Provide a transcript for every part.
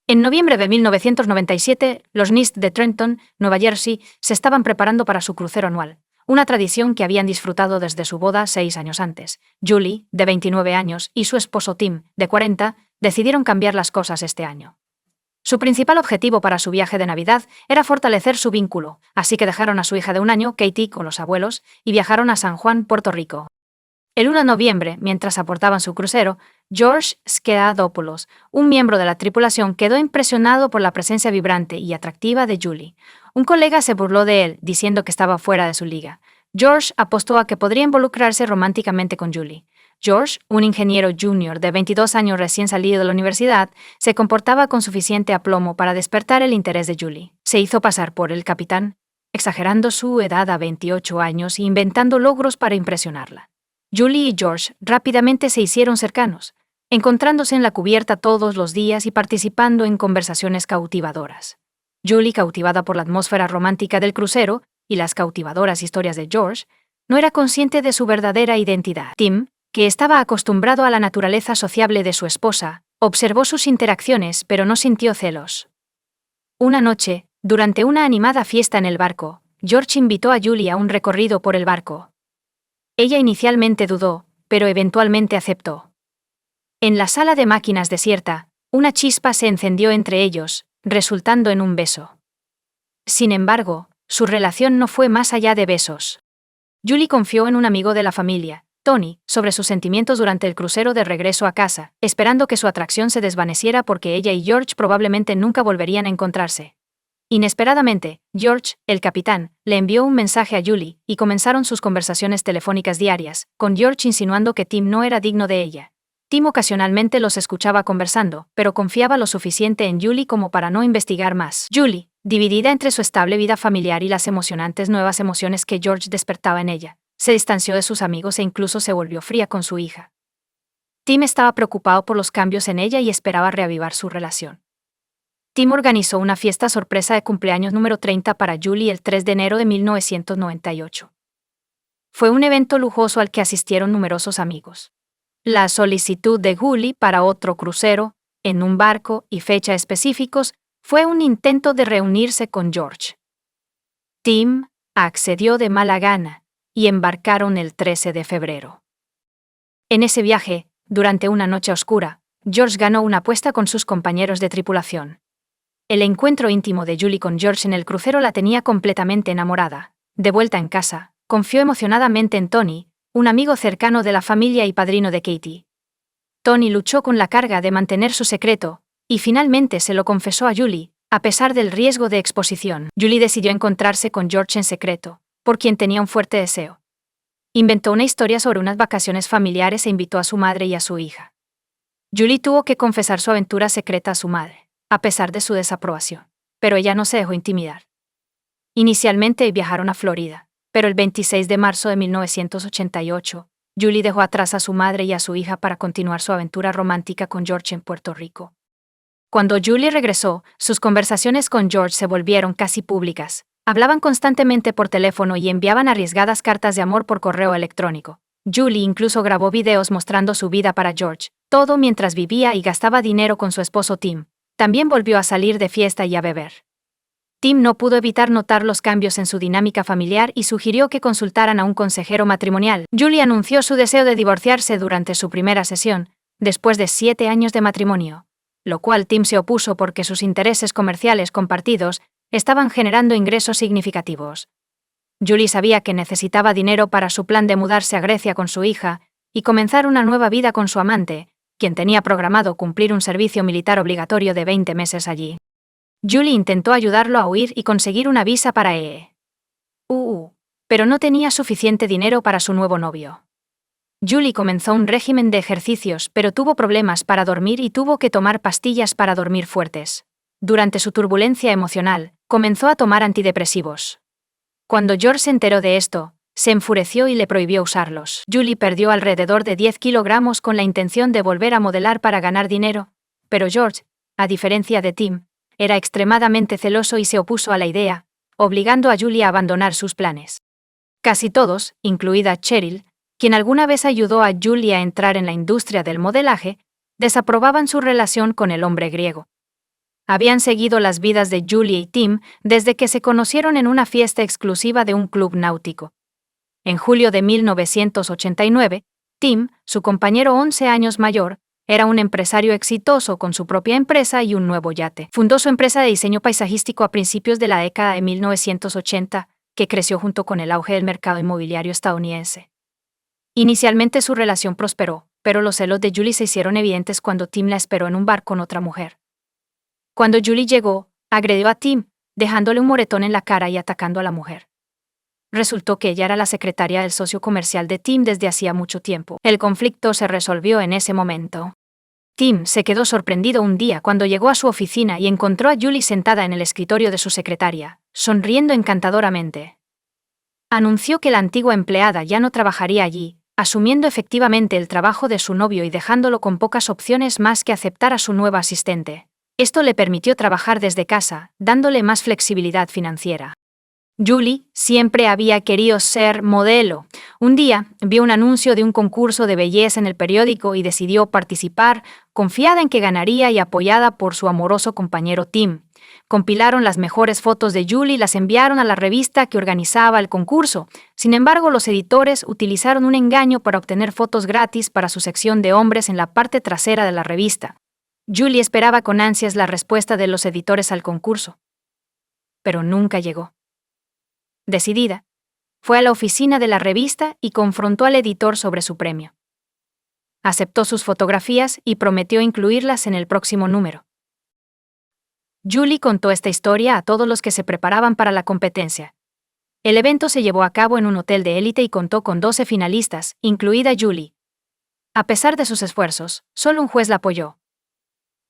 En noviembre de 1997, los Knights de Trenton, Nueva Jersey, se estaban preparando para su crucero anual, una tradición que habían disfrutado desde su boda 6 años antes. Julie, de 29 años, y su esposo Tim, de 40, decidieron cambiar las cosas este año. Su principal objetivo para su viaje de Navidad era fortalecer su vínculo, así que dejaron a su hija de 1 año, Katie, con los abuelos, y viajaron a San Juan, Puerto Rico. El 1 de noviembre, mientras aportaban su crucero, George Skeadopoulos, un miembro de la tripulación, quedó impresionado por la presencia vibrante y atractiva de Julie. Un colega se burló de él, diciendo que estaba fuera de su liga. George apostó a que podría involucrarse románticamente con Julie. George, un ingeniero junior de 22 años recién salido de la universidad, se comportaba con suficiente aplomo para despertar el interés de Julie. Se hizo pasar por el capitán, exagerando su edad a 28 años e inventando logros para impresionarla. Julie y George rápidamente se hicieron cercanos, encontrándose en la cubierta todos los días y participando en conversaciones cautivadoras. Julie, cautivada por la atmósfera romántica del crucero y las cautivadoras historias de George, no era consciente de su verdadera identidad. Tim, que estaba acostumbrado a la naturaleza sociable de su esposa, observó sus interacciones pero no sintió celos. Una noche, durante una animada fiesta en el barco, George invitó a Julie a un recorrido por el barco. Ella inicialmente dudó, pero eventualmente aceptó. En la sala de máquinas desierta, una chispa se encendió entre ellos, resultando en un beso. Sin embargo, su relación no fue más allá de besos. Julie confió en un amigo de la familia, Tony, sobre sus sentimientos durante el crucero de regreso a casa, esperando que su atracción se desvaneciera porque ella y George probablemente nunca volverían a encontrarse. Inesperadamente, George, el capitán, le envió un mensaje a Julie, y comenzaron sus conversaciones telefónicas diarias, con George insinuando que Tim no era digno de ella. Tim ocasionalmente los escuchaba conversando, pero confiaba lo suficiente en Julie como para no investigar más. Julie, dividida entre su estable vida familiar y las emocionantes nuevas emociones que George despertaba en ella, se distanció de sus amigos e incluso se volvió fría con su hija. Tim estaba preocupado por los cambios en ella y esperaba reavivar su relación. Tim organizó una fiesta sorpresa de cumpleaños número 30 para Julie el 3 de enero de 1998. Fue un evento lujoso al que asistieron numerosos amigos. La solicitud de Julie para otro crucero, en un barco y fecha específicos, fue un intento de reunirse con George. Tim accedió de mala gana, y embarcaron el 13 de febrero. En ese viaje, durante una noche oscura, George ganó una apuesta con sus compañeros de tripulación. El encuentro íntimo de Julie con George en el crucero la tenía completamente enamorada. De vuelta en casa, confió emocionadamente en Tony, un amigo cercano de la familia y padrino de Katie. Tony luchó con la carga de mantener su secreto, y finalmente se lo confesó a Julie, a pesar del riesgo de exposición. Julie decidió encontrarse con George en secreto, por quien tenía un fuerte deseo. Inventó una historia sobre unas vacaciones familiares e invitó a su madre y a su hija. Julie tuvo que confesar su aventura secreta a su madre, a pesar de su desaprobación, pero ella no se dejó intimidar. Inicialmente viajaron a Florida, pero el 26 de marzo de 1988, Julie dejó atrás a su madre y a su hija para continuar su aventura romántica con George en Puerto Rico. Cuando Julie regresó, sus conversaciones con George se volvieron casi públicas. Hablaban constantemente por teléfono y enviaban arriesgadas cartas de amor por correo electrónico. Julie incluso grabó videos mostrando su vida para George, todo mientras vivía y gastaba dinero con su esposo Tim. También volvió a salir de fiesta y a beber. Tim no pudo evitar notar los cambios en su dinámica familiar y sugirió que consultaran a un consejero matrimonial. Julie anunció su deseo de divorciarse durante su primera sesión, después de 7 años de matrimonio, lo cual Tim se opuso porque sus intereses comerciales compartidos estaban generando ingresos significativos. Julie sabía que necesitaba dinero para su plan de mudarse a Grecia con su hija y comenzar una nueva vida con su amante, quien tenía programado cumplir un servicio militar obligatorio de 20 meses allí. Julie intentó ayudarlo a huir y conseguir una visa para pero no tenía suficiente dinero para su nuevo novio. Julie comenzó un régimen de ejercicios, pero tuvo problemas para dormir y tuvo que tomar pastillas para dormir fuertes. Durante su turbulencia emocional, comenzó a tomar antidepresivos. Cuando George se enteró de esto, se enfureció y le prohibió usarlos. Julie perdió alrededor de 10 kilogramos con la intención de volver a modelar para ganar dinero, pero George, a diferencia de Tim, era extremadamente celoso y se opuso a la idea, obligando a Julie a abandonar sus planes. Casi todos, incluida Cheryl, quien alguna vez ayudó a Julie a entrar en la industria del modelaje, desaprobaban su relación con el hombre griego. Habían seguido las vidas de Julie y Tim desde que se conocieron en una fiesta exclusiva de un club náutico. En julio de 1989, Tim, su compañero 11 años mayor, era un empresario exitoso con su propia empresa y un nuevo yate. Fundó su empresa de diseño paisajístico a principios de la década de 1980, que creció junto con el auge del mercado inmobiliario estadounidense. Inicialmente su relación prosperó, pero los celos de Julie se hicieron evidentes cuando Tim la esperó en un bar con otra mujer. Cuando Julie llegó, agredió a Tim, dejándole un moretón en la cara y atacando a la mujer. Resultó que ella era la secretaria del socio comercial de Tim desde hacía mucho tiempo. El conflicto se resolvió en ese momento. Tim se quedó sorprendido un día cuando llegó a su oficina y encontró a Julie sentada en el escritorio de su secretaria, sonriendo encantadoramente. Anunció que la antigua empleada ya no trabajaría allí, asumiendo efectivamente el trabajo de su novio y dejándolo con pocas opciones más que aceptar a su nueva asistente. Esto le permitió trabajar desde casa, dándole más flexibilidad financiera. Julie siempre había querido ser modelo. Un día vio un anuncio de un concurso de belleza en el periódico y decidió participar, confiada en que ganaría y apoyada por su amoroso compañero Tim. Compilaron las mejores fotos de Julie y las enviaron a la revista que organizaba el concurso. Sin embargo, los editores utilizaron un engaño para obtener fotos gratis para su sección de hombres en la parte trasera de la revista. Julie esperaba con ansias la respuesta de los editores al concurso, pero nunca llegó. Decidida, fue a la oficina de la revista y confrontó al editor sobre su premio. Aceptó sus fotografías y prometió incluirlas en el próximo número. Julie contó esta historia a todos los que se preparaban para la competencia. El evento se llevó a cabo en un hotel de élite y contó con 12 finalistas, incluida Julie. A pesar de sus esfuerzos, solo un juez la apoyó.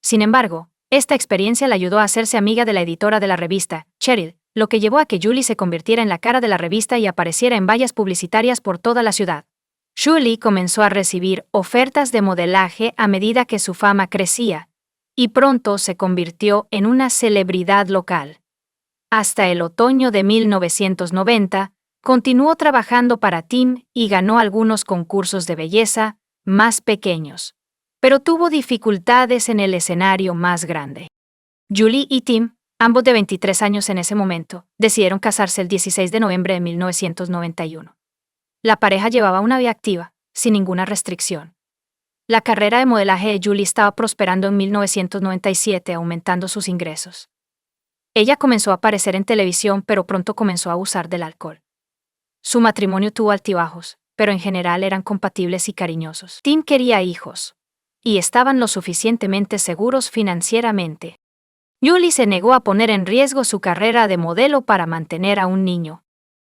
Sin embargo, esta experiencia la ayudó a hacerse amiga de la editora de la revista, Cheryl, lo que llevó a que Julie se convirtiera en la cara de la revista y apareciera en vallas publicitarias por toda la ciudad. Julie comenzó a recibir ofertas de modelaje a medida que su fama crecía, y pronto se convirtió en una celebridad local. Hasta el otoño de 1990, continuó trabajando para Tim y ganó algunos concursos de belleza más pequeños, pero tuvo dificultades en el escenario más grande. Julie y Tim, ambos de 23 años en ese momento, decidieron casarse el 16 de noviembre de 1991. La pareja llevaba una vida activa, sin ninguna restricción. La carrera de modelaje de Julie estaba prosperando en 1997, aumentando sus ingresos. Ella comenzó a aparecer en televisión, pero pronto comenzó a abusar del alcohol. Su matrimonio tuvo altibajos, pero en general eran compatibles y cariñosos. Tim quería hijos, y estaban lo suficientemente seguros financieramente. Julie se negó a poner en riesgo su carrera de modelo para mantener a un niño.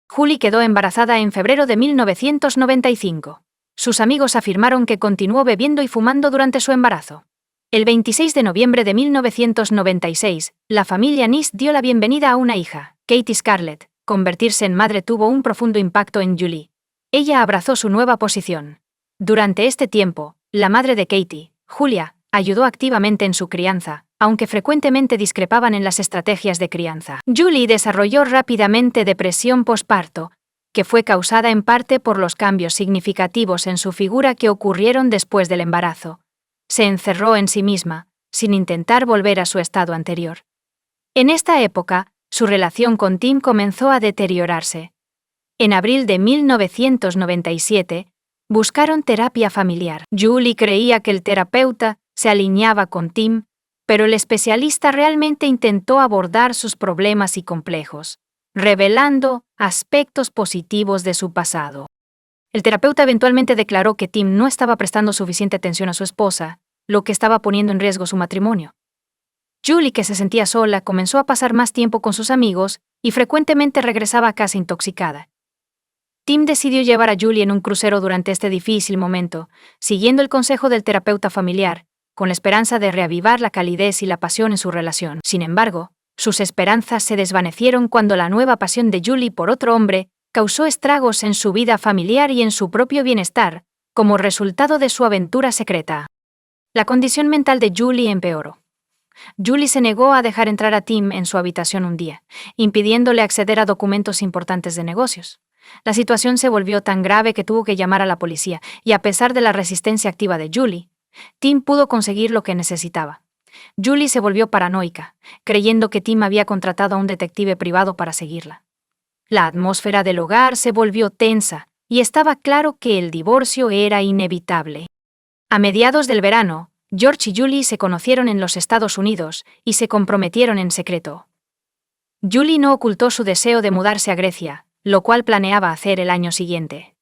Julie quedó embarazada en febrero de 1995. Sus amigos afirmaron que continuó bebiendo y fumando durante su embarazo. El 26 de noviembre de 1996, la familia Nist dio la bienvenida a una hija, Katie Scarlett. Convertirse en madre tuvo un profundo impacto en Julie. Ella abrazó su nueva posición. Durante este tiempo, la madre de Katie, Julia, ayudó activamente en su crianza, aunque frecuentemente discrepaban en las estrategias de crianza. Julie desarrolló rápidamente depresión posparto, que fue causada en parte por los cambios significativos en su figura que ocurrieron después del embarazo. Se encerró en sí misma, sin intentar volver a su estado anterior. En esta época, su relación con Tim comenzó a deteriorarse. En abril de 1997, buscaron terapia familiar. Julie creía que el terapeuta se alineaba con Tim, pero el especialista realmente intentó abordar sus problemas y complejos, revelando aspectos positivos de su pasado. El terapeuta eventualmente declaró que Tim no estaba prestando suficiente atención a su esposa, lo que estaba poniendo en riesgo su matrimonio. Julie, que se sentía sola, comenzó a pasar más tiempo con sus amigos y frecuentemente regresaba a casa intoxicada. Tim decidió llevar a Julie en un crucero durante este difícil momento, siguiendo el consejo del terapeuta familiar, con la esperanza de reavivar la calidez y la pasión en su relación. Sin embargo, sus esperanzas se desvanecieron cuando la nueva pasión de Julie por otro hombre causó estragos en su vida familiar y en su propio bienestar, como resultado de su aventura secreta. La condición mental de Julie empeoró. Julie se negó a dejar entrar a Tim en su habitación un día, impidiéndole acceder a documentos importantes de negocios. La situación se volvió tan grave que tuvo que llamar a la policía, y a pesar de la resistencia activa de Julie, Tim pudo conseguir lo que necesitaba: Julie se volvió paranoica, creyendo que Tim había contratado a un detective privado para seguirla. La atmósfera del hogar se volvió tensa, y estaba claro que el divorcio era inevitable. A mediados del verano, George y Julie se conocieron en los Estados Unidos y se comprometieron en secreto. Julie no ocultó su deseo de mudarse a Grecia, lo cual planeaba hacer el año siguiente.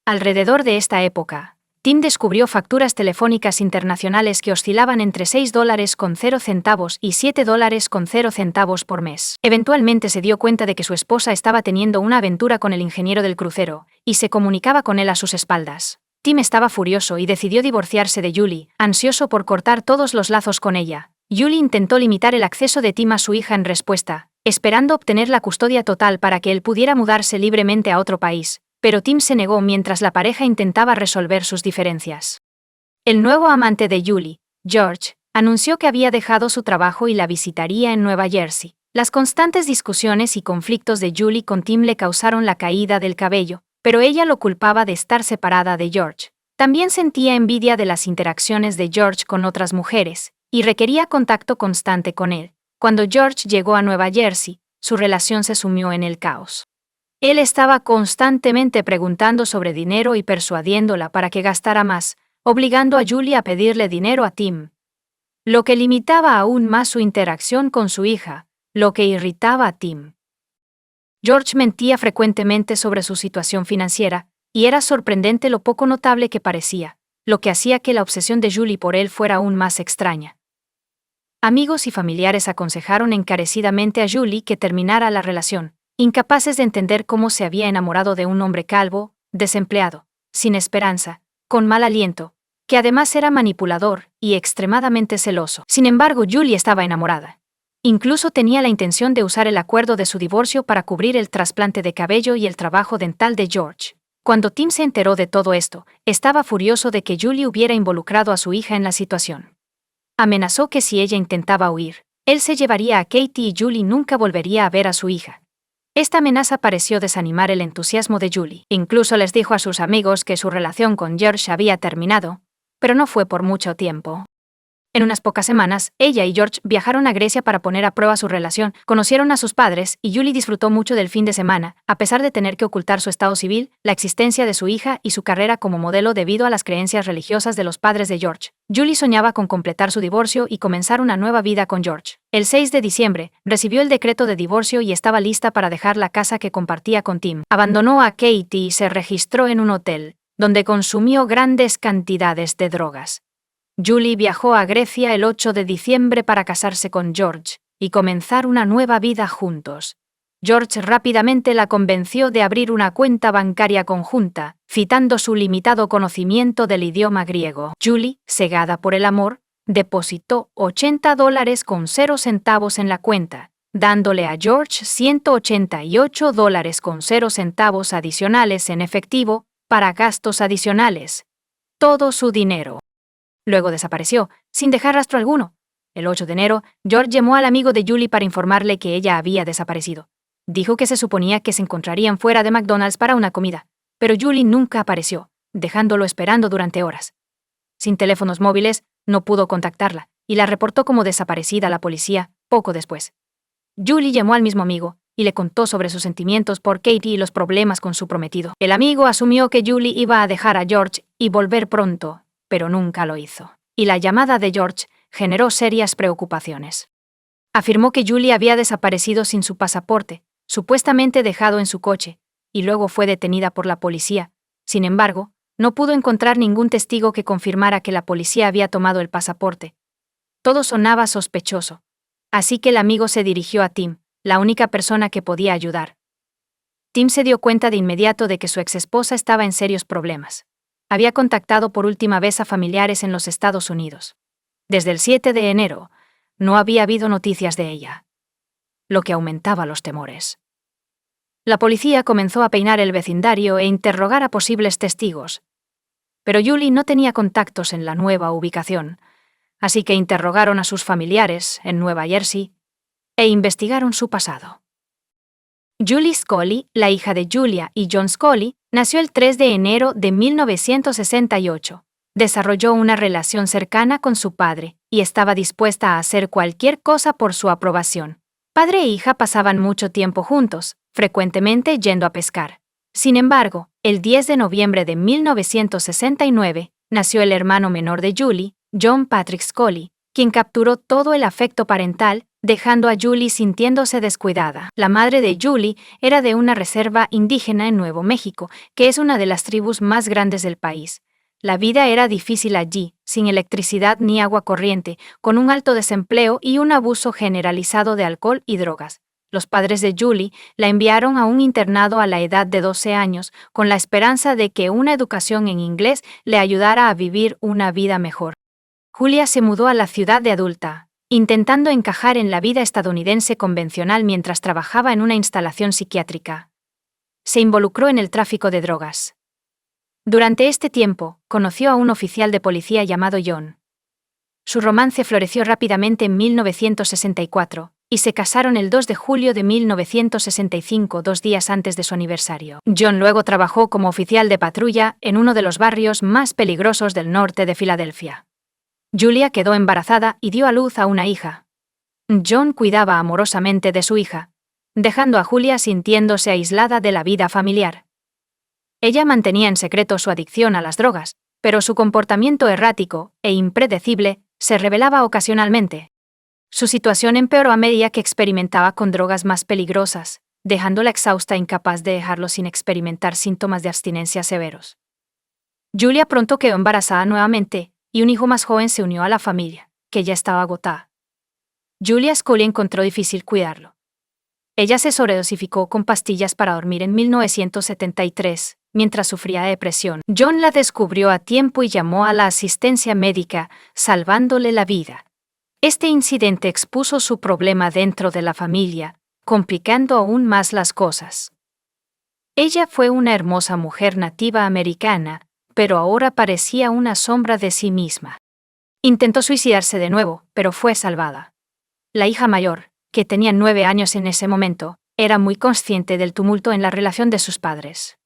Alrededor de esta época, Tim descubrió facturas telefónicas internacionales que oscilaban entre $6.00 y $7.00 por mes. Eventualmente se dio cuenta de que su esposa estaba teniendo una aventura con el ingeniero del crucero, y se comunicaba con él a sus espaldas. Tim estaba furioso y decidió divorciarse de Julie, ansioso por cortar todos los lazos con ella. Julie intentó limitar el acceso de Tim a su hija en respuesta, esperando obtener la custodia total para que él pudiera mudarse libremente a otro país, pero Tim se negó mientras la pareja intentaba resolver sus diferencias. El nuevo amante de Julie, George, anunció que había dejado su trabajo y la visitaría en Nueva Jersey. Las constantes discusiones y conflictos de Julie con Tim le causaron la caída del cabello, pero ella lo culpaba de estar separada de George. También sentía envidia de las interacciones de George con otras mujeres, y requería contacto constante con él. Cuando George llegó a Nueva Jersey, su relación se sumió en el caos. Él estaba constantemente preguntando sobre dinero y persuadiéndola para que gastara más, obligando a Julie a pedirle dinero a Tim, lo que limitaba aún más su interacción con su hija, lo que irritaba a Tim. George mentía frecuentemente sobre su situación financiera, y era sorprendente lo poco notable que parecía, lo que hacía que la obsesión de Julie por él fuera aún más extraña. Amigos y familiares aconsejaron encarecidamente a Julie que terminara la relación, incapaces de entender cómo se había enamorado de un hombre calvo, desempleado, sin esperanza, con mal aliento, que además era manipulador y extremadamente celoso. Sin embargo, Julie estaba enamorada. Incluso tenía la intención de usar el acuerdo de su divorcio para cubrir el trasplante de cabello y el trabajo dental de George. Cuando Tim se enteró de todo esto, estaba furioso de que Julie hubiera involucrado a su hija en la situación. Amenazó que si ella intentaba huir, él se llevaría a Katie y Julie nunca volvería a ver a su hija. Esta amenaza pareció desanimar el entusiasmo de Julie. Incluso les dijo a sus amigos que su relación con George había terminado, pero no fue por mucho tiempo. En unas pocas semanas, ella y George viajaron a Grecia para poner a prueba su relación, conocieron a sus padres y Julie disfrutó mucho del fin de semana, a pesar de tener que ocultar su estado civil, la existencia de su hija y su carrera como modelo debido a las creencias religiosas de los padres de George. Julie soñaba con completar su divorcio y comenzar una nueva vida con George. El 6 de diciembre, recibió el decreto de divorcio y estaba lista para dejar la casa que compartía con Tim. Abandonó a Katie y se registró en un hotel, donde consumió grandes cantidades de drogas. Julie viajó a Grecia el 8 de diciembre para casarse con George y comenzar una nueva vida juntos. George rápidamente la convenció de abrir una cuenta bancaria conjunta, citando su limitado conocimiento del idioma griego. Julie, cegada por el amor, depositó $80.00 en la cuenta, dándole a George $188.00 adicionales en efectivo para gastos adicionales. Todo su dinero. Luego desapareció, sin dejar rastro alguno. El 8 de enero, George llamó al amigo de Julie para informarle que ella había desaparecido. Dijo que se suponía que se encontrarían fuera de McDonald's para una comida, pero Julie nunca apareció, dejándolo esperando durante horas. Sin teléfonos móviles, no pudo contactarla, y la reportó como desaparecida a la policía poco después. Julie llamó al mismo amigo y le contó sobre sus sentimientos por Katie y los problemas con su prometido. El amigo asumió que Julie iba a dejar a George y volver pronto, pero nunca lo hizo. Y la llamada de George generó serias preocupaciones. Afirmó que Julie había desaparecido sin su pasaporte, supuestamente dejado en su coche, y luego fue detenida por la policía. Sin embargo, no pudo encontrar ningún testigo que confirmara que la policía había tomado el pasaporte. Todo sonaba sospechoso. Así que el amigo se dirigió a Tim, la única persona que podía ayudar. Tim se dio cuenta de inmediato de que su exesposa estaba en serios problemas. Había contactado por última vez a familiares en los Estados Unidos. Desde el 7 de enero, no había habido noticias de ella, lo que aumentaba los temores. La policía comenzó a peinar el vecindario e interrogar a posibles testigos. Pero Julie no tenía contactos en la nueva ubicación, así que interrogaron a sus familiares en Nueva Jersey e investigaron su pasado. Julie Scully, la hija de Julia y John Scully, nació el 3 de enero de 1968. Desarrolló una relación cercana con su padre y estaba dispuesta a hacer cualquier cosa por su aprobación. Padre e hija pasaban mucho tiempo juntos, frecuentemente yendo a pescar. Sin embargo, el 10 de noviembre de 1969, nació el hermano menor de Julie, John Patrick Scully, quien capturó todo el afecto parental, dejando a Julie sintiéndose descuidada. La madre de Julie era de una reserva indígena en Nuevo México, que es una de las tribus más grandes del país. La vida era difícil allí, sin electricidad ni agua corriente, con un alto desempleo y un abuso generalizado de alcohol y drogas. Los padres de Julie la enviaron a un internado a la edad de 12 años, con la esperanza de que una educación en inglés le ayudara a vivir una vida mejor. Julia se mudó a la ciudad de adulta, intentando encajar en la vida estadounidense convencional mientras trabajaba en una instalación psiquiátrica. Se involucró en el tráfico de drogas. Durante este tiempo, conoció a un oficial de policía llamado John. Su romance floreció rápidamente en 1964, y se casaron el 2 de julio de 1965, 2 días antes de su aniversario. John luego trabajó como oficial de patrulla en uno de los barrios más peligrosos del norte de Filadelfia. Julia quedó embarazada y dio a luz a una hija. John cuidaba amorosamente de su hija, dejando a Julia sintiéndose aislada de la vida familiar. Ella mantenía en secreto su adicción a las drogas, pero su comportamiento errático e impredecible se revelaba ocasionalmente. Su situación empeoró a medida que experimentaba con drogas más peligrosas, dejándola exhausta e incapaz de dejarlo sin experimentar síntomas de abstinencia severos. Julia pronto quedó embarazada nuevamente, y un hijo más joven se unió a la familia, que ya estaba agotada. Julia Scully encontró difícil cuidarlo. Ella se sobredosificó con pastillas para dormir en 1973, mientras sufría de depresión. John la descubrió a tiempo y llamó a la asistencia médica, salvándole la vida. Este incidente expuso su problema dentro de la familia, complicando aún más las cosas. Ella fue una hermosa mujer nativa americana, pero ahora parecía una sombra de sí misma. Intentó suicidarse de nuevo, pero fue salvada. La hija mayor, que tenía 9 años en ese momento, era muy consciente del tumulto en la relación de sus padres.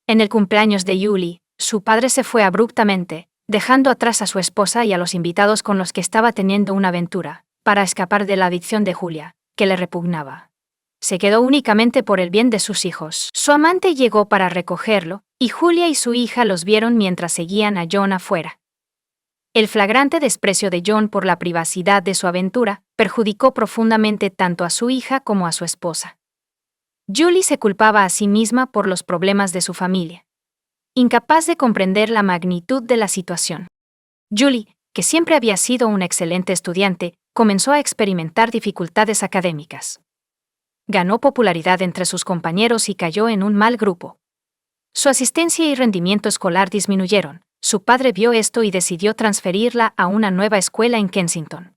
En el cumpleaños de Julie, su padre se fue abruptamente, dejando atrás a su esposa y a los invitados con los que estaba teniendo una aventura, para escapar de la adicción de Julia, que le repugnaba. Se quedó únicamente por el bien de sus hijos. Su amante llegó para recogerlo, y Julia y su hija los vieron mientras seguían a John afuera. El flagrante desprecio de John por la privacidad de su aventura perjudicó profundamente tanto a su hija como a su esposa. Julie se culpaba a sí misma por los problemas de su familia, incapaz de comprender la magnitud de la situación. Julie, que siempre había sido una excelente estudiante, comenzó a experimentar dificultades académicas. Ganó popularidad entre sus compañeros y cayó en un mal grupo. Su asistencia y rendimiento escolar disminuyeron. Su padre vio esto y decidió transferirla a una nueva escuela en Kensington.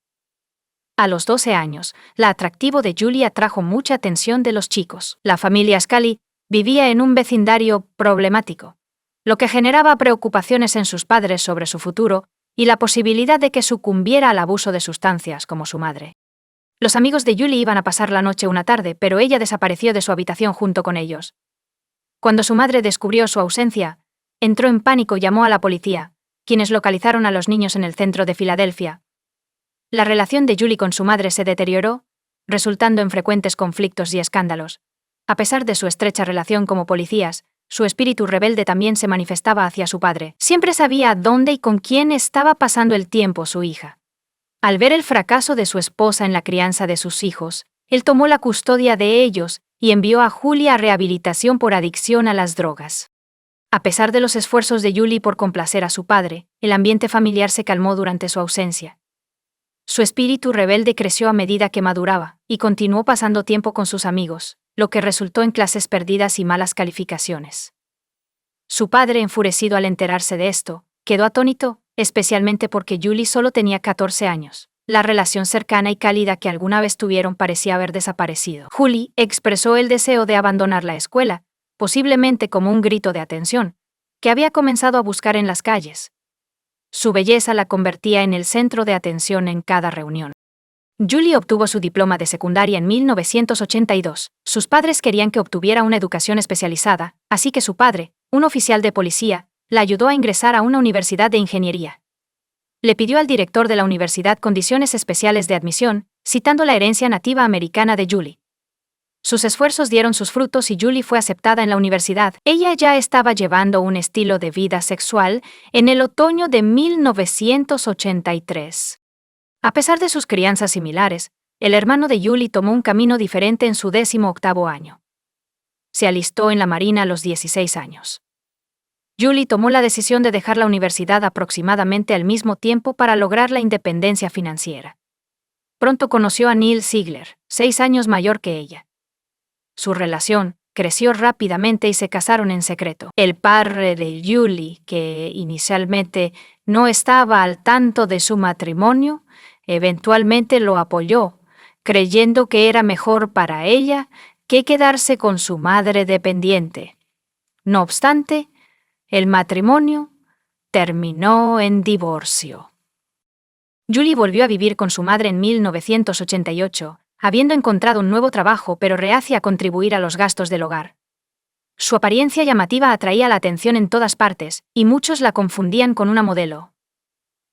A los 12 años, la atractivo de Julie atrajo mucha atención de los chicos. La familia Scully vivía en un vecindario problemático, lo que generaba preocupaciones en sus padres sobre su futuro y la posibilidad de que sucumbiera al abuso de sustancias como su madre. Los amigos de Julie iban a pasar la noche una tarde, pero ella desapareció de su habitación junto con ellos. Cuando su madre descubrió su ausencia, entró en pánico y llamó a la policía, quienes localizaron a los niños en el centro de Filadelfia. La relación de Julie con su madre se deterioró, resultando en frecuentes conflictos y escándalos. A pesar de su estrecha relación como policías, su espíritu rebelde también se manifestaba hacia su padre. Siempre sabía dónde y con quién estaba pasando el tiempo su hija. Al ver el fracaso de su esposa en la crianza de sus hijos, él tomó la custodia de ellos y envió a Julie a rehabilitación por adicción a las drogas. A pesar de los esfuerzos de Julie por complacer a su padre, el ambiente familiar se calmó durante su ausencia. Su espíritu rebelde creció a medida que maduraba, y continuó pasando tiempo con sus amigos, lo que resultó en clases perdidas y malas calificaciones. Su padre, enfurecido al enterarse de esto, quedó atónito, especialmente porque Julie solo tenía 14 años. La relación cercana y cálida que alguna vez tuvieron parecía haber desaparecido. Julie expresó el deseo de abandonar la escuela, posiblemente como un grito de atención, que había comenzado a buscar en las calles. Su belleza la convertía en el centro de atención en cada reunión. Julie obtuvo su diploma de secundaria en 1982. Sus padres querían que obtuviera una educación especializada, así que su padre, un oficial de policía, la ayudó a ingresar a una universidad de ingeniería. Le pidió al director de la universidad condiciones especiales de admisión, citando la herencia nativa americana de Julie. Sus esfuerzos dieron sus frutos y Julie fue aceptada en la universidad. Ella ya estaba llevando un estilo de vida sexual en el otoño de 1983. A pesar de sus crianzas similares, el hermano de Julie tomó un camino diferente en su 18º año. Se alistó en la Marina a los 16 años. Julie tomó la decisión de dejar la universidad aproximadamente al mismo tiempo para lograr la independencia financiera. Pronto conoció a Neil Ziegler, 6 años mayor que ella. Su relación creció rápidamente y se casaron en secreto. El padre de Julie, que inicialmente no estaba al tanto de su matrimonio, eventualmente lo apoyó, creyendo que era mejor para ella que quedarse con su madre dependiente. No obstante, el matrimonio terminó en divorcio. Julie volvió a vivir con su madre en 1988, habiendo encontrado un nuevo trabajo pero reacia a contribuir a los gastos del hogar. Su apariencia llamativa atraía la atención en todas partes, y muchos la confundían con una modelo.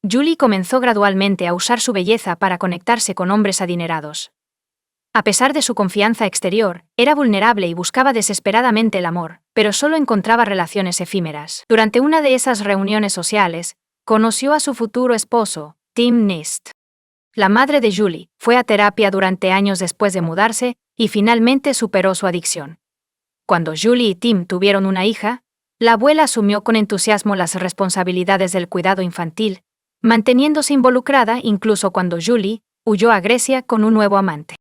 Julie comenzó gradualmente a usar su belleza para conectarse con hombres adinerados. A pesar de su confianza exterior, era vulnerable y buscaba desesperadamente el amor, pero solo encontraba relaciones efímeras. Durante una de esas reuniones sociales, conoció a su futuro esposo, Tim Nist. La madre de Julie fue a terapia durante años después de mudarse y finalmente superó su adicción. Cuando Julie y Tim tuvieron una hija, la abuela asumió con entusiasmo las responsabilidades del cuidado infantil, manteniéndose involucrada incluso cuando Julie huyó a Grecia con un nuevo amante.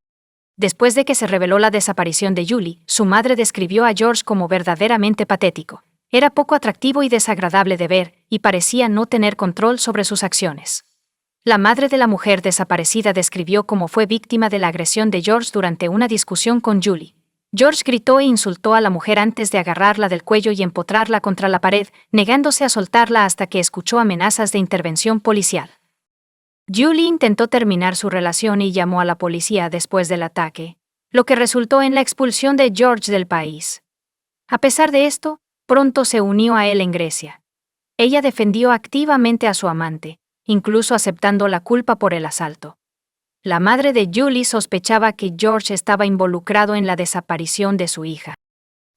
Después de que se reveló la desaparición de Julie, su madre describió a George como verdaderamente patético. Era poco atractivo y desagradable de ver, y parecía no tener control sobre sus acciones. La madre de la mujer desaparecida describió cómo fue víctima de la agresión de George durante una discusión con Julie. George gritó e insultó a la mujer antes de agarrarla del cuello y empotrarla contra la pared, negándose a soltarla hasta que escuchó amenazas de intervención policial. Julie intentó terminar su relación y llamó a la policía después del ataque, lo que resultó en la expulsión de George del país. A pesar de esto, pronto se unió a él en Grecia. Ella defendió activamente a su amante, incluso aceptando la culpa por el asalto. La madre de Julie sospechaba que George estaba involucrado en la desaparición de su hija.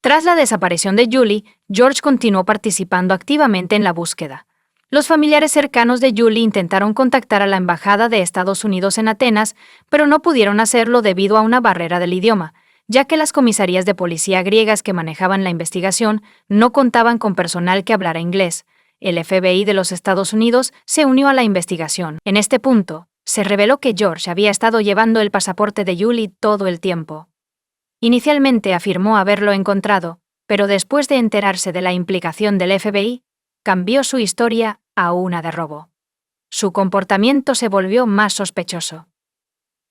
Tras la desaparición de Julie, George continuó participando activamente en la búsqueda. Los familiares cercanos de Julie intentaron contactar a la Embajada de Estados Unidos en Atenas, pero no pudieron hacerlo debido a una barrera del idioma, ya que las comisarías de policía griegas que manejaban la investigación no contaban con personal que hablara inglés. El FBI de los Estados Unidos se unió a la investigación. En este punto, se reveló que George había estado llevando el pasaporte de Julie todo el tiempo. Inicialmente afirmó haberlo encontrado, pero después de enterarse de la implicación del FBI, cambió su historia a una de robo. Su comportamiento se volvió más sospechoso.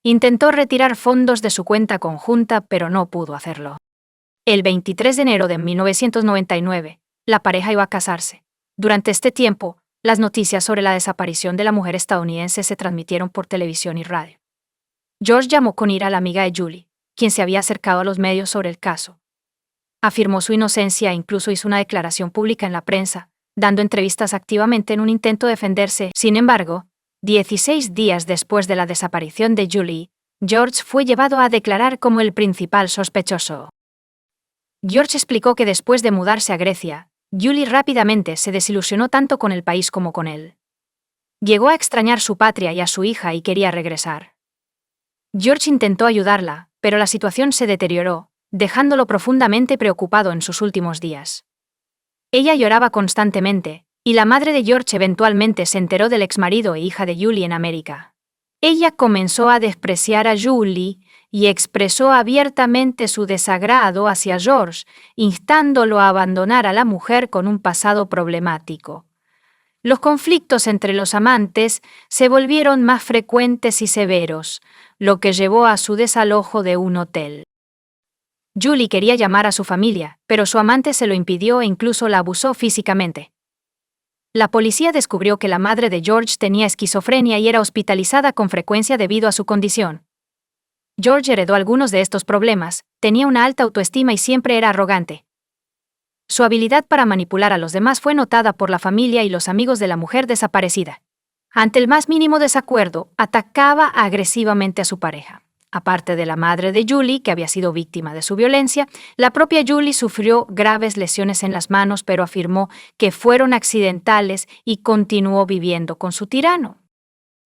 Intentó retirar fondos de su cuenta conjunta, pero no pudo hacerlo. El 23 de enero de 1999, la pareja iba a casarse. Durante este tiempo, las noticias sobre la desaparición de la mujer estadounidense se transmitieron por televisión y radio. George llamó con ira a la amiga de Julie, quien se había acercado a los medios sobre el caso. Afirmó su inocencia e incluso hizo una declaración pública en la prensa, dando entrevistas activamente en un intento de defenderse. Sin embargo, 16 días después de la desaparición de Julie, George fue llevado a declarar como el principal sospechoso. George explicó que después de mudarse a Grecia, Julie rápidamente se desilusionó tanto con el país como con él. Llegó a extrañar su patria y a su hija y quería regresar. George intentó ayudarla, pero la situación se deterioró, dejándolo profundamente preocupado en sus últimos días. Ella lloraba constantemente, y la madre de George eventualmente se enteró del exmarido e hija de Julie en América. Ella comenzó a despreciar a Julie y expresó abiertamente su desagrado hacia George, instándolo a abandonar a la mujer con un pasado problemático. Los conflictos entre los amantes se volvieron más frecuentes y severos, lo que llevó a su desalojo de un hotel. Julie quería llamar a su familia, pero su amante se lo impidió e incluso la abusó físicamente. La policía descubrió que la madre de George tenía esquizofrenia y era hospitalizada con frecuencia debido a su condición. George heredó algunos de estos problemas, tenía una alta autoestima y siempre era arrogante. Su habilidad para manipular a los demás fue notada por la familia y los amigos de la mujer desaparecida. Ante el más mínimo desacuerdo, atacaba agresivamente a su pareja. Aparte de la madre de Julie, que había sido víctima de su violencia, la propia Julie sufrió graves lesiones en las manos, pero afirmó que fueron accidentales y continuó viviendo con su tirano.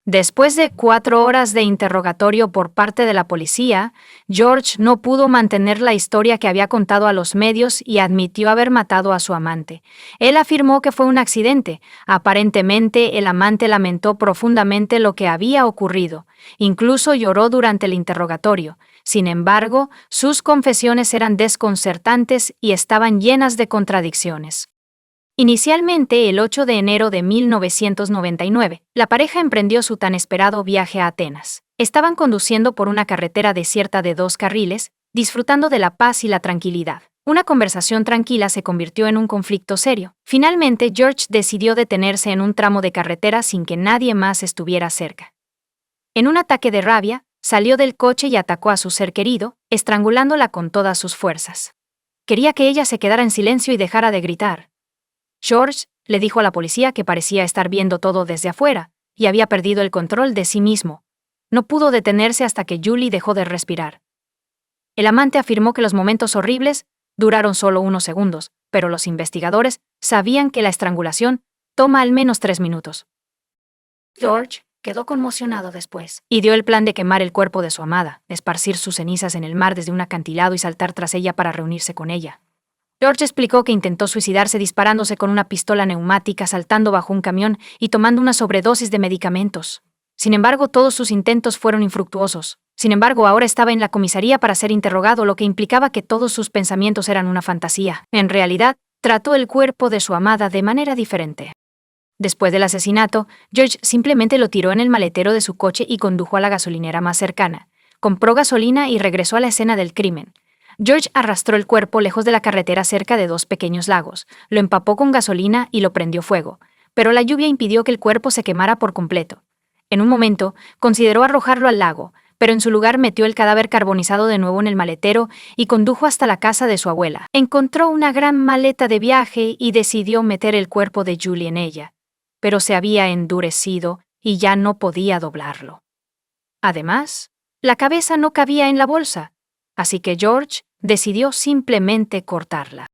Después de 4 horas de interrogatorio por parte de la policía, George no pudo mantener la historia que había contado a los medios y admitió haber matado a su amante. Él afirmó que fue un accidente. Aparentemente, el amante lamentó profundamente lo que había ocurrido. Incluso lloró durante el interrogatorio. Sin embargo, sus confesiones eran desconcertantes y estaban llenas de contradicciones. Inicialmente, el 8 de enero de 1999, la pareja emprendió su tan esperado viaje a Atenas. Estaban conduciendo por una carretera desierta de 2 carriles, disfrutando de la paz y la tranquilidad. Una conversación tranquila se convirtió en un conflicto serio. Finalmente, George decidió detenerse en un tramo de carretera sin que nadie más estuviera cerca. En un ataque de rabia, salió del coche y atacó a su ser querido, estrangulándola con todas sus fuerzas. Quería que ella se quedara en silencio y dejara de gritar. George le dijo a la policía que parecía estar viendo todo desde afuera, y había perdido el control de sí mismo. No pudo detenerse hasta que Julie dejó de respirar. El amante afirmó que los momentos horribles duraron solo unos segundos, pero los investigadores sabían que la estrangulación toma al menos 3 minutos. George quedó conmocionado después y dio el plan de quemar el cuerpo de su amada, esparcir sus cenizas en el mar desde un acantilado y saltar tras ella para reunirse con ella. George explicó que intentó suicidarse disparándose con una pistola neumática, saltando bajo un camión y tomando una sobredosis de medicamentos. Sin embargo, todos sus intentos fueron infructuosos. Sin embargo, ahora estaba en la comisaría para ser interrogado, lo que implicaba que todos sus pensamientos eran una fantasía. En realidad, trató el cuerpo de su amada de manera diferente. Después del asesinato, George simplemente lo tiró en el maletero de su coche y condujo a la gasolinera más cercana. Compró gasolina y regresó a la escena del crimen. George arrastró el cuerpo lejos de la carretera cerca de 2 pequeños lagos, lo empapó con gasolina y lo prendió fuego, pero la lluvia impidió que el cuerpo se quemara por completo. En un momento, consideró arrojarlo al lago, pero en su lugar metió el cadáver carbonizado de nuevo en el maletero y condujo hasta la casa de su abuela. Encontró una gran maleta de viaje y decidió meter el cuerpo de Julie en ella, pero se había endurecido y ya no podía doblarlo. Además, la cabeza no cabía en la bolsa, así que George decidió simplemente cortarla.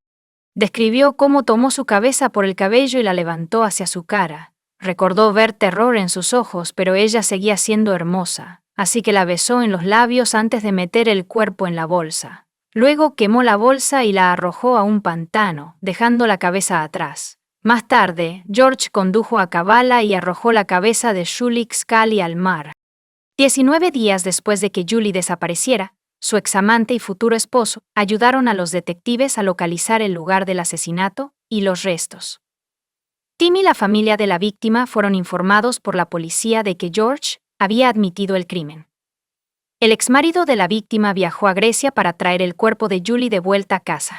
Describió cómo tomó su cabeza por el cabello y la levantó hacia su cara. Recordó ver terror en sus ojos, pero ella seguía siendo hermosa, así que la besó en los labios antes de meter el cuerpo en la bolsa. Luego quemó la bolsa y la arrojó a un pantano, dejando la cabeza atrás. Más tarde, George condujo a Kavala y arrojó la cabeza de Julie Scully al mar. 19 días después de que Julie desapareciera, su examante y futuro esposo ayudaron a los detectives a localizar el lugar del asesinato y los restos. Tim y la familia de la víctima fueron informados por la policía de que George había admitido el crimen. El exmarido de la víctima viajó a Grecia para traer el cuerpo de Julie de vuelta a casa.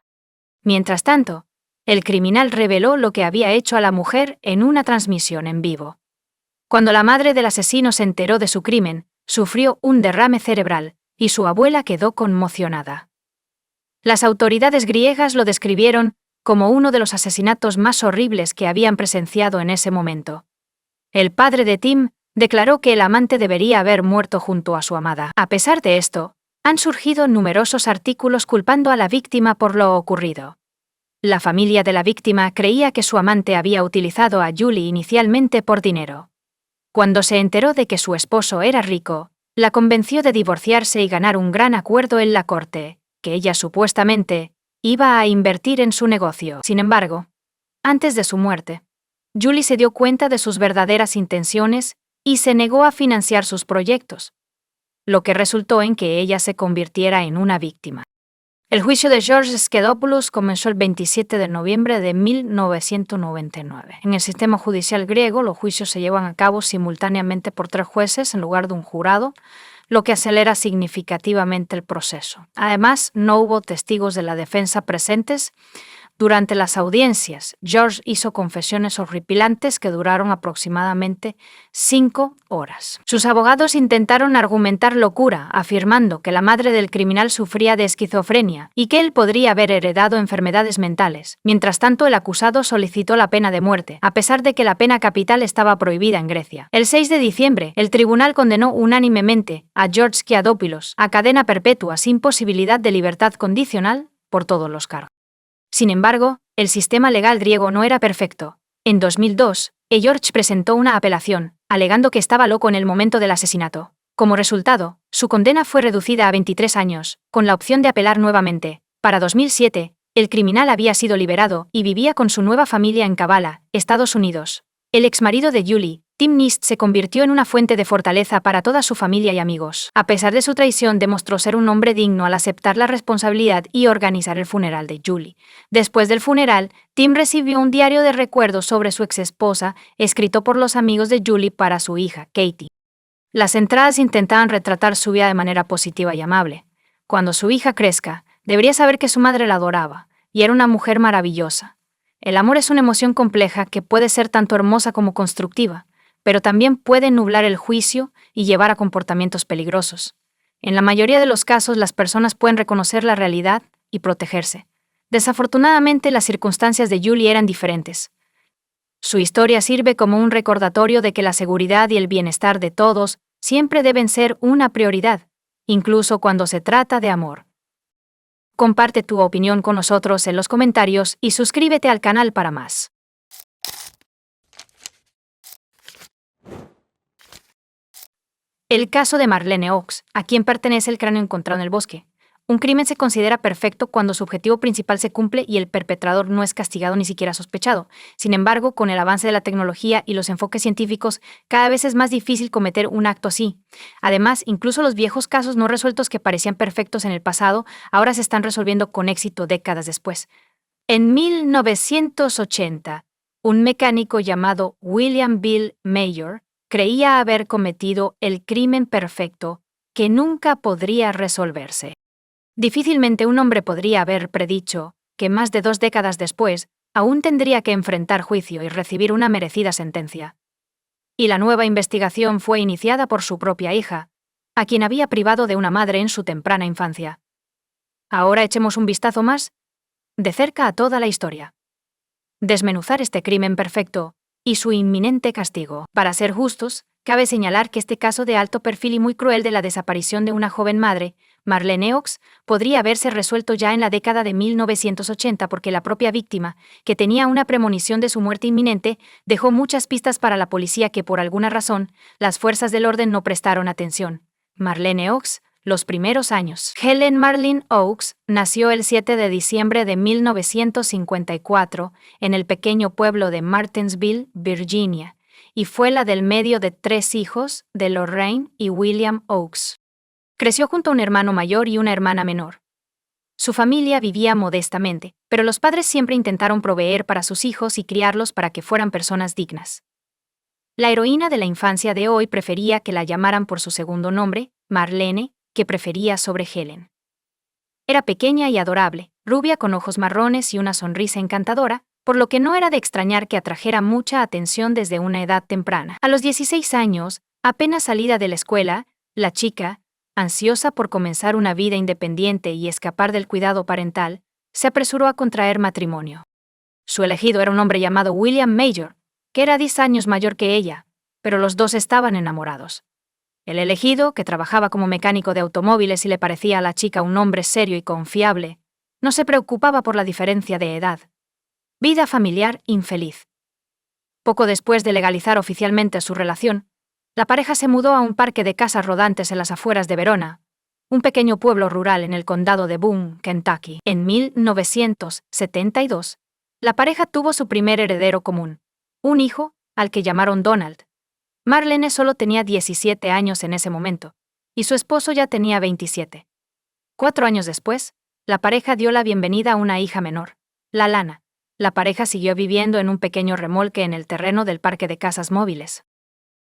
Mientras tanto, el criminal reveló lo que había hecho a la mujer en una transmisión en vivo. Cuando la madre del asesino se enteró de su crimen, sufrió un derrame cerebral y su abuela quedó conmocionada. Las autoridades griegas lo describieron como uno de los asesinatos más horribles que habían presenciado en ese momento. El padre de Tim declaró que el amante debería haber muerto junto a su amada. A pesar de esto, han surgido numerosos artículos culpando a la víctima por lo ocurrido. La familia de la víctima creía que su amante había utilizado a Julie inicialmente por dinero. Cuando se enteró de que su esposo era rico, la convenció de divorciarse y ganar un gran acuerdo en la corte, que ella supuestamente iba a invertir en su negocio. Sin embargo, antes de su muerte, Julie se dio cuenta de sus verdaderas intenciones y se negó a financiar sus proyectos, lo que resultó en que ella se convirtiera en una víctima. El juicio de George Skedopoulos comenzó el 27 de noviembre de 1999. En el sistema judicial griego, los juicios se llevan a cabo simultáneamente por 3 jueces en lugar de un jurado. lo que acelera significativamente el proceso. Además, no hubo testigos de la defensa presentes. Durante las audiencias, George hizo confesiones horripilantes que duraron aproximadamente 5 horas. Sus abogados intentaron argumentar locura, afirmando que la madre del criminal sufría de esquizofrenia y que él podría haber heredado enfermedades mentales. Mientras tanto, el acusado solicitó la pena de muerte, a pesar de que la pena capital estaba prohibida en Grecia. El 6 de diciembre, el tribunal condenó unánimemente a George Kiadopoulos a cadena perpetua sin posibilidad de libertad condicional por todos los cargos. Sin embargo, el sistema legal griego no era perfecto. En 2002, George presentó una apelación, alegando que estaba loco en el momento del asesinato. Como resultado, su condena fue reducida a 23 años, con la opción de apelar nuevamente. Para 2007, el criminal había sido liberado y vivía con su nueva familia en Kavala, Estados Unidos. El exmarido de Julie, Tim Nist, se convirtió en una fuente de fortaleza para toda su familia y amigos. A pesar de su traición, demostró ser un hombre digno al aceptar la responsabilidad y organizar el funeral de Julie. Después del funeral, Tim recibió un diario de recuerdos sobre su exesposa, escrito por los amigos de Julie para su hija, Katie. Las entradas intentaban retratar su vida de manera positiva y amable. Cuando su hija crezca, debería saber que su madre la adoraba, y era una mujer maravillosa. El amor es una emoción compleja que puede ser tanto hermosa como constructiva, pero también puede nublar el juicio y llevar a comportamientos peligrosos. En la mayoría de los casos, las personas pueden reconocer la realidad y protegerse. Desafortunadamente, las circunstancias de Julie eran diferentes. Su historia sirve como un recordatorio de que la seguridad y el bienestar de todos siempre deben ser una prioridad, incluso cuando se trata de amor. Comparte tu opinión con nosotros en los comentarios y suscríbete al canal para más. El caso de Marlene Oaks, a quien pertenece el cráneo encontrado en el bosque. Un crimen se considera perfecto cuando su objetivo principal se cumple y el perpetrador no es castigado ni siquiera sospechado. Sin embargo, con el avance de la tecnología y los enfoques científicos, cada vez es más difícil cometer un acto así. Además, incluso los viejos casos no resueltos que parecían perfectos en el pasado, ahora se están resolviendo con éxito décadas después. En 1980, un mecánico llamado William Bill Mayor creía haber cometido el crimen perfecto que nunca podría resolverse. Difícilmente un hombre podría haber predicho que más de 2 décadas después aún tendría que enfrentar juicio y recibir una merecida sentencia. Y la nueva investigación fue iniciada por su propia hija, a quien había privado de una madre en su temprana infancia. Ahora echemos un vistazo más de cerca a toda la historia. Desmenuzar este crimen perfecto y su inminente castigo. Para ser justos, cabe señalar que este caso de alto perfil y muy cruel de la desaparición de una joven madre, Marlene Oaks, podría haberse resuelto ya en la década de 1980 porque la propia víctima, que tenía una premonición de su muerte inminente, dejó muchas pistas para la policía que por alguna razón, las fuerzas del orden no prestaron atención. Marlene Oaks, los primeros años. Helen Marlene Oaks nació el 7 de diciembre de 1954 en el pequeño pueblo de Martinsville, Virginia, y fue la del medio de 3 hijos de Lorraine y William Oaks. Creció junto a un hermano mayor y una hermana menor. Su familia vivía modestamente, pero los padres siempre intentaron proveer para sus hijos y criarlos para que fueran personas dignas. La heroína de la infancia de hoy prefería que la llamaran por su segundo nombre, Marlene, que prefería sobre Helen. Era pequeña y adorable, rubia con ojos marrones y una sonrisa encantadora, por lo que no era de extrañar que atrajera mucha atención desde una edad temprana. A los 16 años, apenas salida de la escuela, la chica, ansiosa por comenzar una vida independiente y escapar del cuidado parental, se apresuró a contraer matrimonio. Su elegido era un hombre llamado William Mayor, que era 10 años mayor que ella, pero los dos estaban enamorados. El elegido, que trabajaba como mecánico de automóviles y le parecía a la chica un hombre serio y confiable, no se preocupaba por la diferencia de edad. Vida familiar infeliz. Poco después de legalizar oficialmente su relación, la pareja se mudó a un parque de casas rodantes en las afueras de Verona, un pequeño pueblo rural en el condado de Boone, Kentucky. En 1972, la pareja tuvo su primer heredero común, un hijo, al que llamaron Donald. Marlene solo tenía 17 años en ese momento, y su esposo ya tenía 27. 4 años después, la pareja dio la bienvenida a una hija menor, Lana. La pareja siguió viviendo en un pequeño remolque en el terreno del parque de casas móviles.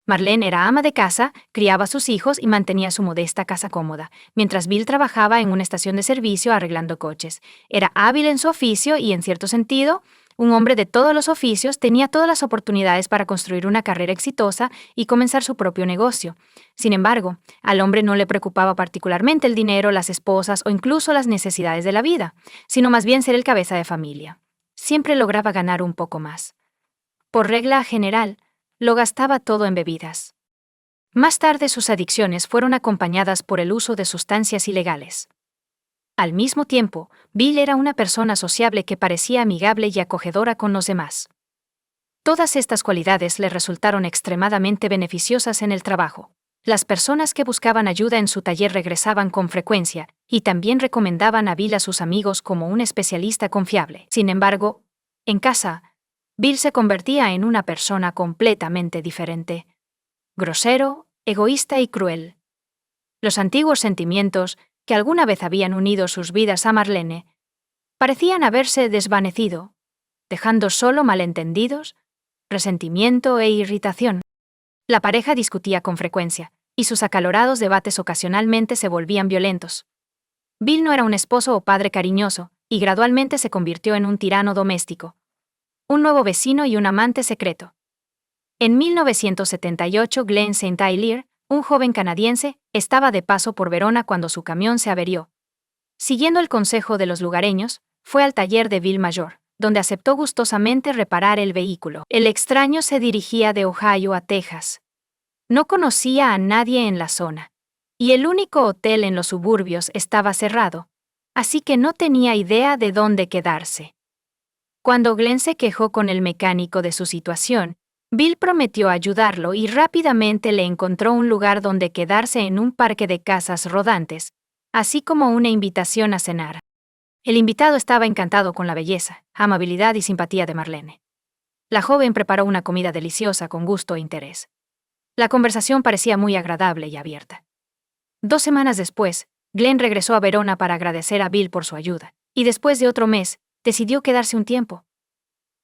Marlene era ama de casa, criaba a sus hijos y mantenía su modesta casa cómoda, mientras Bill trabajaba en una estación de servicio arreglando coches. Era hábil en su oficio y, en cierto sentido, un hombre de todos los oficios, tenía todas las oportunidades para construir una carrera exitosa y comenzar su propio negocio. Sin embargo, al hombre no le preocupaba particularmente el dinero, las esposas o incluso las necesidades de la vida, sino más bien ser el cabeza de familia. Siempre lograba ganar un poco más. Por regla general, lo gastaba todo en bebidas. Más tarde sus adicciones fueron acompañadas por el uso de sustancias ilegales. Al mismo tiempo, Bill era una persona sociable que parecía amigable y acogedora con los demás. Todas estas cualidades le resultaron extremadamente beneficiosas en el trabajo. Las personas que buscaban ayuda en su taller regresaban con frecuencia y también recomendaban a Bill a sus amigos como un especialista confiable. Sin embargo, en casa, Bill se convertía en una persona completamente diferente. Grosero, egoísta y cruel. Los antiguos sentimientos, que alguna vez habían unido sus vidas a Marlene, parecían haberse desvanecido, dejando solo malentendidos, resentimiento e irritación. La pareja discutía con frecuencia, y sus acalorados debates ocasionalmente se volvían violentos. Bill no era un esposo o padre cariñoso, y gradualmente se convirtió en un tirano doméstico, un nuevo vecino y un amante secreto. En 1978, Glenn St. Hilaire, un joven canadiense, estaba de paso por Verona cuando su camión se averió. Siguiendo el consejo de los lugareños, fue al taller de Bill Major, donde aceptó gustosamente reparar el vehículo. El extraño se dirigía de Ohio a Texas. No conocía a nadie en la zona, y el único hotel en los suburbios estaba cerrado, así que no tenía idea de dónde quedarse. Cuando Glenn se quejó con el mecánico de su situación, Bill prometió ayudarlo y rápidamente le encontró un lugar donde quedarse en un parque de casas rodantes, así como una invitación a cenar. El invitado estaba encantado con la belleza, amabilidad y simpatía de Marlene. La joven preparó una comida deliciosa con gusto e interés. La conversación parecía muy agradable y abierta. 2 semanas después, Glenn regresó a Verona para agradecer a Bill por su ayuda, y después de otro mes, decidió quedarse un tiempo.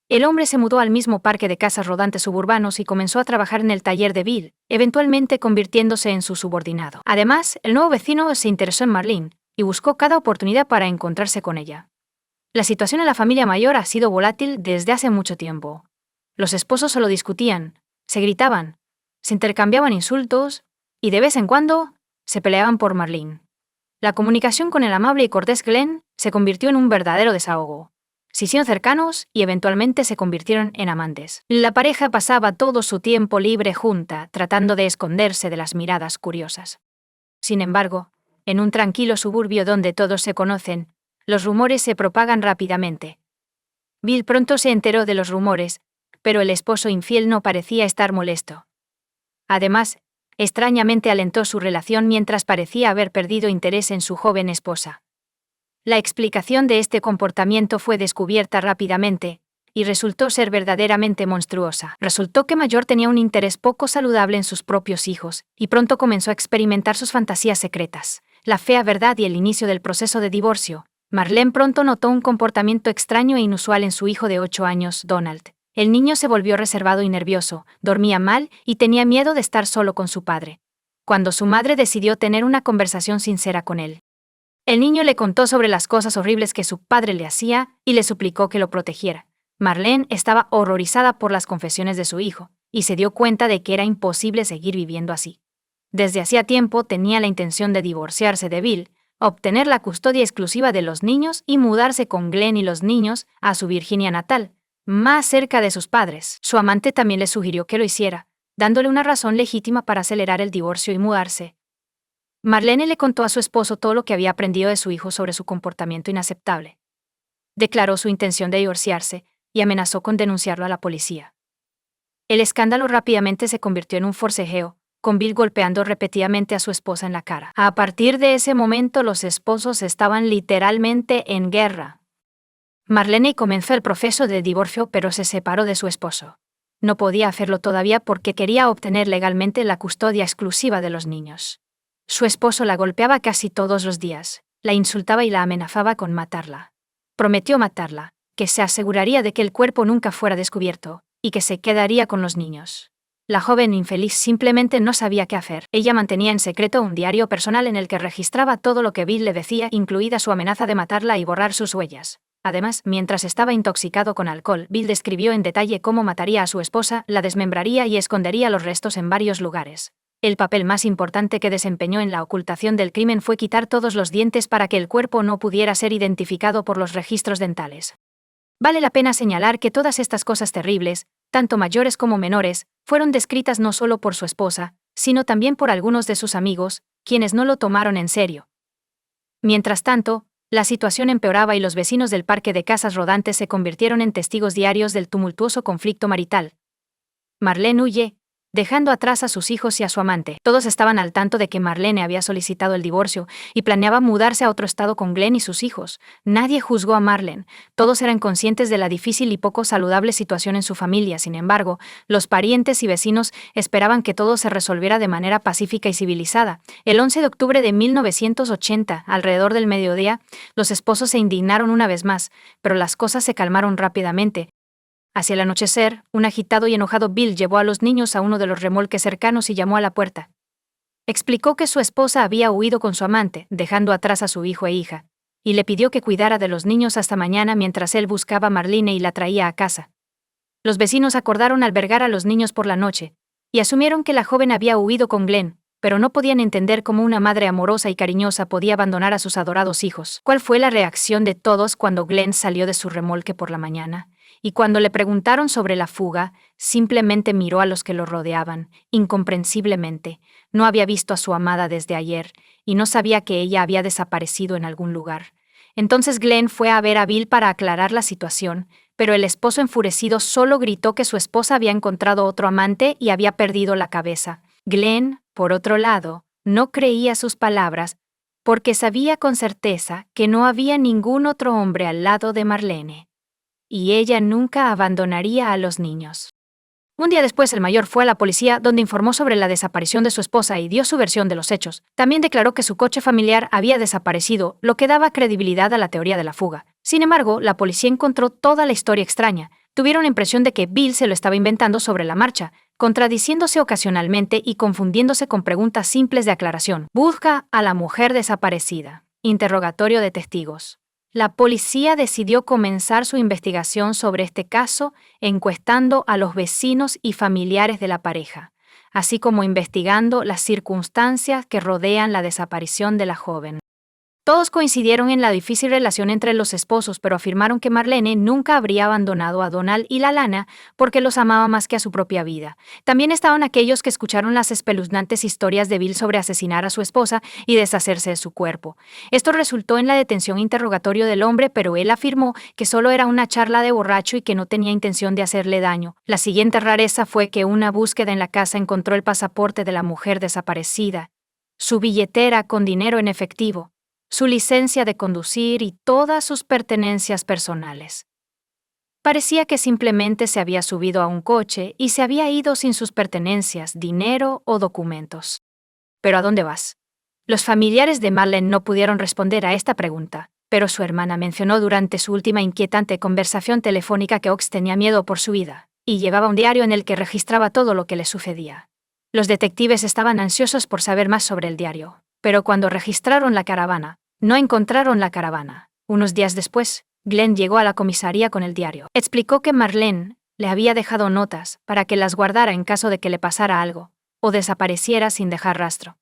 El hombre se mudó al mismo parque de casas rodantes suburbanos y comenzó a trabajar en el taller de Bill, eventualmente convirtiéndose en su subordinado. Además, el nuevo vecino se interesó en Marlene y buscó cada oportunidad para encontrarse con ella. La situación en la familia mayor ha sido volátil desde hace mucho tiempo. Los esposos solo discutían, se gritaban, se intercambiaban insultos y de vez en cuando se peleaban por Marlene. La comunicación con el amable y cortés Glenn se convirtió en un verdadero desahogo. Se hicieron cercanos y eventualmente se convirtieron en amantes. La pareja pasaba todo su tiempo libre junta, tratando de esconderse de las miradas curiosas. Sin embargo, en un tranquilo suburbio donde todos se conocen, los rumores se propagan rápidamente. Bill pronto se enteró de los rumores, pero el esposo infiel no parecía estar molesto. Además, extrañamente alentó su relación mientras parecía haber perdido interés en su joven esposa. La explicación de este comportamiento fue descubierta rápidamente, y resultó ser verdaderamente monstruosa. Resultó que Major tenía un interés poco saludable en sus propios hijos, y pronto comenzó a experimentar sus fantasías secretas. La fea verdad y el inicio del proceso de divorcio. Marlene pronto notó un comportamiento extraño e inusual en su hijo de 8 años, Donald. El niño se volvió reservado y nervioso, dormía mal y tenía miedo de estar solo con su padre. Cuando su madre decidió tener una conversación sincera con él, el niño le contó sobre las cosas horribles que su padre le hacía y le suplicó que lo protegiera. Marlene estaba horrorizada por las confesiones de su hijo, y se dio cuenta de que era imposible seguir viviendo así. Desde hacía tiempo tenía la intención de divorciarse de Bill, obtener la custodia exclusiva de los niños y mudarse con Glenn y los niños a su Virginia natal, más cerca de sus padres. Su amante también le sugirió que lo hiciera, dándole una razón legítima para acelerar el divorcio y mudarse. Marlene le contó a su esposo todo lo que había aprendido de su hijo sobre su comportamiento inaceptable. Declaró su intención de divorciarse y amenazó con denunciarlo a la policía. El escándalo rápidamente se convirtió en un forcejeo, con Bill golpeando repetidamente a su esposa en la cara. A partir de ese momento, los esposos estaban literalmente en guerra. Marlene comenzó el proceso de divorcio, pero se separó de su esposo. No podía hacerlo todavía porque quería obtener legalmente la custodia exclusiva de los niños. Su esposo la golpeaba casi todos los días, la insultaba y la amenazaba con matarla. Prometió matarla, que se aseguraría de que el cuerpo nunca fuera descubierto, y que se quedaría con los niños. La joven infeliz simplemente no sabía qué hacer. Ella mantenía en secreto un diario personal en el que registraba todo lo que Bill le decía, incluida su amenaza de matarla y borrar sus huellas. Además, mientras estaba intoxicado con alcohol, Bill describió en detalle cómo mataría a su esposa, la desmembraría y escondería los restos en varios lugares. El papel más importante que desempeñó en la ocultación del crimen fue quitar todos los dientes para que el cuerpo no pudiera ser identificado por los registros dentales. Vale la pena señalar que todas estas cosas terribles, tanto mayores como menores, fueron descritas no solo por su esposa, sino también por algunos de sus amigos, quienes no lo tomaron en serio. Mientras tanto, la situación empeoraba y los vecinos del parque de casas rodantes se convirtieron en testigos diarios del tumultuoso conflicto marital. Marlene huye, dejando atrás a sus hijos y a su amante. Todos estaban al tanto de que Marlene había solicitado el divorcio y planeaba mudarse a otro estado con Glenn y sus hijos. Nadie juzgó a Marlene, todos eran conscientes de la difícil y poco saludable situación en su familia. Sin embargo, los parientes y vecinos esperaban que todo se resolviera de manera pacífica y civilizada. El 11 de octubre de 1980, alrededor del mediodía, los esposos se indignaron una vez más, pero las cosas se calmaron rápidamente. Hacia el anochecer, un agitado y enojado Bill llevó a los niños a uno de los remolques cercanos y llamó a la puerta. Explicó que su esposa había huido con su amante, dejando atrás a su hijo e hija, y le pidió que cuidara de los niños hasta mañana mientras él buscaba a Marlene y la traía a casa. Los vecinos acordaron albergar a los niños por la noche, y asumieron que la joven había huido con Glenn, pero no podían entender cómo una madre amorosa y cariñosa podía abandonar a sus adorados hijos. ¿Cuál fue la reacción de todos cuando Glenn salió de su remolque por la mañana? Y cuando le preguntaron sobre la fuga, simplemente miró a los que lo rodeaban, incomprensiblemente. No había visto a su amada desde ayer, y no sabía que ella había desaparecido en algún lugar. Entonces Glenn fue a ver a Bill para aclarar la situación, pero el esposo enfurecido solo gritó que su esposa había encontrado otro amante y había perdido la cabeza. Glenn, por otro lado, no creía sus palabras, porque sabía con certeza que no había ningún otro hombre al lado de Marlene. Y ella nunca abandonaría a los niños. Un día después, el mayor fue a la policía, donde informó sobre la desaparición de su esposa y dio su versión de los hechos. También declaró que su coche familiar había desaparecido, lo que daba credibilidad a la teoría de la fuga. Sin embargo, la policía encontró toda la historia extraña. Tuvieron la impresión de que Bill se lo estaba inventando sobre la marcha, contradiciéndose ocasionalmente y confundiéndose con preguntas simples de aclaración. Busca a la mujer desaparecida. Interrogatorio de testigos. La policía decidió comenzar su investigación sobre este caso, encuestando a los vecinos y familiares de la pareja, así como investigando las circunstancias que rodean la desaparición de la joven. Todos coincidieron en la difícil relación entre los esposos, pero afirmaron que Marlene nunca habría abandonado a Donald y Lana porque los amaba más que a su propia vida. También estaban aquellos que escucharon las espeluznantes historias de Bill sobre asesinar a su esposa y deshacerse de su cuerpo. Esto resultó en la detención e interrogatorio del hombre, pero él afirmó que solo era una charla de borracho y que no tenía intención de hacerle daño. La siguiente rareza fue que una búsqueda en la casa encontró el pasaporte de la mujer desaparecida, su billetera con dinero en efectivo, su licencia de conducir y todas sus pertenencias personales. Parecía que simplemente se había subido a un coche y se había ido sin sus pertenencias, dinero o documentos. ¿Pero a dónde vas? Los familiares de Marlene no pudieron responder a esta pregunta, pero su hermana mencionó durante su última inquietante conversación telefónica que Ox tenía miedo por su vida, y llevaba un diario en el que registraba todo lo que le sucedía. Los detectives estaban ansiosos por saber más sobre el diario, pero cuando registraron la caravana, no encontraron la caravana. Unos días después, Glenn llegó a la comisaría con el diario. Explicó que Marlene le había dejado notas para que las guardara en caso de que le pasara algo, o desapareciera sin dejar rastro.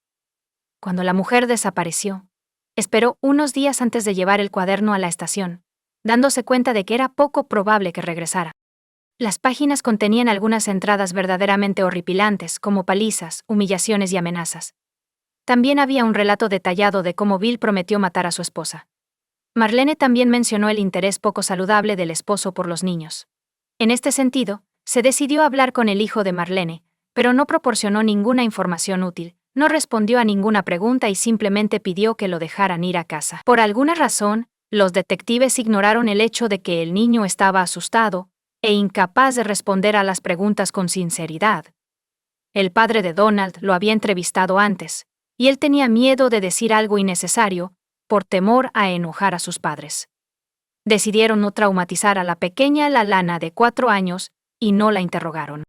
Cuando la mujer desapareció, esperó unos días antes de llevar el cuaderno a la estación, dándose cuenta de que era poco probable que regresara. Las páginas contenían algunas entradas verdaderamente horripilantes, como palizas, humillaciones y amenazas. También había un relato detallado de cómo Bill prometió matar a su esposa. Marlene también mencionó el interés poco saludable del esposo por los niños. En este sentido, se decidió hablar con el hijo de Marlene, pero no proporcionó ninguna información útil, no respondió a ninguna pregunta y simplemente pidió que lo dejaran ir a casa. Por alguna razón, los detectives ignoraron el hecho de que el niño estaba asustado e incapaz de responder a las preguntas con sinceridad. El padre de Donald lo había entrevistado antes, y él tenía miedo de decir algo innecesario, por temor a enojar a sus padres. Decidieron no traumatizar a la pequeña Lana de 4 años y no la interrogaron.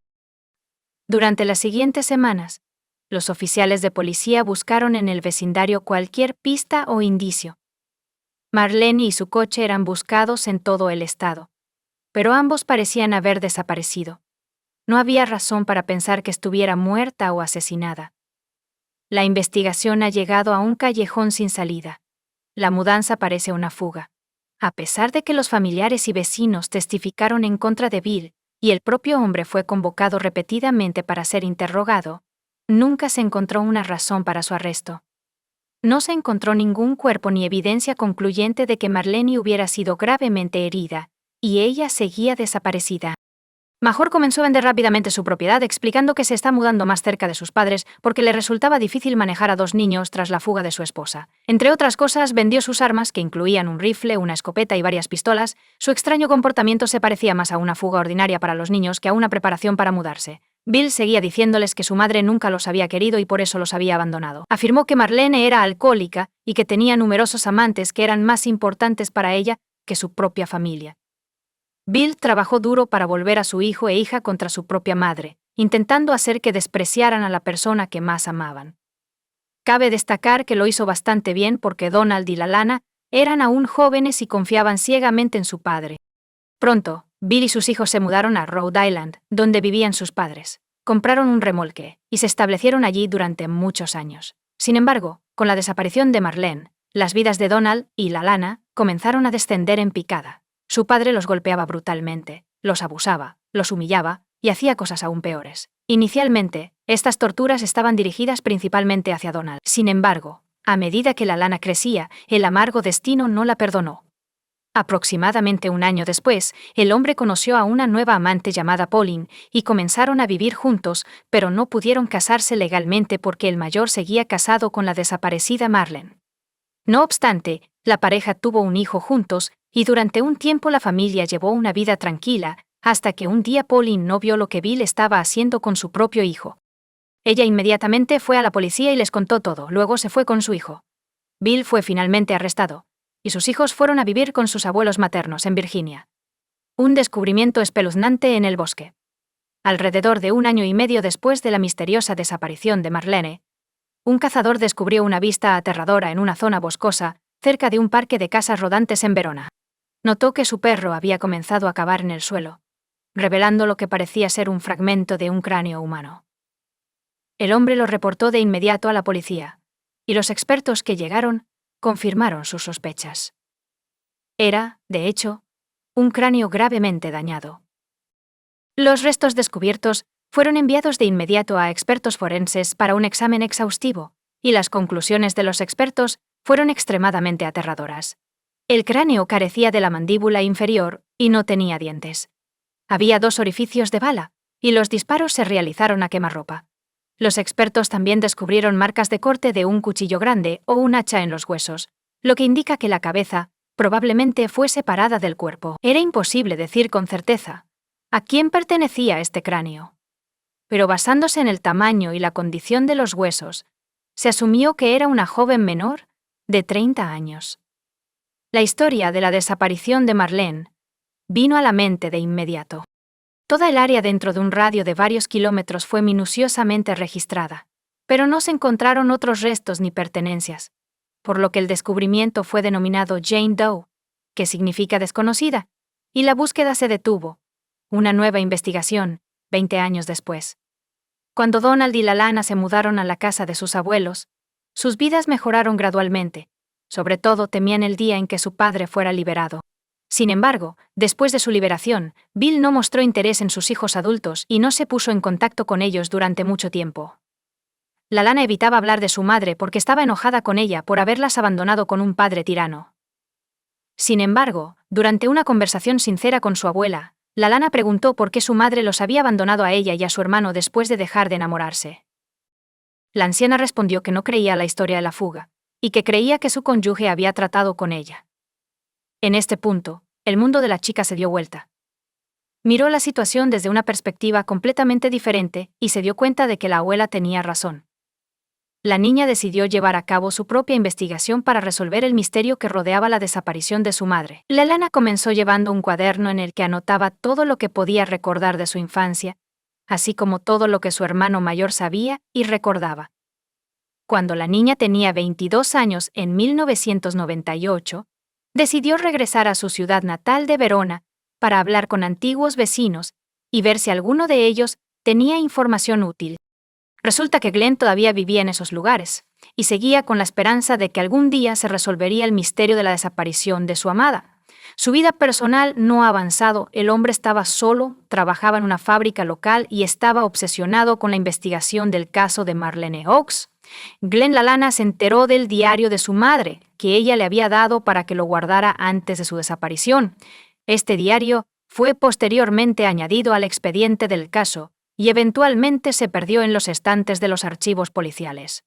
Durante las siguientes semanas, los oficiales de policía buscaron en el vecindario cualquier pista o indicio. Marlene y su coche eran buscados en todo el estado, pero ambos parecían haber desaparecido. No había razón para pensar que estuviera muerta o asesinada. La investigación ha llegado a un callejón sin salida. La mudanza parece una fuga. A pesar de que los familiares y vecinos testificaron en contra de Bill, y el propio hombre fue convocado repetidamente para ser interrogado, nunca se encontró una razón para su arresto. No se encontró ningún cuerpo ni evidencia concluyente de que Marlene hubiera sido gravemente herida, y ella seguía desaparecida. Major comenzó a vender rápidamente su propiedad, explicando que se está mudando más cerca de sus padres porque le resultaba difícil manejar a 2 niños tras la fuga de su esposa. Entre otras cosas, vendió sus armas, que incluían un rifle, una escopeta y varias pistolas. Su extraño comportamiento se parecía más a una fuga ordinaria para los niños que a una preparación para mudarse. Bill seguía diciéndoles que su madre nunca los había querido y por eso los había abandonado. Afirmó que Marlene era alcohólica y que tenía numerosos amantes que eran más importantes para ella que su propia familia. Bill trabajó duro para volver a su hijo e hija contra su propia madre, intentando hacer que despreciaran a la persona que más amaban. Cabe destacar que lo hizo bastante bien porque Donald y Lana eran aún jóvenes y confiaban ciegamente en su padre. Pronto, Bill y sus hijos se mudaron a Rhode Island, donde vivían sus padres. Compraron un remolque y se establecieron allí durante muchos años. Sin embargo, con la desaparición de Marlene, las vidas de Donald y Lana comenzaron a descender en picada. Su padre los golpeaba brutalmente, los abusaba, los humillaba y hacía cosas aún peores. Inicialmente, estas torturas estaban dirigidas principalmente hacia Donald. Sin embargo, a medida que Lana crecía, el amargo destino no la perdonó. Aproximadamente un año después, el hombre conoció a una nueva amante llamada Pauline y comenzaron a vivir juntos, pero no pudieron casarse legalmente porque el mayor seguía casado con la desaparecida Marlene. No obstante, la pareja tuvo un hijo juntos y durante un tiempo la familia llevó una vida tranquila, hasta que un día Pauline no vio lo que Bill estaba haciendo con su propio hijo. Ella inmediatamente fue a la policía y les contó todo, luego se fue con su hijo. Bill fue finalmente arrestado, y sus hijos fueron a vivir con sus abuelos maternos en Virginia. Un descubrimiento espeluznante en el bosque. Alrededor de 1 año y medio después de la misteriosa desaparición de Marlene, un cazador descubrió una vista aterradora en una zona boscosa, cerca de un parque de casas rodantes en Verona. Notó que su perro había comenzado a cavar en el suelo, revelando lo que parecía ser un fragmento de un cráneo humano. El hombre lo reportó de inmediato a la policía, y los expertos que llegaron confirmaron sus sospechas. Era, de hecho, un cráneo gravemente dañado. Los restos descubiertos fueron enviados de inmediato a expertos forenses para un examen exhaustivo, y las conclusiones de los expertos fueron extremadamente aterradoras. El cráneo carecía de la mandíbula inferior y no tenía dientes. Había 2 orificios de bala, y los disparos se realizaron a quemarropa. Los expertos también descubrieron marcas de corte de un cuchillo grande o un hacha en los huesos, lo que indica que la cabeza probablemente fue separada del cuerpo. Era imposible decir con certeza a quién pertenecía este cráneo. Pero basándose en el tamaño y la condición de los huesos, se asumió que era una joven menor de 30 años. La historia de la desaparición de Marlene vino a la mente de inmediato. Toda el área dentro de un radio de varios kilómetros fue minuciosamente registrada, pero no se encontraron otros restos ni pertenencias, por lo que el descubrimiento fue denominado Jane Doe, que significa desconocida, y la búsqueda se detuvo. Una nueva investigación, 20 años después. Cuando Donald y Lana se mudaron a la casa de sus abuelos, sus vidas mejoraron gradualmente. Sobre todo temían el día en que su padre fuera liberado. Sin embargo, después de su liberación, Bill no mostró interés en sus hijos adultos y no se puso en contacto con ellos durante mucho tiempo. Lana evitaba hablar de su madre porque estaba enojada con ella por haberlas abandonado con un padre tirano. Sin embargo, durante una conversación sincera con su abuela, Lana preguntó por qué su madre los había abandonado a ella y a su hermano después de dejar de enamorarse. La anciana respondió que no creía la historia de la fuga, y que creía que su cónyuge había tratado con ella. En este punto, el mundo de la chica se dio vuelta. Miró la situación desde una perspectiva completamente diferente y se dio cuenta de que la abuela tenía razón. La niña decidió llevar a cabo su propia investigación para resolver el misterio que rodeaba la desaparición de su madre. Lana comenzó llevando un cuaderno en el que anotaba todo lo que podía recordar de su infancia, así como todo lo que su hermano mayor sabía y recordaba. Cuando la niña tenía 22 años en 1998, decidió regresar a su ciudad natal de Verona para hablar con antiguos vecinos y ver si alguno de ellos tenía información útil. Resulta que Glenn todavía vivía en esos lugares y seguía con la esperanza de que algún día se resolvería el misterio de la desaparición de su amada. Su vida personal no ha avanzado, el hombre estaba solo, trabajaba en una fábrica local y estaba obsesionado con la investigación del caso de Marlene Oaks. Glenn Lalana se enteró del diario de su madre, que ella le había dado para que lo guardara antes de su desaparición. Este diario fue posteriormente añadido al expediente del caso y eventualmente se perdió en los estantes de los archivos policiales.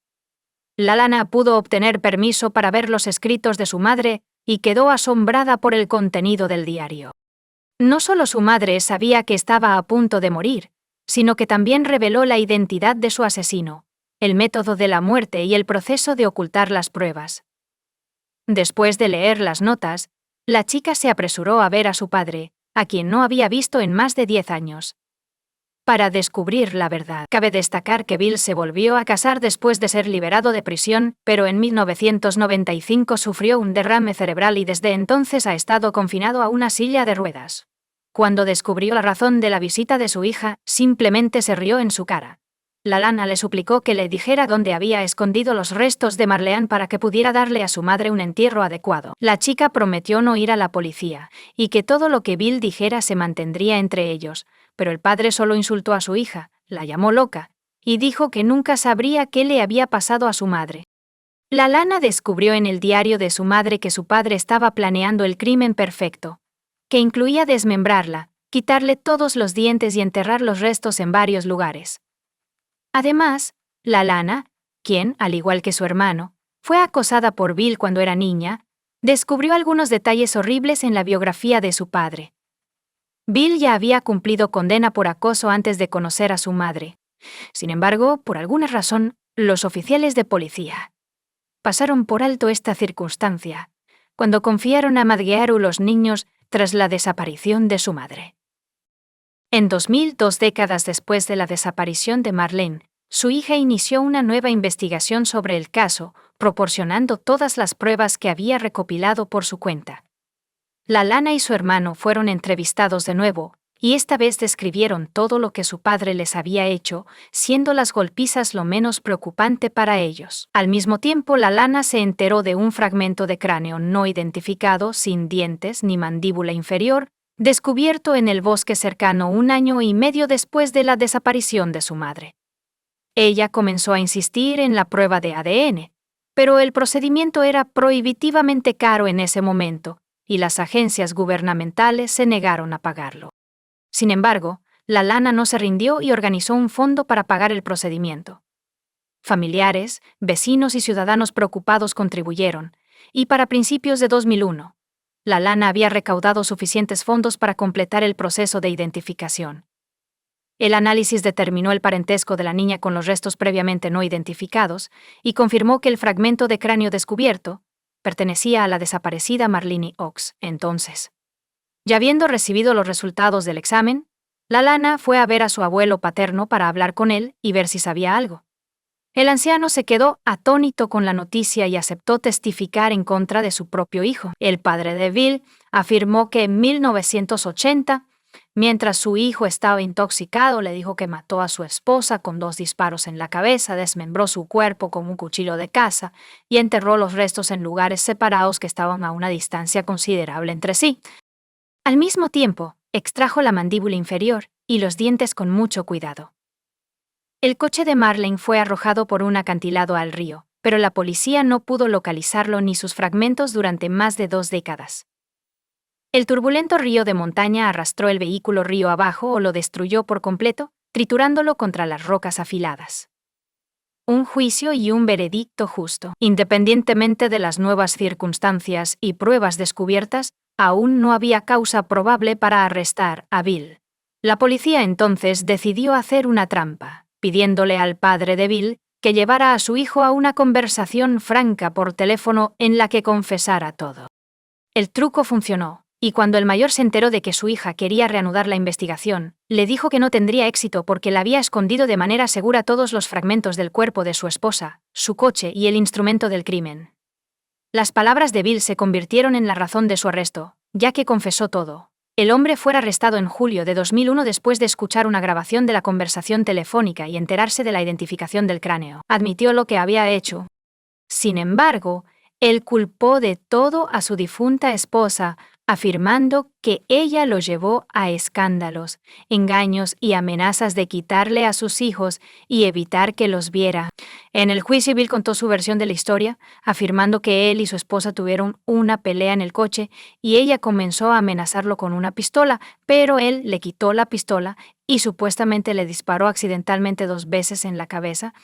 Lalana pudo obtener permiso para ver los escritos de su madre y quedó asombrada por el contenido del diario. No solo su madre sabía que estaba a punto de morir, sino que también reveló la identidad de su asesino, el método de la muerte y el proceso de ocultar las pruebas. Después de leer las notas, la chica se apresuró a ver a su padre, a quien no había visto en más de 10 años. Para descubrir la verdad, cabe destacar que Bill se volvió a casar después de ser liberado de prisión, pero en 1995 sufrió un derrame cerebral y desde entonces ha estado confinado a una silla de ruedas. Cuando descubrió la razón de la visita de su hija, simplemente se rió en su cara. Lalana le suplicó que le dijera dónde había escondido los restos de Marlene para que pudiera darle a su madre un entierro adecuado. La chica prometió no ir a la policía, y que todo lo que Bill dijera se mantendría entre ellos, pero el padre solo insultó a su hija, la llamó loca, y dijo que nunca sabría qué le había pasado a su madre. Lalana descubrió en el diario de su madre que su padre estaba planeando el crimen perfecto, que incluía desmembrarla, quitarle todos los dientes y enterrar los restos en varios lugares. Además, Lalana, quien, al igual que su hermano, fue acosada por Bill cuando era niña, descubrió algunos detalles horribles en la biografía de su padre. Bill ya había cumplido condena por acoso antes de conocer a su madre. Sin embargo, por alguna razón, los oficiales de policía pasaron por alto esta circunstancia cuando confiaron a Madgearu los niños tras la desaparición de su madre. En 2002, décadas después de la desaparición de Marlene, su hija inició una nueva investigación sobre el caso, proporcionando todas las pruebas que había recopilado por su cuenta. Lalana y su hermano fueron entrevistados de nuevo, y esta vez describieron todo lo que su padre les había hecho, siendo las golpizas lo menos preocupante para ellos. Al mismo tiempo, Lalana se enteró de un fragmento de cráneo no identificado, sin dientes ni mandíbula inferior, descubierto en el bosque cercano 1 año y medio después de la desaparición de su madre. Ella comenzó a insistir en la prueba de ADN, pero el procedimiento era prohibitivamente caro en ese momento, y las agencias gubernamentales se negaron a pagarlo. Sin embargo, Lalana no se rindió y organizó un fondo para pagar el procedimiento. Familiares, vecinos y ciudadanos preocupados contribuyeron, y para principios de 2001, Lalana había recaudado suficientes fondos para completar el proceso de identificación. El análisis determinó el parentesco de la niña con los restos previamente no identificados y confirmó que el fragmento de cráneo descubierto pertenecía a la desaparecida Marlene Oaks. Entonces, ya habiendo recibido los resultados del examen, Lalana fue a ver a su abuelo paterno para hablar con él y ver si sabía algo. El anciano se quedó atónito con la noticia y aceptó testificar en contra de su propio hijo. El padre de Bill afirmó que en 1980, mientras su hijo estaba intoxicado, le dijo que mató a su esposa con 2 disparos en la cabeza, desmembró su cuerpo con un cuchillo de caza y enterró los restos en lugares separados que estaban a una distancia considerable entre sí. Al mismo tiempo, extrajo la mandíbula inferior y los dientes con mucho cuidado. El coche de Marlene fue arrojado por un acantilado al río, pero la policía no pudo localizarlo ni sus fragmentos durante más de 2 décadas. El turbulento río de montaña arrastró el vehículo río abajo o lo destruyó por completo, triturándolo contra las rocas afiladas. Un juicio y un veredicto justo, independientemente de las nuevas circunstancias y pruebas descubiertas, aún no había causa probable para arrestar a Bill. La policía entonces decidió hacer una trampa, pidiéndole al padre de Bill que llevara a su hijo a una conversación franca por teléfono en la que confesara todo. El truco funcionó. Y cuando el mayor se enteró de que su hija quería reanudar la investigación, le dijo que no tendría éxito porque la había escondido de manera segura todos los fragmentos del cuerpo de su esposa, su coche y el instrumento del crimen. Las palabras de Bill se convirtieron en la razón de su arresto, ya que confesó todo. El hombre fue arrestado en julio de 2001 después de escuchar una grabación de la conversación telefónica y enterarse de la identificación del cráneo. Admitió lo que había hecho. Sin embargo, él culpó de todo a su difunta esposa, afirmando que ella lo llevó a escándalos, engaños y amenazas de quitarle a sus hijos y evitar que los viera. En el juicio, Bill contó su versión de la historia, afirmando que él y su esposa tuvieron una pelea en el coche y ella comenzó a amenazarlo con una pistola, pero él le quitó la pistola y supuestamente le disparó accidentalmente 2 veces en la cabeza,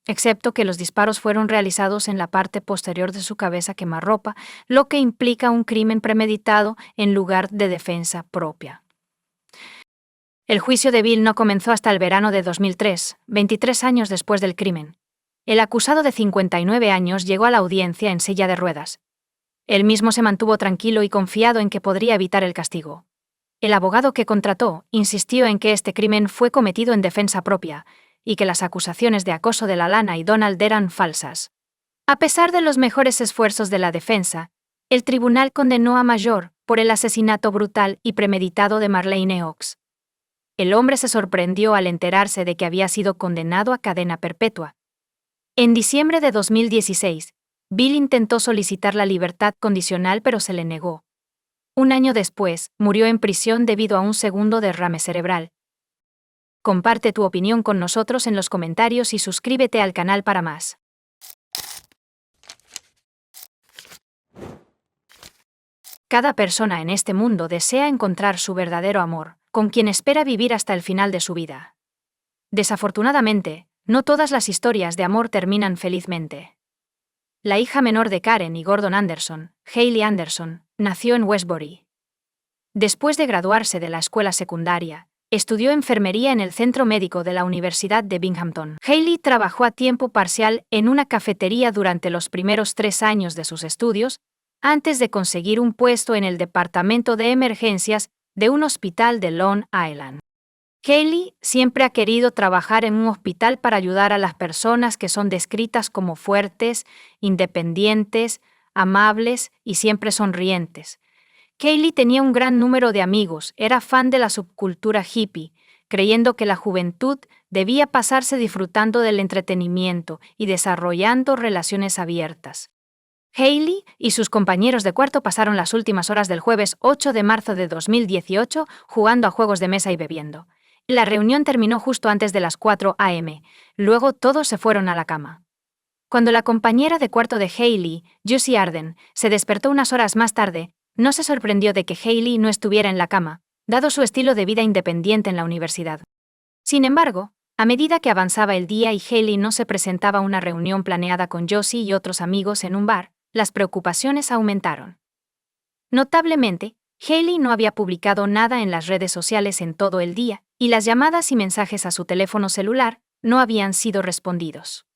excepto que los disparos fueron realizados en la parte posterior de su cabeza quemarropa, lo que implica un crimen premeditado en lugar de defensa propia. El juicio de Bill no comenzó hasta el verano de 2003, 23 años después del crimen. El acusado de 59 años llegó a la audiencia en silla de ruedas. Él mismo se mantuvo tranquilo y confiado en que podría evitar el castigo. El abogado que contrató insistió en que este crimen fue cometido en defensa propia, y que las acusaciones de acoso de Lana y Donald eran falsas. A pesar de los mejores esfuerzos de la defensa, el tribunal condenó a Major por el asesinato brutal y premeditado de Marlene Oaks. El hombre se sorprendió al enterarse de que había sido condenado a cadena perpetua. En diciembre de 2016, Bill intentó solicitar la libertad condicional pero se le negó. Un año después, murió en prisión debido a un segundo derrame cerebral. Comparte tu opinión con nosotros en los comentarios y suscríbete al canal para más. Cada persona en este mundo desea encontrar su verdadero amor, con quien espera vivir hasta el final de su vida. Desafortunadamente, no todas las historias de amor terminan felizmente. La hija menor de Karen y Gordon Anderson, Hailey Anderson, nació en Westbury. Después de graduarse de la escuela secundaria, estudió enfermería en el centro médico de la Universidad de Binghamton. Hailey trabajó a tiempo parcial en una cafetería durante los primeros 3 años de sus estudios, antes de conseguir un puesto en el departamento de emergencias de un hospital de Long Island. Hailey siempre ha querido trabajar en un hospital para ayudar a las personas que son descritas como fuertes, independientes, amables y siempre sonrientes. Hailey tenía un gran número de amigos, era fan de la subcultura hippie, creyendo que la juventud debía pasarse disfrutando del entretenimiento y desarrollando relaciones abiertas. Hailey y sus compañeros de cuarto pasaron las últimas horas del jueves 8 de marzo de 2018 jugando a juegos de mesa y bebiendo. La reunión terminó justo antes de las 4 a.m., luego todos se fueron a la cama. Cuando la compañera de cuarto de Hailey, Josie Arden, se despertó unas horas más tarde, no se sorprendió de que Hailey no estuviera en la cama, dado su estilo de vida independiente en la universidad. Sin embargo, a medida que avanzaba el día y Hailey no se presentaba a una reunión planeada con Josie y otros amigos en un bar, las preocupaciones aumentaron. Notablemente, Hailey no había publicado nada en las redes sociales en todo el día, y las llamadas y mensajes a su teléfono celular no habían sido respondidos.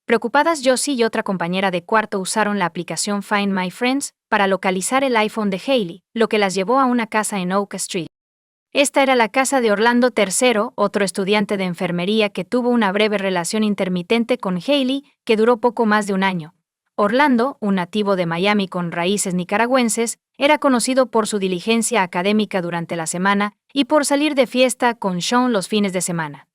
Preocupadas, Josie y otra compañera de cuarto usaron la aplicación Find My Friends para localizar el iPhone de Hailey, lo que las llevó a una casa en Oak Street. Esta era la casa de Orlando III, otro estudiante de enfermería que tuvo una breve relación intermitente con Hailey que duró poco más de un año. Orlando, un nativo de Miami con raíces nicaragüenses, era conocido por su diligencia académica durante la semana y por salir de fiesta con Sean los fines de semana.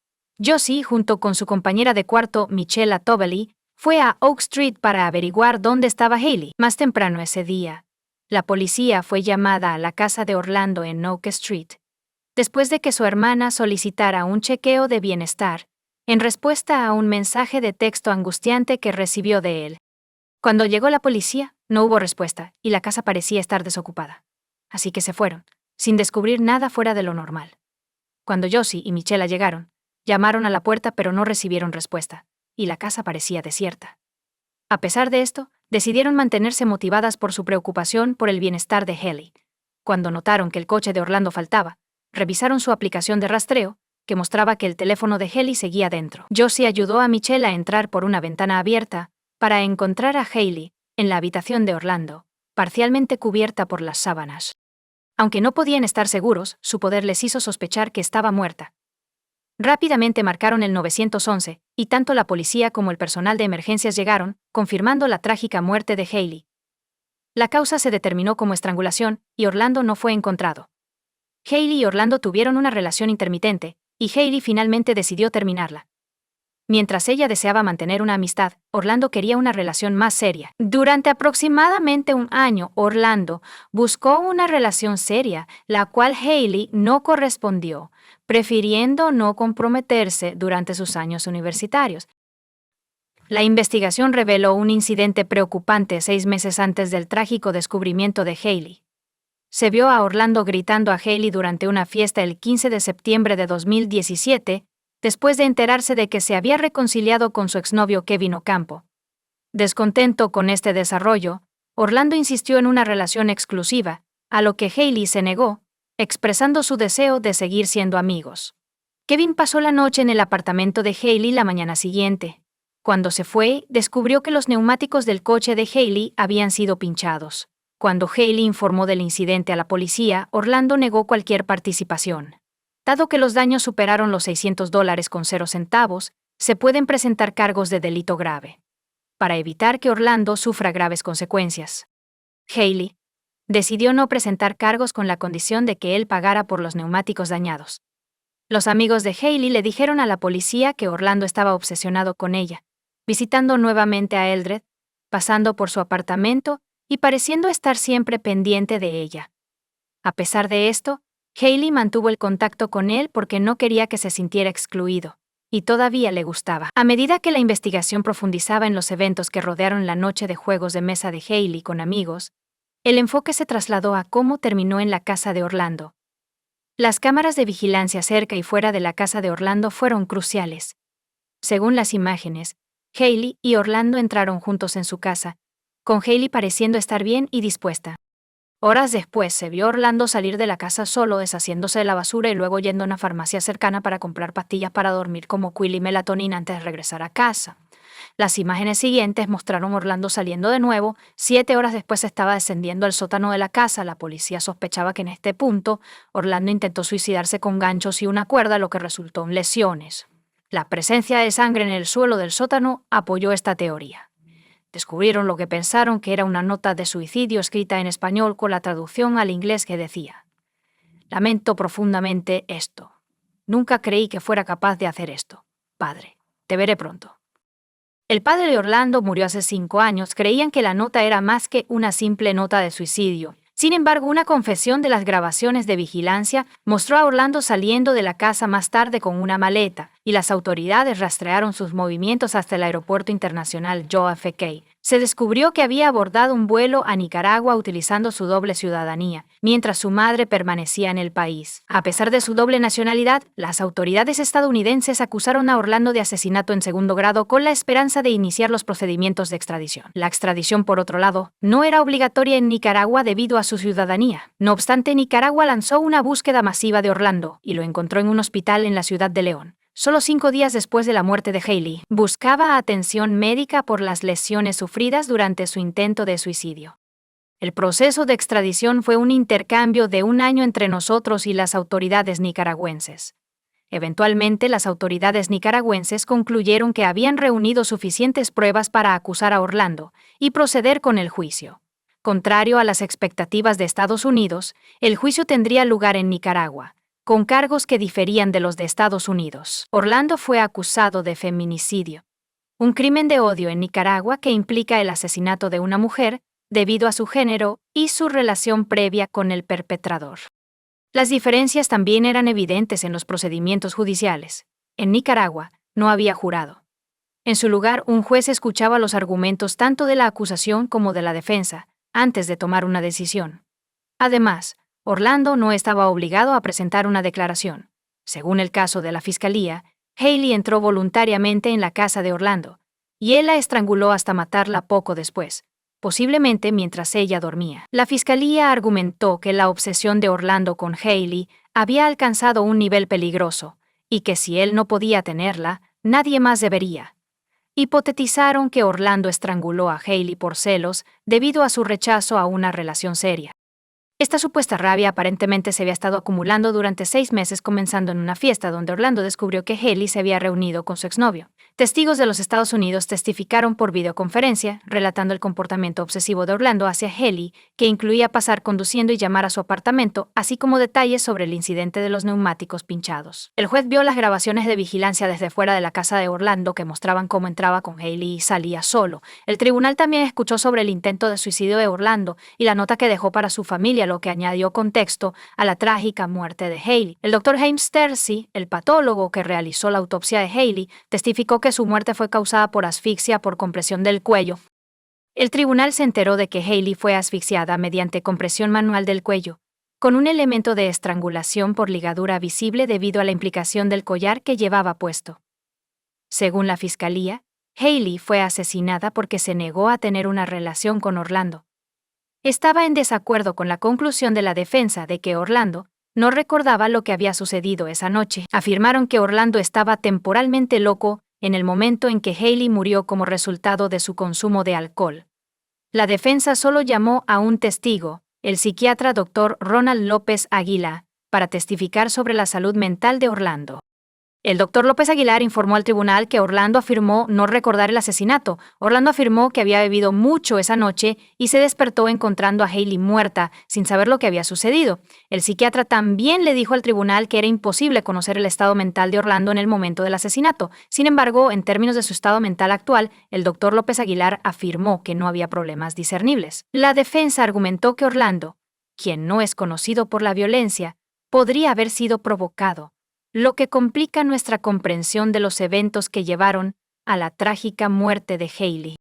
Josie, junto con su compañera de cuarto, Michelle Tobeli, fue a Oak Street para averiguar dónde estaba Hailey. Más temprano ese día, la policía fue llamada a la casa de Orlando en Oak Street, después de que su hermana solicitara un chequeo de bienestar, en respuesta a un mensaje de texto angustiante que recibió de él. Cuando llegó la policía, no hubo respuesta y la casa parecía estar desocupada. Así que se fueron, sin descubrir nada fuera de lo normal. Cuando Josie y Michelle llegaron, llamaron a la puerta pero no recibieron respuesta, y la casa parecía desierta. A pesar de esto, decidieron mantenerse motivadas por su preocupación por el bienestar de Hailey. Cuando notaron que el coche de Orlando faltaba, revisaron su aplicación de rastreo, que mostraba que el teléfono de Hailey seguía dentro. Josie ayudó a Michelle a entrar por una ventana abierta para encontrar a Hailey en la habitación de Orlando, parcialmente cubierta por las sábanas. Aunque no podían estar seguros, su poder les hizo sospechar que estaba muerta. Rápidamente marcaron el 911, y tanto la policía como el personal de emergencias llegaron, confirmando la trágica muerte de Hailey. La causa se determinó como estrangulación, y Orlando no fue encontrado. Hailey y Orlando tuvieron una relación intermitente, y Hailey finalmente decidió terminarla. Mientras ella deseaba mantener una amistad, Orlando quería una relación más seria. Durante aproximadamente un año, Orlando buscó una relación seria, la cual Hailey no correspondió, prefiriendo no comprometerse durante sus años universitarios. La investigación reveló un incidente preocupante 6 meses antes del trágico descubrimiento de Hailey. Se vio a Orlando gritando a Hailey durante una fiesta el 15 de septiembre de 2017, después de enterarse de que se había reconciliado con su exnovio Kevin Ocampo. Descontento con este desarrollo, Orlando insistió en una relación exclusiva, a lo que Hailey se negó, expresando su deseo de seguir siendo amigos. Kevin pasó la noche en el apartamento de Hailey la mañana siguiente. Cuando se fue, descubrió que los neumáticos del coche de Hailey habían sido pinchados. Cuando Hailey informó del incidente a la policía, Orlando negó cualquier participación. Dado que los daños superaron los $600.00, se pueden presentar cargos de delito grave, para evitar que Orlando sufra graves consecuencias. Hailey decidió no presentar cargos con la condición de que él pagara por los neumáticos dañados. Los amigos de Hailey le dijeron a la policía que Orlando estaba obsesionado con ella, visitando nuevamente a Eldred, pasando por su apartamento y pareciendo estar siempre pendiente de ella. A pesar de esto, Hailey mantuvo el contacto con él porque no quería que se sintiera excluido, y todavía le gustaba. A medida que la investigación profundizaba en los eventos que rodearon la noche de juegos de mesa de Hailey con amigos, el enfoque se trasladó a cómo terminó en la casa de Orlando. Las cámaras de vigilancia cerca y fuera de la casa de Orlando fueron cruciales. Según las imágenes, Hailey y Orlando entraron juntos en su casa, con Hailey pareciendo estar bien y dispuesta. Horas después se vio a Orlando salir de la casa solo, deshaciéndose de la basura y luego yendo a una farmacia cercana para comprar pastillas para dormir como Quil y melatonina antes de regresar a casa. Las imágenes siguientes mostraron a Orlando saliendo de nuevo. 7 horas después estaba descendiendo al sótano de la casa. La policía sospechaba que en este punto Orlando intentó suicidarse con ganchos y una cuerda, lo que resultó en lesiones. La presencia de sangre en el suelo del sótano apoyó esta teoría. Descubrieron lo que pensaron que era una nota de suicidio escrita en español con la traducción al inglés que decía: «Lamento profundamente esto. Nunca creí que fuera capaz de hacer esto. Padre, te veré pronto». El padre de Orlando murió hace 5 años. Creían que la nota era más que una simple nota de suicidio. Sin embargo, una confesión de las grabaciones de vigilancia mostró a Orlando saliendo de la casa más tarde con una maleta, y las autoridades rastrearon sus movimientos hasta el aeropuerto internacional JFK. Se descubrió que había abordado un vuelo a Nicaragua utilizando su doble ciudadanía, mientras su madre permanecía en el país. A pesar de su doble nacionalidad, las autoridades estadounidenses acusaron a Orlando de asesinato en segundo grado con la esperanza de iniciar los procedimientos de extradición. La extradición, por otro lado, no era obligatoria en Nicaragua debido a su ciudadanía. No obstante, Nicaragua lanzó una búsqueda masiva de Orlando y lo encontró en un hospital en la ciudad de León. Solo 5 días después de la muerte de Hailey, buscaba atención médica por las lesiones sufridas durante su intento de suicidio. El proceso de extradición fue un intercambio de 1 año entre nosotros y las autoridades nicaragüenses. Eventualmente, las autoridades nicaragüenses concluyeron que habían reunido suficientes pruebas para acusar a Orlando y proceder con el juicio. Contrario a las expectativas de Estados Unidos, el juicio tendría lugar en Nicaragua, con cargos que diferían de los de Estados Unidos. Orlando fue acusado de feminicidio, un crimen de odio en Nicaragua que implica el asesinato de una mujer debido a su género y su relación previa con el perpetrador. Las diferencias también eran evidentes en los procedimientos judiciales. En Nicaragua no había jurado. En su lugar, un juez escuchaba los argumentos tanto de la acusación como de la defensa antes de tomar una decisión. Además, Orlando no estaba obligado a presentar una declaración. Según el caso de la fiscalía, Hailey entró voluntariamente en la casa de Orlando, y él la estranguló hasta matarla poco después, posiblemente mientras ella dormía. La fiscalía argumentó que la obsesión de Orlando con Hailey había alcanzado un nivel peligroso, y que si él no podía tenerla, nadie más debería. Hipotetizaron que Orlando estranguló a Hailey por celos debido a su rechazo a una relación seria. Esta supuesta rabia aparentemente se había estado acumulando durante 6 meses, comenzando en una fiesta donde Orlando descubrió que Hailey se había reunido con su exnovio. Testigos de los Estados Unidos testificaron por videoconferencia, relatando el comportamiento obsesivo de Orlando hacia Hailey, que incluía pasar conduciendo y llamar a su apartamento, así como detalles sobre el incidente de los neumáticos pinchados. El juez vio las grabaciones de vigilancia desde fuera de la casa de Orlando que mostraban cómo entraba con Hailey y salía solo. El tribunal también escuchó sobre el intento de suicidio de Orlando y la nota que dejó para su familia, lo que añadió contexto a la trágica muerte de Hailey. El Dr. James Tercy, el patólogo que realizó la autopsia de Hailey, testificó que su muerte fue causada por asfixia por compresión del cuello. El tribunal se enteró de que Hailey fue asfixiada mediante compresión manual del cuello, con un elemento de estrangulación por ligadura visible debido a la implicación del collar que llevaba puesto. Según la fiscalía, Hailey fue asesinada porque se negó a tener una relación con Orlando. Estaba en desacuerdo con la conclusión de la defensa de que Orlando no recordaba lo que había sucedido esa noche. Afirmaron que Orlando estaba temporalmente loco en el momento en que Hailey murió como resultado de su consumo de alcohol. La defensa solo llamó a un testigo, el psiquiatra Dr. Ronald López Aguilar, para testificar sobre la salud mental de Orlando. El Dr. López Aguilar informó al tribunal que Orlando afirmó no recordar el asesinato. Orlando afirmó que había bebido mucho esa noche y se despertó encontrando a Hailey muerta, sin saber lo que había sucedido. El psiquiatra también le dijo al tribunal que era imposible conocer el estado mental de Orlando en el momento del asesinato. Sin embargo, en términos de su estado mental actual, el Dr. López Aguilar afirmó que no había problemas discernibles. La defensa argumentó que Orlando, quien no es conocido por la violencia, podría haber sido provocado, lo que complica nuestra comprensión de los eventos que llevaron a la trágica muerte de Hailey.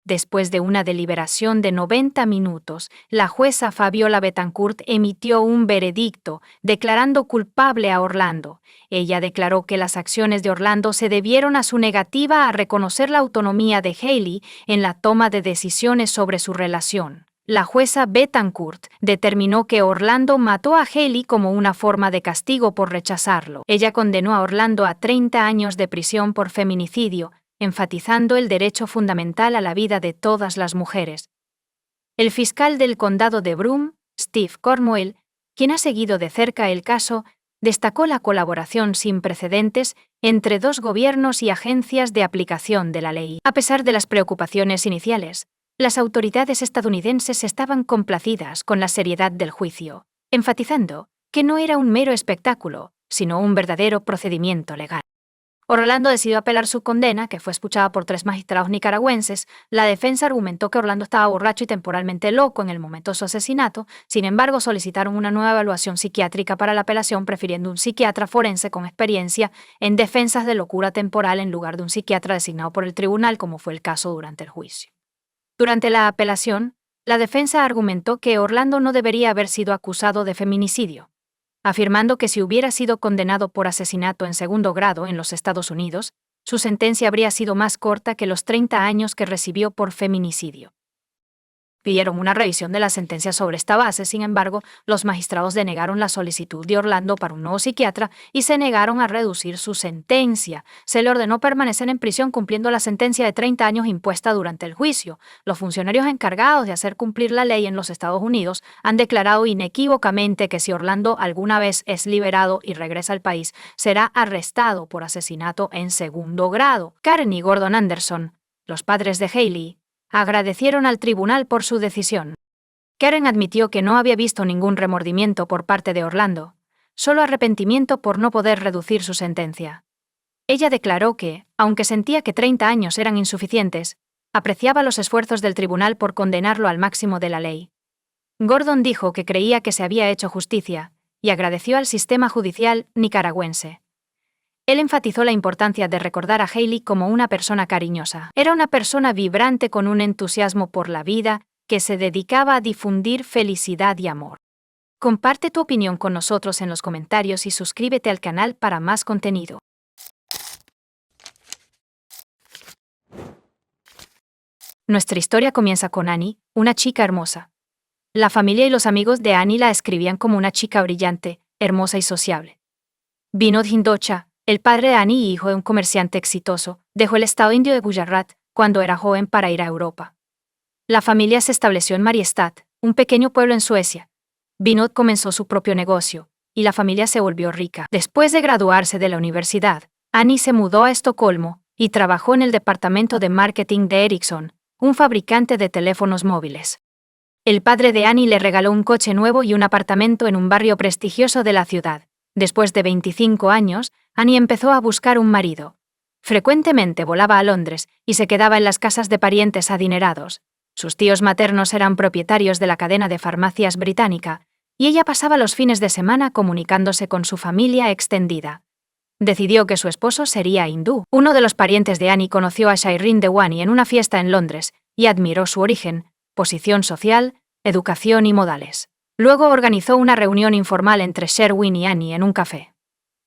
Después de una deliberación de 90 minutos, la jueza Fabiola Betancourt emitió un veredicto declarando culpable a Orlando. Ella declaró que las acciones de Orlando se debieron a su negativa a reconocer la autonomía de Hailey en la toma de decisiones sobre su relación. La jueza Betancourt determinó que Orlando mató a Hailey como una forma de castigo por rechazarlo. Ella condenó a Orlando a 30 años de prisión por feminicidio, enfatizando el derecho fundamental a la vida de todas las mujeres. El fiscal del condado de Broome, Steve Cornwell, quien ha seguido de cerca el caso, destacó la colaboración sin precedentes entre dos gobiernos y agencias de aplicación de la ley. A pesar de las preocupaciones iniciales, las autoridades estadounidenses estaban complacidas con la seriedad del juicio, enfatizando que no era un mero espectáculo, sino un verdadero procedimiento legal. Orlando decidió apelar su condena, que fue escuchada por 3 magistrados nicaragüenses. La defensa argumentó que Orlando estaba borracho y temporalmente loco en el momento de su asesinato. Sin embargo, solicitaron una nueva evaluación psiquiátrica para la apelación, prefiriendo un psiquiatra forense con experiencia en defensas de locura temporal en lugar de un psiquiatra designado por el tribunal, como fue el caso durante el juicio. Durante la apelación, la defensa argumentó que Orlando no debería haber sido acusado de feminicidio, afirmando que si hubiera sido condenado por asesinato en segundo grado en los Estados Unidos, su sentencia habría sido más corta que los 30 años que recibió por feminicidio. Pidieron una revisión de la sentencia sobre esta base. Sin embargo, los magistrados denegaron la solicitud de Orlando para un nuevo psiquiatra y se negaron a reducir su sentencia. Se le ordenó permanecer en prisión cumpliendo la sentencia de 30 años impuesta durante el juicio. Los funcionarios encargados de hacer cumplir la ley en los Estados Unidos han declarado inequívocamente que si Orlando alguna vez es liberado y regresa al país, será arrestado por asesinato en segundo grado. Karen y Gordon Anderson, los padres de Hailey, agradecieron al tribunal por su decisión. Karen admitió que no había visto ningún remordimiento por parte de Orlando, solo arrepentimiento por no poder reducir su sentencia. Ella declaró que, aunque sentía que 30 años eran insuficientes, apreciaba los esfuerzos del tribunal por condenarlo al máximo de la ley. Gordon dijo que creía que se había hecho justicia y agradeció al sistema judicial nicaragüense. Él enfatizó la importancia de recordar a Hailey como una persona cariñosa. Era una persona vibrante con un entusiasmo por la vida que se dedicaba a difundir felicidad y amor. Comparte tu opinión con nosotros en los comentarios y suscríbete al canal para más contenido. Nuestra historia comienza con Annie, una chica hermosa. La familia y los amigos de Annie la escribían como una chica brillante, hermosa y sociable. Vinod Hindocha, el padre de Annie y hijo de un comerciante exitoso, dejó el estado indio de Gujarat cuando era joven para ir a Europa. La familia se estableció en Mariestad, un pequeño pueblo en Suecia, Vinod comenzó su propio negocio, y la familia se volvió rica. Después de graduarse de la universidad, Annie se mudó a Estocolmo y trabajó en el departamento de marketing de Ericsson, un fabricante de teléfonos móviles. El padre de Annie le regaló un coche nuevo y un apartamento en un barrio prestigioso de la ciudad. Después de 25 años, Annie empezó a buscar un marido. Frecuentemente volaba a Londres y se quedaba en las casas de parientes adinerados. Sus tíos maternos eran propietarios de la cadena de farmacias británica, y ella pasaba los fines de semana comunicándose con su familia extendida. Decidió que su esposo sería hindú. Uno de los parientes de Annie conoció a Shireen Dewani en una fiesta en Londres y admiró su origen, posición social, educación y modales. Luego organizó una reunión informal entre Sherwin y Annie en un café.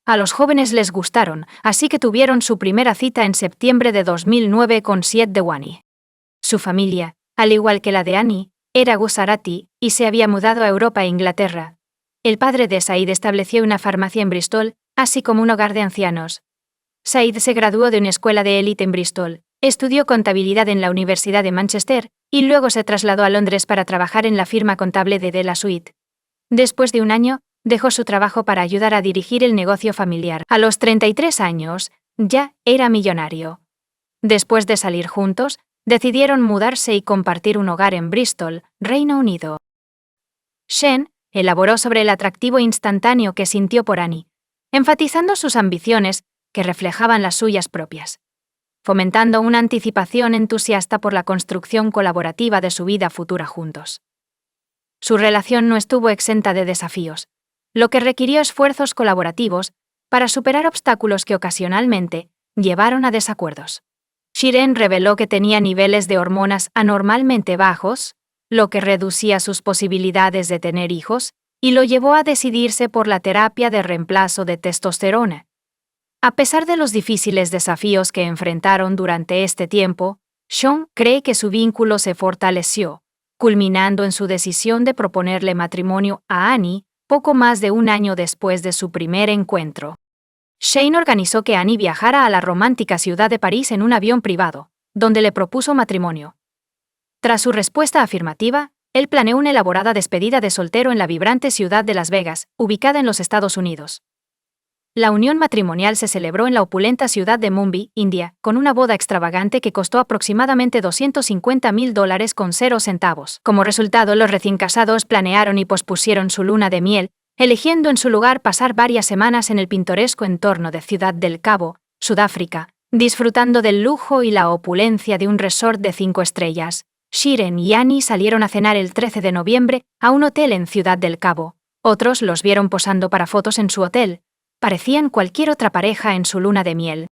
A los jóvenes les gustaron, así que tuvieron su primera cita en septiembre de 2009 con Syed Dewani. Su familia, al igual que la de Annie, era Gujarati y se había mudado a Europa e Inglaterra. El padre de Said estableció una farmacia en Bristol, así como un hogar de ancianos. Said se graduó de una escuela de élite en Bristol, estudió contabilidad en la Universidad de Manchester y luego se trasladó a Londres para trabajar en la firma contable de De La Suite. Después de un año, dejó su trabajo para ayudar a dirigir el negocio familiar. A los 33 años, ya era millonario. Después de salir juntos, decidieron mudarse y compartir un hogar en Bristol, Reino Unido. Shen elaboró sobre el atractivo instantáneo que sintió por Annie, enfatizando sus ambiciones que reflejaban las suyas propias, fomentando una anticipación entusiasta por la construcción colaborativa de su vida futura juntos. Su relación no estuvo exenta de desafíos, lo que requirió esfuerzos colaborativos para superar obstáculos que ocasionalmente llevaron a desacuerdos. Shireen reveló que tenía niveles de hormonas anormalmente bajos, lo que reducía sus posibilidades de tener hijos, y lo llevó a decidirse por la terapia de reemplazo de testosterona. A pesar de los difíciles desafíos que enfrentaron durante este tiempo, Sean cree que su vínculo se fortaleció, culminando en su decisión de proponerle matrimonio a Annie poco más de un año después de su primer encuentro. Shane organizó que Annie viajara a la romántica ciudad de París en un avión privado, donde le propuso matrimonio. Tras su respuesta afirmativa, él planeó una elaborada despedida de soltero en la vibrante ciudad de Las Vegas, ubicada en los Estados Unidos. La unión matrimonial se celebró en la opulenta ciudad de Mumbai, India, con una boda extravagante que costó aproximadamente $250,000 con 0 centavos. Como resultado, los recién casados planearon y pospusieron su luna de miel, eligiendo en su lugar pasar varias semanas en el pintoresco entorno de Ciudad del Cabo, Sudáfrica, disfrutando del lujo y la opulencia de un resort de 5 estrellas. Shireen y Annie salieron a cenar el 13 de noviembre a un hotel en Ciudad del Cabo. Otros los vieron posando para fotos en su hotel. Parecían cualquier otra pareja en su luna de miel.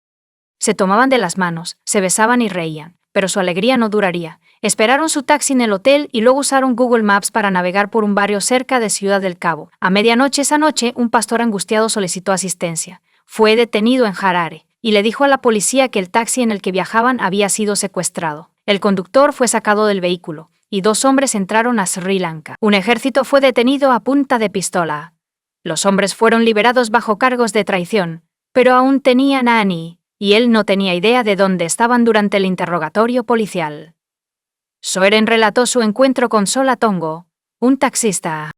Se tomaban de las manos, se besaban y reían, pero su alegría no duraría. Esperaron su taxi en el hotel y luego usaron Google Maps para navegar por un barrio cerca de Ciudad del Cabo. A medianoche esa noche, un pastor angustiado solicitó asistencia. Fue detenido en Harare y le dijo a la policía que el taxi en el que viajaban había sido secuestrado. El conductor fue sacado del vehículo y 2 hombres entraron a Sri Lanka. Un ejército fue detenido a punta de pistola. Los hombres fueron liberados bajo cargos de traición, pero aún tenían a Annie, y él no tenía idea de dónde estaban durante el interrogatorio policial. Soeren relató su encuentro con Sola Tongo, un taxista.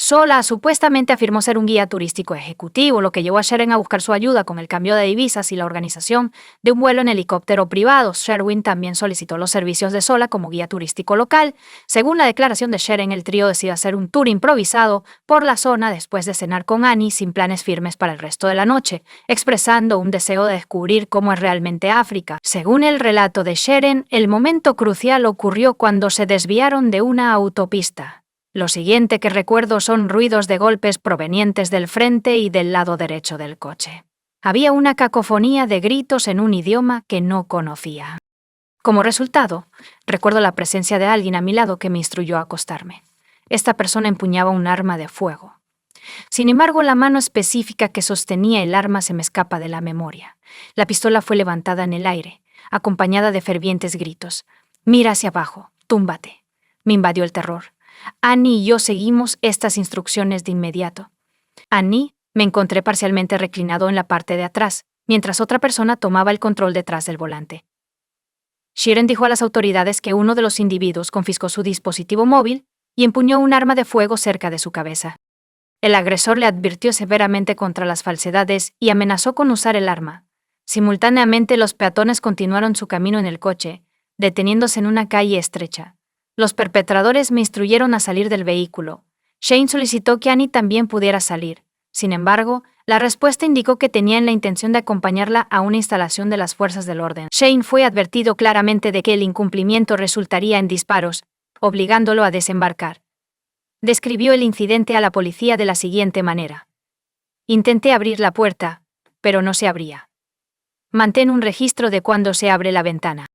Sola supuestamente afirmó ser un guía turístico ejecutivo, lo que llevó a Sheren a buscar su ayuda con el cambio de divisas y la organización de un vuelo en helicóptero privado. Sherwin también solicitó los servicios de Sola como guía turístico local. Según la declaración de Sheren, el trío decidió hacer un tour improvisado por la zona después de cenar con Annie sin planes firmes para el resto de la noche, expresando un deseo de descubrir cómo es realmente África. Según el relato de Sheren, el momento crucial ocurrió cuando se desviaron de una autopista. Lo siguiente que recuerdo son ruidos de golpes provenientes del frente y del lado derecho del coche. Había una cacofonía de gritos en un idioma que no conocía. Como resultado, recuerdo la presencia de alguien a mi lado que me instruyó a acostarme. Esta persona empuñaba un arma de fuego. Sin embargo, la mano específica que sostenía el arma se me escapa de la memoria. La pistola fue levantada en el aire, acompañada de fervientes gritos. «Mira hacia abajo, túmbate». Me invadió el terror. Annie y yo seguimos estas instrucciones de inmediato. Annie me encontré parcialmente reclinado en la parte de atrás, mientras otra persona tomaba el control detrás del volante. Shireen dijo a las autoridades que uno de los individuos confiscó su dispositivo móvil y empuñó un arma de fuego cerca de su cabeza. El agresor le advirtió severamente contra las falsedades y amenazó con usar el arma. Simultáneamente, los peatones continuaron su camino en el coche, deteniéndose en una calle estrecha. Los perpetradores me instruyeron a salir del vehículo. Shane solicitó que Annie también pudiera salir. Sin embargo, la respuesta indicó que tenían la intención de acompañarla a una instalación de las fuerzas del orden. Shane fue advertido claramente de que el incumplimiento resultaría en disparos, obligándolo a desembarcar. Describió el incidente a la policía de la siguiente manera. Intenté abrir la puerta, pero no se abría. Mantén un registro de cuando se abre la ventana.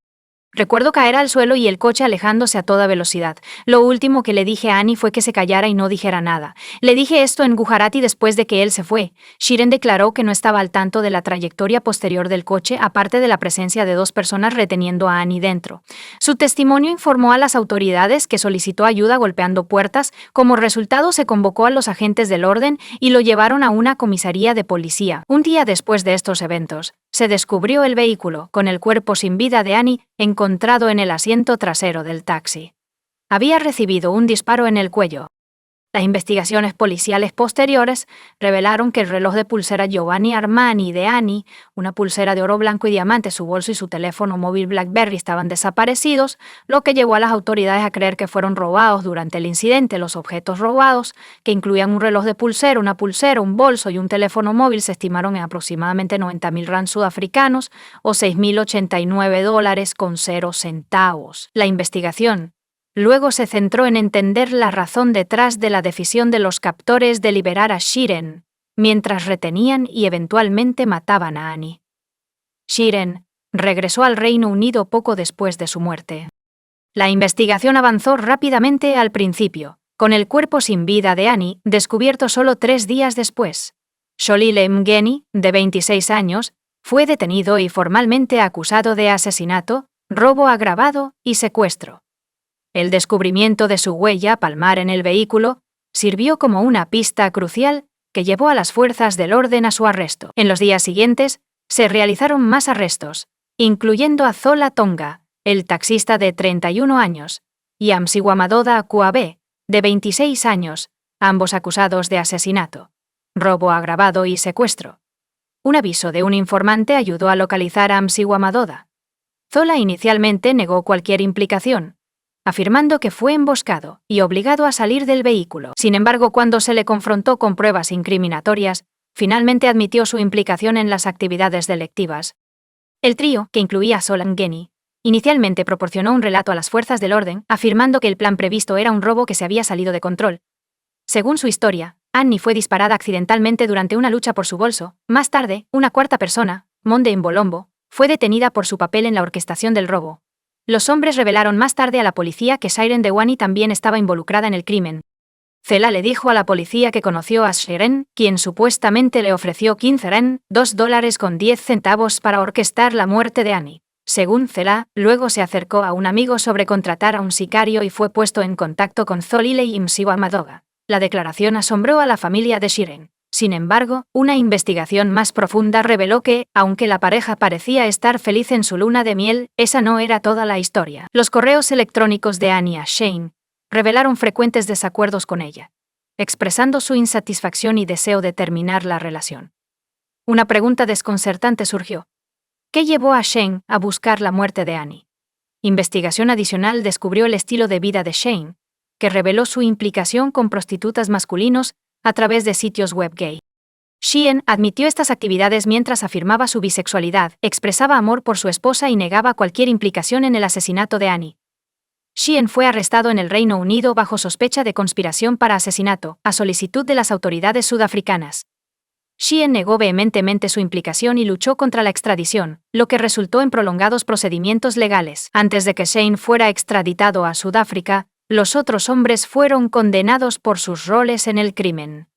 Recuerdo caer al suelo y el coche alejándose a toda velocidad. Lo último que le dije a Annie fue que se callara y no dijera nada. Le dije esto en Gujarati después de que él se fue. Shiren declaró que no estaba al tanto de la trayectoria posterior del coche, aparte de la presencia de 2 personas reteniendo a Annie dentro. Su testimonio informó a las autoridades que solicitó ayuda golpeando puertas. Como resultado, se convocó a los agentes del orden y lo llevaron a una comisaría de policía. Un día después de estos eventos, se descubrió el vehículo, con el cuerpo sin vida de Annie, encontrado en el asiento trasero del taxi. Había recibido un disparo en el cuello. Las investigaciones policiales posteriores revelaron que el reloj de pulsera Giovanni Armani de Annie, una pulsera de oro blanco y diamante, su bolso y su teléfono móvil BlackBerry estaban desaparecidos, lo que llevó a las autoridades a creer que fueron robados durante el incidente. Los objetos robados, que incluían un reloj de pulsera, un bolso y un teléfono móvil, se estimaron en aproximadamente 90.000 rands sudafricanos o $6.089.00. La investigación luego se centró en entender la razón detrás de la decisión de los captores de liberar a Shiren, mientras retenían y eventualmente mataban a Annie. Shiren regresó al Reino Unido poco después de su muerte. La investigación avanzó rápidamente al principio, con el cuerpo sin vida de Annie descubierto solo 3 días después. Sholile Mgeni, de 26 años, fue detenido y formalmente acusado de asesinato, robo agravado y secuestro. El descubrimiento de su huella palmar en el vehículo sirvió como una pista crucial que llevó a las fuerzas del orden a su arresto. En los días siguientes, se realizaron más arrestos, incluyendo a Zola Tonga, el taxista de 31 años, y Amsiwamadoda Akuabe, de 26 años, ambos acusados de asesinato, robo agravado y secuestro. Un aviso de un informante ayudó a localizar a Amsiwamadoda. Zola inicialmente negó cualquier implicación, afirmando que fue emboscado y obligado a salir del vehículo. Sin embargo, cuando se le confrontó con pruebas incriminatorias, finalmente admitió su implicación en las actividades delictivas. El trío, que incluía a Sola Mgeni, inicialmente proporcionó un relato a las fuerzas del orden, afirmando que el plan previsto era un robo que se había salido de control. Según su historia, Annie fue disparada accidentalmente durante una lucha por su bolso. Más tarde, una cuarta persona, Monde Mbolombo, fue detenida por su papel en la orquestación del robo. Los hombres revelaron más tarde a la policía que Shiren Dewani también estaba involucrada en el crimen. Zela le dijo a la policía que conoció a Shiren, quien supuestamente le ofreció 15 rand, $2.10 para orquestar la muerte de Annie. Según Zela, luego se acercó a un amigo sobre contratar a un sicario y fue puesto en contacto con Zolile y Msiwamadoga. La declaración asombró a la familia de Shiren. Sin embargo, una investigación más profunda reveló que, aunque la pareja parecía estar feliz en su luna de miel, esa no era toda la historia. Los correos electrónicos de Annie a Shane revelaron frecuentes desacuerdos con ella, expresando su insatisfacción y deseo de terminar la relación. Una pregunta desconcertante surgió. ¿Qué llevó a Shane a buscar la muerte de Annie? Investigación adicional descubrió el estilo de vida de Shane, que reveló su implicación con prostitutas masculinos a través de sitios web gay. Shane admitió estas actividades mientras afirmaba su bisexualidad, expresaba amor por su esposa y negaba cualquier implicación en el asesinato de Annie. Shane fue arrestado en el Reino Unido bajo sospecha de conspiración para asesinato, a solicitud de las autoridades sudafricanas. Shane negó vehementemente su implicación y luchó contra la extradición, lo que resultó en prolongados procedimientos legales. Antes de que Shane fuera extraditado a Sudáfrica, los otros hombres fueron condenados por sus roles en el crimen.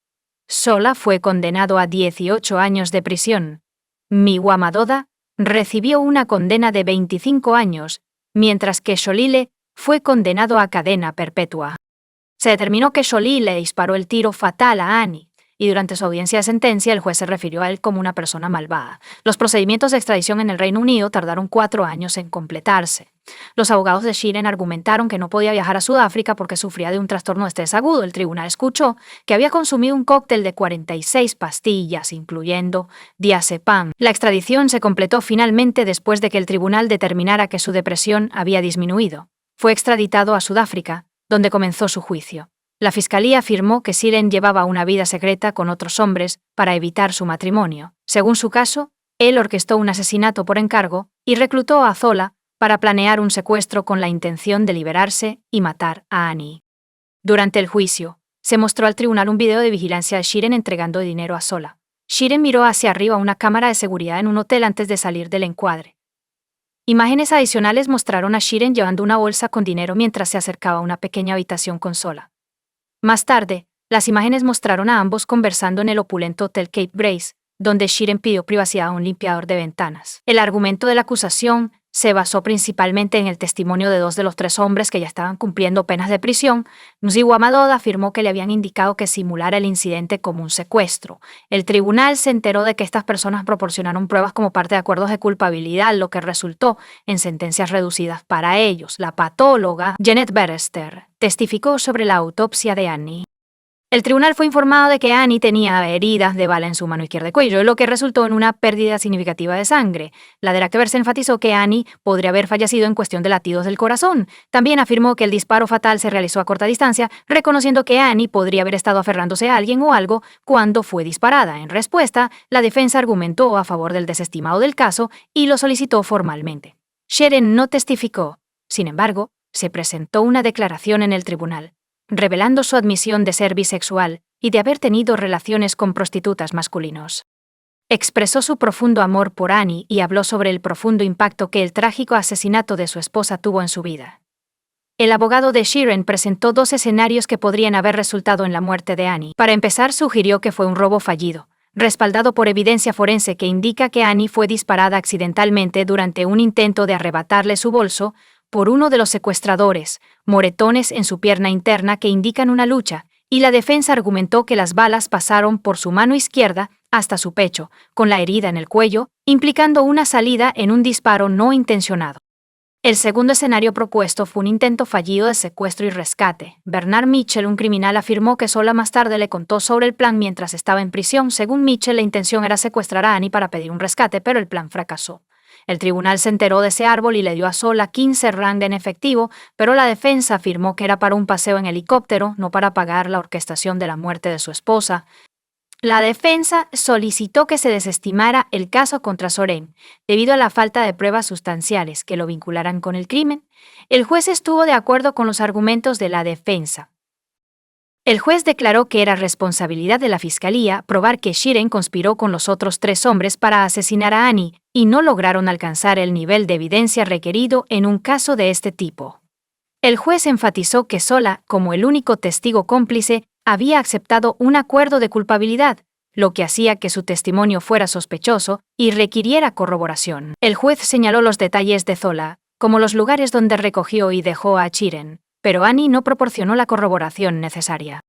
Sola fue condenado a 18 años de prisión. Msiwamadoda recibió una condena de 25 años, mientras que Sholile fue condenado a cadena perpetua. Se determinó que Sholile disparó el tiro fatal a Annie, y durante su audiencia de sentencia el juez se refirió a él como una persona malvada. Los procedimientos de extradición en el Reino Unido tardaron 4 años en completarse. Los abogados de Sheeran argumentaron que no podía viajar a Sudáfrica porque sufría de un trastorno de estrés agudo. El tribunal escuchó que había consumido un cóctel de 46 pastillas, incluyendo diazepam. La extradición se completó finalmente después de que el tribunal determinara que su depresión había disminuido. Fue extraditado a Sudáfrica, donde comenzó su juicio. La fiscalía afirmó que Sheeran llevaba una vida secreta con otros hombres para evitar su matrimonio. Según su caso, él orquestó un asesinato por encargo y reclutó a Zola para planear un secuestro con la intención de liberarse y matar a Annie. Durante el juicio, se mostró al tribunal un video de vigilancia de Sheeran entregando dinero a Zola. Sheeran miró hacia arriba una cámara de seguridad en un hotel antes de salir del encuadre. Imágenes adicionales mostraron a Sheeran llevando una bolsa con dinero mientras se acercaba a una pequeña habitación con Zola. Más tarde, las imágenes mostraron a ambos conversando en el opulento Hotel Cape Grace, donde Sheeran pidió privacidad a un limpiador de ventanas. El argumento de la acusación se basó principalmente en el testimonio de 2 de los 3 hombres que ya estaban cumpliendo penas de prisión. Nziwa Madoda afirmó que le habían indicado que simulara el incidente como un secuestro. El tribunal se enteró de que estas personas proporcionaron pruebas como parte de acuerdos de culpabilidad, lo que resultó en sentencias reducidas para ellos. La patóloga Janet Berester testificó sobre la autopsia de Annie. El tribunal fue informado de que Annie tenía heridas de bala en su mano izquierda y cuello, lo que resultó en una pérdida significativa de sangre. La de Berester enfatizó que Annie podría haber fallecido en cuestión de latidos del corazón. También afirmó que el disparo fatal se realizó a corta distancia, reconociendo que Annie podría haber estado aferrándose a alguien o algo cuando fue disparada. En respuesta, la defensa argumentó a favor del desestimado del caso y lo solicitó formalmente. Sheeran no testificó. Sin embargo, se presentó una declaración en el tribunal, revelando su admisión de ser bisexual y de haber tenido relaciones con prostitutas masculinos. Expresó su profundo amor por Annie y habló sobre el profundo impacto que el trágico asesinato de su esposa tuvo en su vida. El abogado de Sheeran presentó 2 escenarios que podrían haber resultado en la muerte de Annie. Para empezar, sugirió que fue un robo fallido, respaldado por evidencia forense que indica que Annie fue disparada accidentalmente durante un intento de arrebatarle su bolso por uno de los secuestradores, moretones en su pierna interna que indican una lucha, y la defensa argumentó que las balas pasaron por su mano izquierda hasta su pecho, con la herida en el cuello, implicando una salida en un disparo no intencionado. El segundo escenario propuesto fue un intento fallido de secuestro y rescate. Bernard Mitchell, un criminal, afirmó que Zola más tarde le contó sobre el plan mientras estaba en prisión. Según Mitchell, la intención era secuestrar a Annie para pedir un rescate, pero el plan fracasó. El tribunal se enteró de ese árbol y le dio a Zola 15 rand en efectivo, pero la defensa afirmó que era para un paseo en helicóptero, no para pagar la orquestación de la muerte de su esposa. La defensa solicitó que se desestimara el caso contra Soren, debido a la falta de pruebas sustanciales que lo vincularan con el crimen. El juez estuvo de acuerdo con los argumentos de la defensa. El juez declaró que era responsabilidad de la fiscalía probar que Sheeran conspiró con los otros 3 hombres para asesinar a Annie, y no lograron alcanzar el nivel de evidencia requerido en un caso de este tipo. El juez enfatizó que Zola, como el único testigo cómplice, había aceptado un acuerdo de culpabilidad, lo que hacía que su testimonio fuera sospechoso y requiriera corroboración. El juez señaló los detalles de Zola, como los lugares donde recogió y dejó a Sheeran, pero Annie no proporcionó la corroboración necesaria.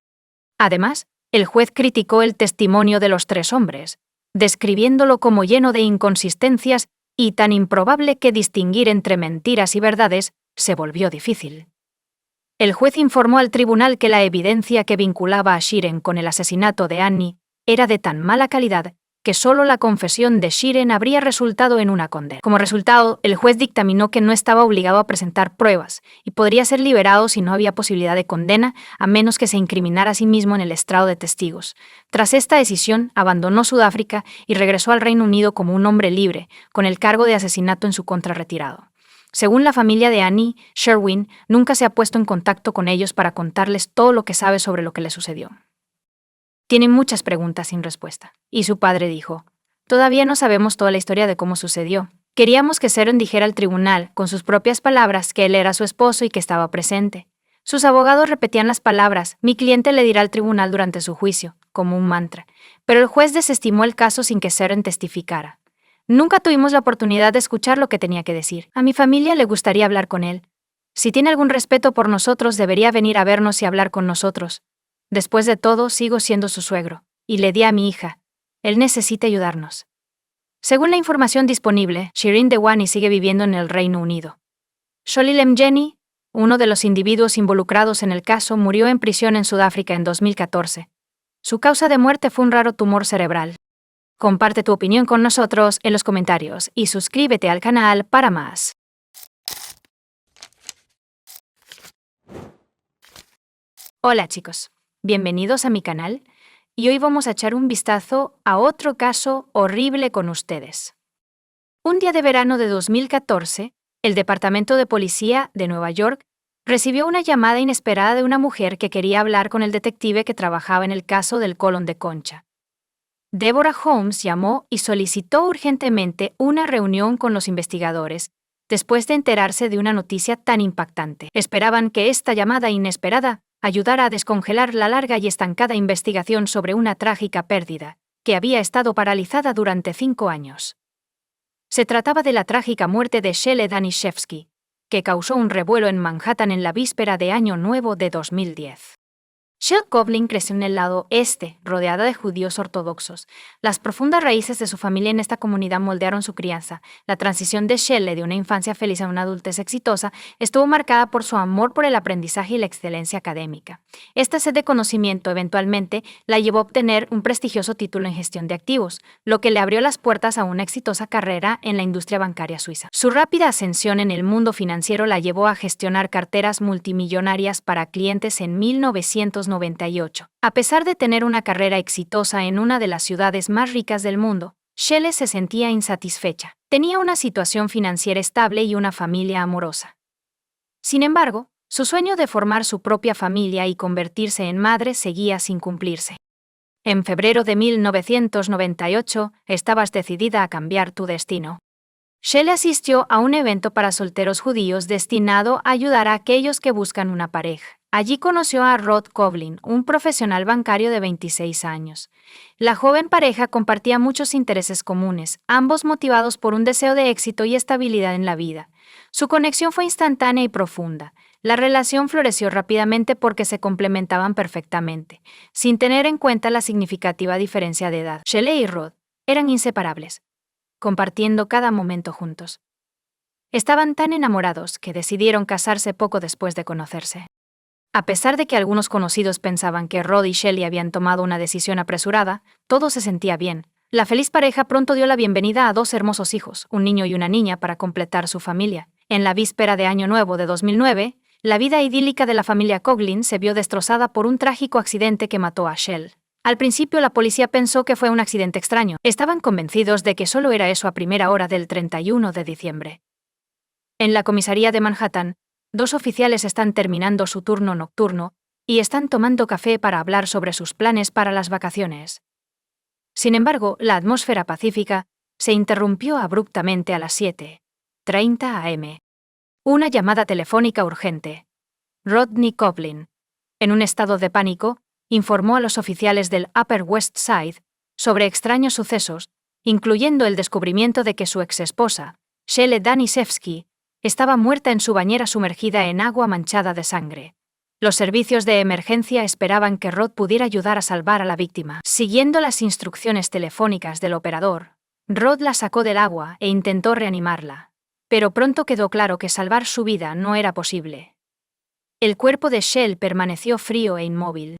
Además, el juez criticó el testimonio de los 3 hombres, describiéndolo como lleno de inconsistencias y tan improbable que distinguir entre mentiras y verdades se volvió difícil. El juez informó al tribunal que la evidencia que vinculaba a Sheeran con el asesinato de Annie era de tan mala calidad que solo la confesión de Sheeran habría resultado en una condena. Como resultado, el juez dictaminó que no estaba obligado a presentar pruebas y podría ser liberado si no había posibilidad de condena, a menos que se incriminara a sí mismo en el estrado de testigos. Tras esta decisión, abandonó Sudáfrica y regresó al Reino Unido como un hombre libre, con el cargo de asesinato en su contra retirado. Según la familia de Annie, Sherwin nunca se ha puesto en contacto con ellos para contarles todo lo que sabe sobre lo que le sucedió. Tienen muchas preguntas sin respuesta. Y su padre dijo, todavía no sabemos toda la historia de cómo sucedió. Queríamos que Sharon dijera al tribunal, con sus propias palabras, que él era su esposo y que estaba presente. Sus abogados repetían las palabras, mi cliente le dirá al tribunal durante su juicio, como un mantra. Pero el juez desestimó el caso sin que Sharon testificara. Nunca tuvimos la oportunidad de escuchar lo que tenía que decir. A mi familia le gustaría hablar con él. Si tiene algún respeto por nosotros, debería venir a vernos y hablar con nosotros. Después de todo, sigo siendo su suegro. y le di a mi hija. Él necesita ayudarnos. Según la información disponible, Shireen Dewani sigue viviendo en el Reino Unido. Sholilem Jenny, uno de los individuos involucrados en el caso, murió en prisión en Sudáfrica en 2014. Su causa de muerte fue un raro tumor cerebral. Comparte tu opinión con nosotros en los comentarios y suscríbete al canal para más. Hola chicos, bienvenidos a mi canal y hoy vamos a echar un vistazo a otro caso horrible con ustedes. Un día de verano de 2014, el Departamento de Policía de Nueva York recibió una llamada inesperada de una mujer que quería hablar con el detective que trabajaba en el caso del colon de Concha. Deborah Holmes llamó y solicitó urgentemente una reunión con los investigadores después de enterarse de una noticia tan impactante. Esperaban que esta llamada inesperada ayudara a descongelar la larga y estancada investigación sobre una trágica pérdida que había estado paralizada durante 5 años. Se trataba de la trágica muerte de Shelley Danishevsky, que causó un revuelo en Manhattan en la víspera de Año Nuevo de 2010. Shelley Coughlin creció en el lado este, rodeada de judíos ortodoxos. Las profundas raíces de su familia en esta comunidad moldearon su crianza. La transición de Shelley de una infancia feliz a una adultez exitosa estuvo marcada por su amor por el aprendizaje y la excelencia académica. Esta sed de conocimiento eventualmente la llevó a obtener un prestigioso título en gestión de activos, lo que le abrió las puertas a una exitosa carrera en la industria bancaria suiza. Su rápida ascensión en el mundo financiero la llevó a gestionar carteras multimillonarias para clientes en 1998. A pesar de tener una carrera exitosa en una de las ciudades más ricas del mundo, Shelley se sentía insatisfecha. Tenía una situación financiera estable y una familia amorosa. Sin embargo, su sueño de formar su propia familia y convertirse en madre seguía sin cumplirse. En febrero de 1998, estabas decidida a cambiar tu destino. Shelley asistió a un evento para solteros judíos destinado a ayudar a aquellos que buscan una pareja. Allí conoció a Rod Coughlin, un profesional bancario de 26 años. La joven pareja compartía muchos intereses comunes, ambos motivados por un deseo de éxito y estabilidad en la vida. Su conexión fue instantánea y profunda. La relación floreció rápidamente porque se complementaban perfectamente, sin tener en cuenta la significativa diferencia de edad. Shelley y Rod eran inseparables, compartiendo cada momento juntos. Estaban tan enamorados que decidieron casarse poco después de conocerse. A pesar de que algunos conocidos pensaban que Rod y Shelley habían tomado una decisión apresurada, todo se sentía bien. La feliz pareja pronto dio la bienvenida a 2 hermosos hijos, un niño y una niña, para completar su familia. En la víspera de Año Nuevo de 2009, la vida idílica de la familia Coughlin se vio destrozada por un trágico accidente que mató a Shelley. Al principio la policía pensó que fue un accidente extraño. Estaban convencidos de que solo era eso a primera hora del 31 de diciembre. En la comisaría de Manhattan, 2 oficiales están terminando su turno nocturno y están tomando café para hablar sobre sus planes para las vacaciones. Sin embargo, la atmósfera pacífica se interrumpió abruptamente a las 7:30 am. Una llamada telefónica urgente. Rodney Coughlin, en un estado de pánico, informó a los oficiales del Upper West Side sobre extraños sucesos, incluyendo el descubrimiento de que su exesposa, Shelley Danishevsky, estaba muerta en su bañera sumergida en agua manchada de sangre. Los servicios de emergencia esperaban que Rod pudiera ayudar a salvar a la víctima. Siguiendo las instrucciones telefónicas del operador, Rod la sacó del agua e intentó reanimarla, pero pronto quedó claro que salvar su vida no era posible. El cuerpo de Shelley permaneció frío e inmóvil.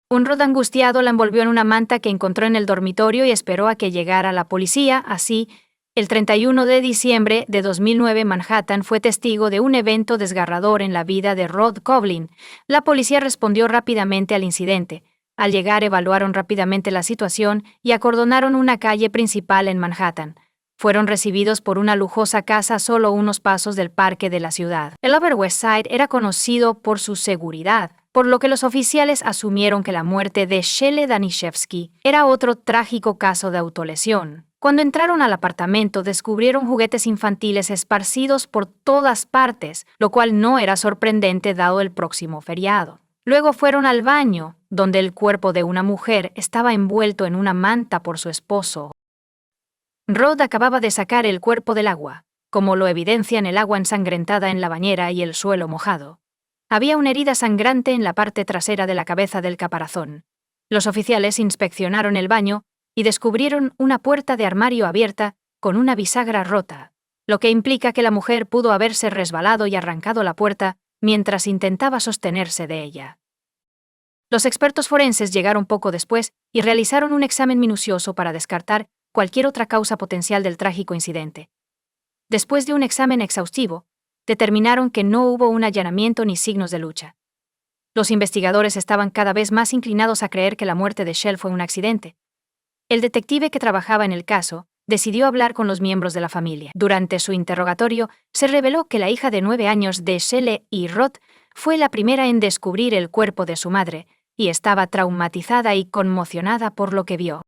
Un Rod angustiado la envolvió en una manta que encontró en el dormitorio y esperó a que llegara la policía. Así, el 31 de diciembre de 2009, Manhattan fue testigo de un evento desgarrador en la vida de Rod Coughlin. La policía respondió rápidamente al incidente. Al llegar, evaluaron rápidamente la situación y acordonaron una calle principal en Manhattan. Fueron recibidos por una lujosa casa a solo unos pasos del parque de la ciudad. El Upper West Side era conocido por su seguridad, por lo que los oficiales asumieron que la muerte de Shelley Danishevsky era otro trágico caso de autolesión. Cuando entraron al apartamento, descubrieron juguetes infantiles esparcidos por todas partes, lo cual no era sorprendente dado el próximo feriado. Luego fueron al baño, donde el cuerpo de una mujer estaba envuelto en una manta por su esposo. Rod acababa de sacar el cuerpo del agua, como lo evidencian el agua ensangrentada en la bañera y el suelo mojado. Había una herida sangrante en la parte trasera de la cabeza del caparazón. Los oficiales inspeccionaron el baño y descubrieron una puerta de armario abierta con una bisagra rota, lo que implica que la mujer pudo haberse resbalado y arrancado la puerta mientras intentaba sostenerse de ella. Los expertos forenses llegaron poco después y realizaron un examen minucioso para descartar cualquier otra causa potencial del trágico incidente. Después de un examen exhaustivo, determinaron que no hubo un allanamiento ni signos de lucha. Los investigadores estaban cada vez más inclinados a creer que la muerte de Shell fue un accidente. El detective que trabajaba en el caso decidió hablar con los miembros de la familia. Durante su interrogatorio, se reveló que la hija de 9 años de Shelley y Rod fue la primera en descubrir el cuerpo de su madre y estaba traumatizada y conmocionada por lo que vio.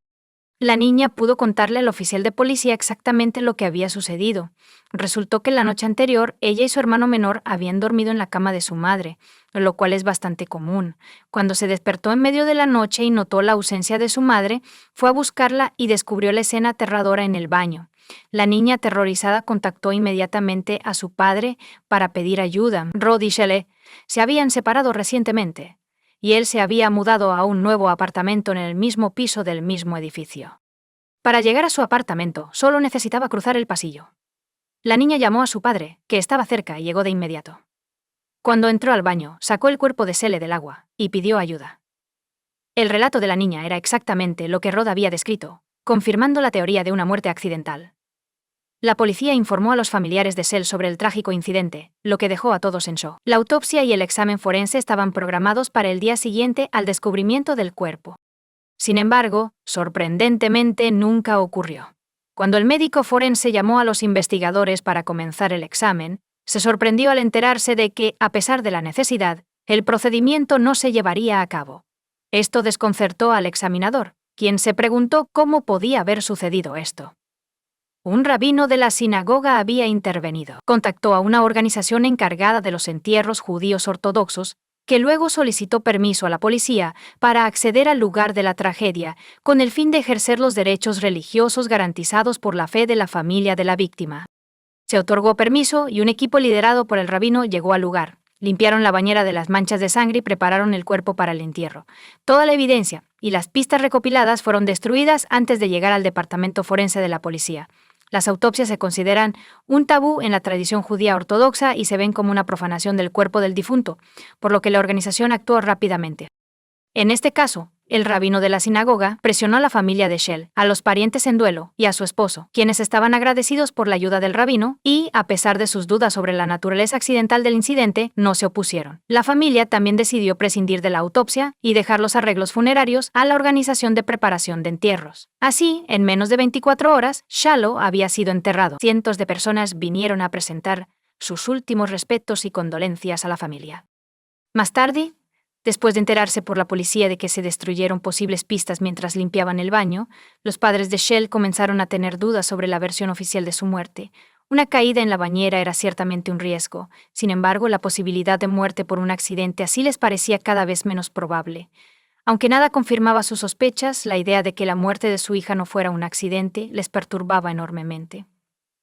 La niña pudo contarle al oficial de policía exactamente lo que había sucedido. Resultó que la noche anterior ella y su hermano menor habían dormido en la cama de su madre, lo cual es bastante común. Cuando se despertó en medio de la noche y notó la ausencia de su madre, fue a buscarla y descubrió la escena aterradora en el baño. La niña aterrorizada contactó inmediatamente a su padre para pedir ayuda. Rod y Shelley se habían separado recientemente, y él se había mudado a un nuevo apartamento en el mismo piso del mismo edificio. Para llegar a su apartamento, solo necesitaba cruzar el pasillo. La niña llamó a su padre, que estaba cerca, y llegó de inmediato. Cuando entró al baño, sacó el cuerpo de Shelley del agua y pidió ayuda. El relato de la niña era exactamente lo que Rod había descrito, confirmando la teoría de una muerte accidental. La policía informó a los familiares de Shell sobre el trágico incidente, lo que dejó a todos en shock. La autopsia y el examen forense estaban programados para el día siguiente al descubrimiento del cuerpo. Sin embargo, sorprendentemente nunca ocurrió. Cuando el médico forense llamó a los investigadores para comenzar el examen, se sorprendió al enterarse de que, a pesar de la necesidad, el procedimiento no se llevaría a cabo. Esto desconcertó al examinador, quien se preguntó cómo podía haber sucedido esto. Un rabino de la sinagoga había intervenido. Contactó a una organización encargada de los entierros judíos ortodoxos, que luego solicitó permiso a la policía para acceder al lugar de la tragedia, con el fin de ejercer los derechos religiosos garantizados por la fe de la familia de la víctima. Se otorgó permiso y un equipo liderado por el rabino llegó al lugar. Limpiaron la bañera de las manchas de sangre y prepararon el cuerpo para el entierro. Toda la evidencia y las pistas recopiladas fueron destruidas antes de llegar al departamento forense de la policía. Las autopsias se consideran un tabú en la tradición judía ortodoxa y se ven como una profanación del cuerpo del difunto, por lo que la organización actuó rápidamente. En este caso, el rabino de la sinagoga presionó a la familia de Shell, a los parientes en duelo y a su esposo, quienes estaban agradecidos por la ayuda del rabino y, a pesar de sus dudas sobre la naturaleza accidental del incidente, no se opusieron. La familia también decidió prescindir de la autopsia y dejar los arreglos funerarios a la organización de preparación de entierros. Así, en menos de 24 horas, Shallow había sido enterrado. Cientos de personas vinieron a presentar sus últimos respetos y condolencias a la familia. Más tarde, después de enterarse por la policía de que se destruyeron posibles pistas mientras limpiaban el baño, los padres de Shell comenzaron a tener dudas sobre la versión oficial de su muerte. Una caída en la bañera era ciertamente un riesgo. Sin embargo, la posibilidad de muerte por un accidente así les parecía cada vez menos probable. Aunque nada confirmaba sus sospechas, la idea de que la muerte de su hija no fuera un accidente les perturbaba enormemente.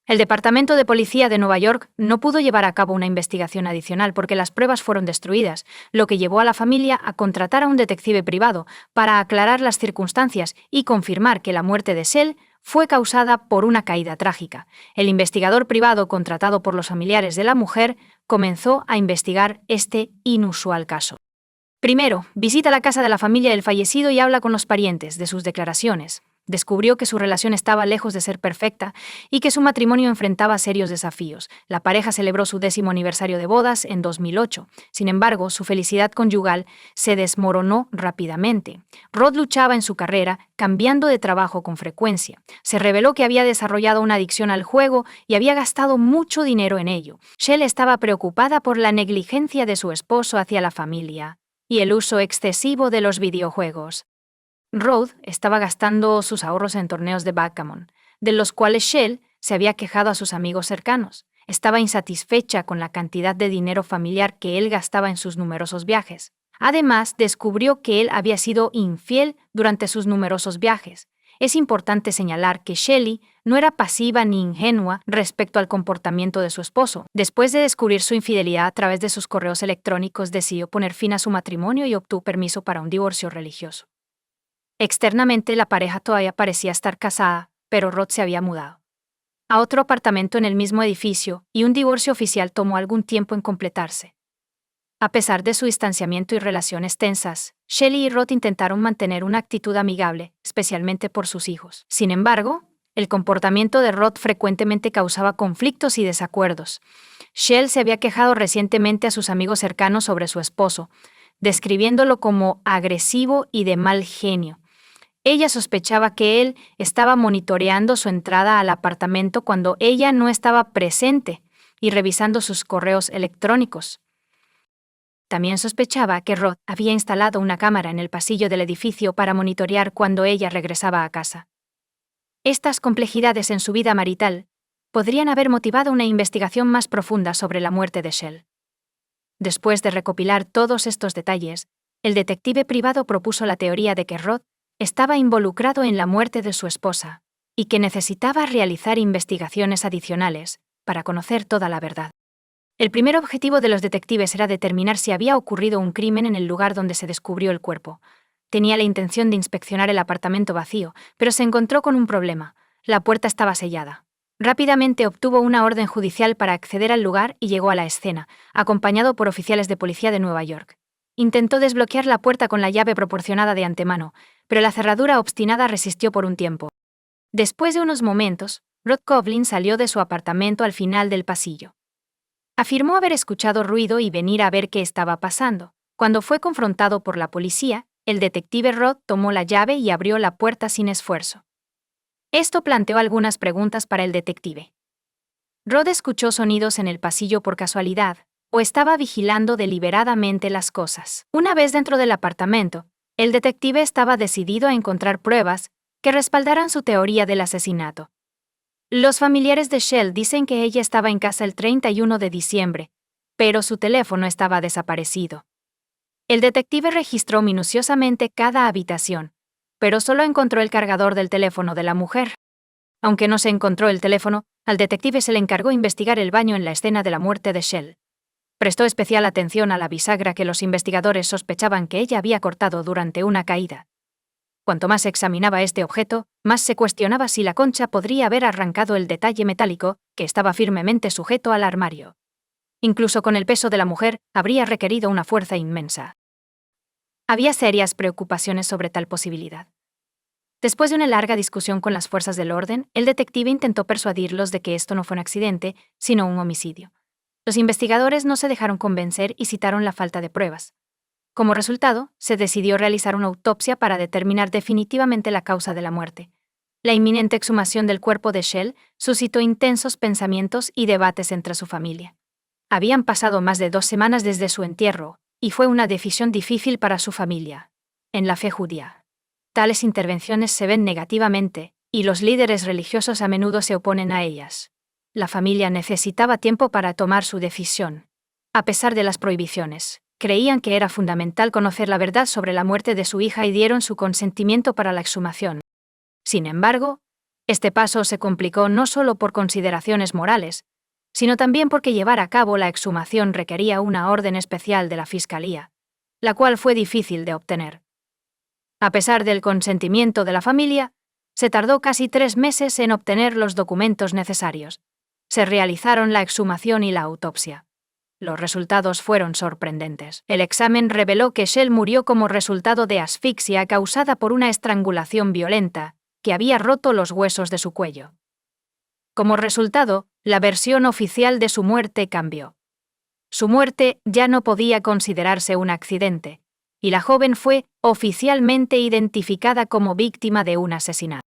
El Departamento de Policía de Nueva York no pudo llevar a cabo una investigación adicional porque las pruebas fueron destruidas, lo que llevó a la familia a contratar a un detective privado para aclarar las circunstancias y confirmar que la muerte de Shell fue causada por una caída trágica. El investigador privado contratado por los familiares de la mujer comenzó a investigar este inusual caso. Primero, visita la casa de la familia del fallecido y habla con los parientes de sus declaraciones. Descubrió que su relación estaba lejos de ser perfecta y que su matrimonio enfrentaba serios desafíos. La pareja celebró su 10º aniversario de bodas en 2008. Sin embargo, su felicidad conyugal se desmoronó rápidamente. Rod luchaba en su carrera, cambiando de trabajo con frecuencia. Se reveló que había desarrollado una adicción al juego y había gastado mucho dinero en ello. Shell estaba preocupada por la negligencia de su esposo hacia la familia y el uso excesivo de los videojuegos. Rod estaba gastando sus ahorros en torneos de backgammon, de los cuales Shell se había quejado a sus amigos cercanos. Estaba insatisfecha con la cantidad de dinero familiar que él gastaba en sus numerosos viajes. Además, descubrió que él había sido infiel durante sus numerosos viajes. Es importante señalar que Shelley no era pasiva ni ingenua respecto al comportamiento de su esposo. Después de descubrir su infidelidad a través de sus correos electrónicos, decidió poner fin a su matrimonio y obtuvo permiso para un divorcio religioso. Externamente, la pareja todavía parecía estar casada, pero Rod se había mudado a otro apartamento en el mismo edificio y un divorcio oficial tomó algún tiempo en completarse. A pesar de su distanciamiento y relaciones tensas, Shelley y Rod intentaron mantener una actitud amigable, especialmente por sus hijos. Sin embargo, el comportamiento de Rod frecuentemente causaba conflictos y desacuerdos. Shell se había quejado recientemente a sus amigos cercanos sobre su esposo, describiéndolo como agresivo y de mal genio. Ella sospechaba que él estaba monitoreando su entrada al apartamento cuando ella no estaba presente y revisando sus correos electrónicos. También sospechaba que Rod había instalado una cámara en el pasillo del edificio para monitorear cuando ella regresaba a casa. Estas complejidades en su vida marital podrían haber motivado una investigación más profunda sobre la muerte de Shell. Después de recopilar todos estos detalles, el detective privado propuso la teoría de que Rod estaba involucrado en la muerte de su esposa y que necesitaba realizar investigaciones adicionales para conocer toda la verdad. El primer objetivo de los detectives era determinar si había ocurrido un crimen en el lugar donde se descubrió el cuerpo. Tenía la intención de inspeccionar el apartamento vacío, pero se encontró con un problema. La puerta estaba sellada. Rápidamente obtuvo una orden judicial para acceder al lugar y llegó a la escena, acompañado por oficiales de policía de Nueva York. Intentó desbloquear la puerta con la llave proporcionada de antemano, pero la cerradura obstinada resistió por un tiempo. Después de unos momentos, Rod Coughlin salió de su apartamento al final del pasillo. Afirmó haber escuchado ruido y venir a ver qué estaba pasando. Cuando fue confrontado por la policía, el detective Rod tomó la llave y abrió la puerta sin esfuerzo. Esto planteó algunas preguntas para el detective. Rod escuchó sonidos en el pasillo por casualidad, o estaba vigilando deliberadamente las cosas. Una vez dentro del apartamento, el detective estaba decidido a encontrar pruebas que respaldaran su teoría del asesinato. Los familiares de Shell dicen que ella estaba en casa el 31 de diciembre, pero su teléfono estaba desaparecido. El detective registró minuciosamente cada habitación, pero solo encontró el cargador del teléfono de la mujer. Aunque no se encontró el teléfono, al detective se le encargó investigar el baño en la escena de la muerte de Shell. Prestó especial atención a la bisagra que los investigadores sospechaban que ella había cortado durante una caída. Cuanto más examinaba este objeto, más se cuestionaba si la concha podría haber arrancado el detalle metálico que estaba firmemente sujeto al armario. Incluso con el peso de la mujer, habría requerido una fuerza inmensa. Había serias preocupaciones sobre tal posibilidad. Después de una larga discusión con las fuerzas del orden, el detective intentó persuadirlos de que esto no fue un accidente, sino un homicidio. Los investigadores no se dejaron convencer y citaron la falta de pruebas. Como resultado, se decidió realizar una autopsia para determinar definitivamente la causa de la muerte. La inminente exhumación del cuerpo de Shell suscitó intensos pensamientos y debates entre su familia. Habían pasado más de 2 semanas desde su entierro, y fue una decisión difícil para su familia. En la fe judía, tales intervenciones se ven negativamente, y los líderes religiosos a menudo se oponen a ellas. La familia necesitaba tiempo para tomar su decisión. A pesar de las prohibiciones, creían que era fundamental conocer la verdad sobre la muerte de su hija y dieron su consentimiento para la exhumación. Sin embargo, este paso se complicó no solo por consideraciones morales, sino también porque llevar a cabo la exhumación requería una orden especial de la Fiscalía, la cual fue difícil de obtener. A pesar del consentimiento de la familia, se tardó casi 3 meses en obtener los documentos necesarios. Se realizaron la exhumación y la autopsia. Los resultados fueron sorprendentes. El examen reveló que Shell murió como resultado de asfixia causada por una estrangulación violenta, que había roto los huesos de su cuello. Como resultado, la versión oficial de su muerte cambió. Su muerte ya no podía considerarse un accidente, y la joven fue oficialmente identificada como víctima de un asesinato.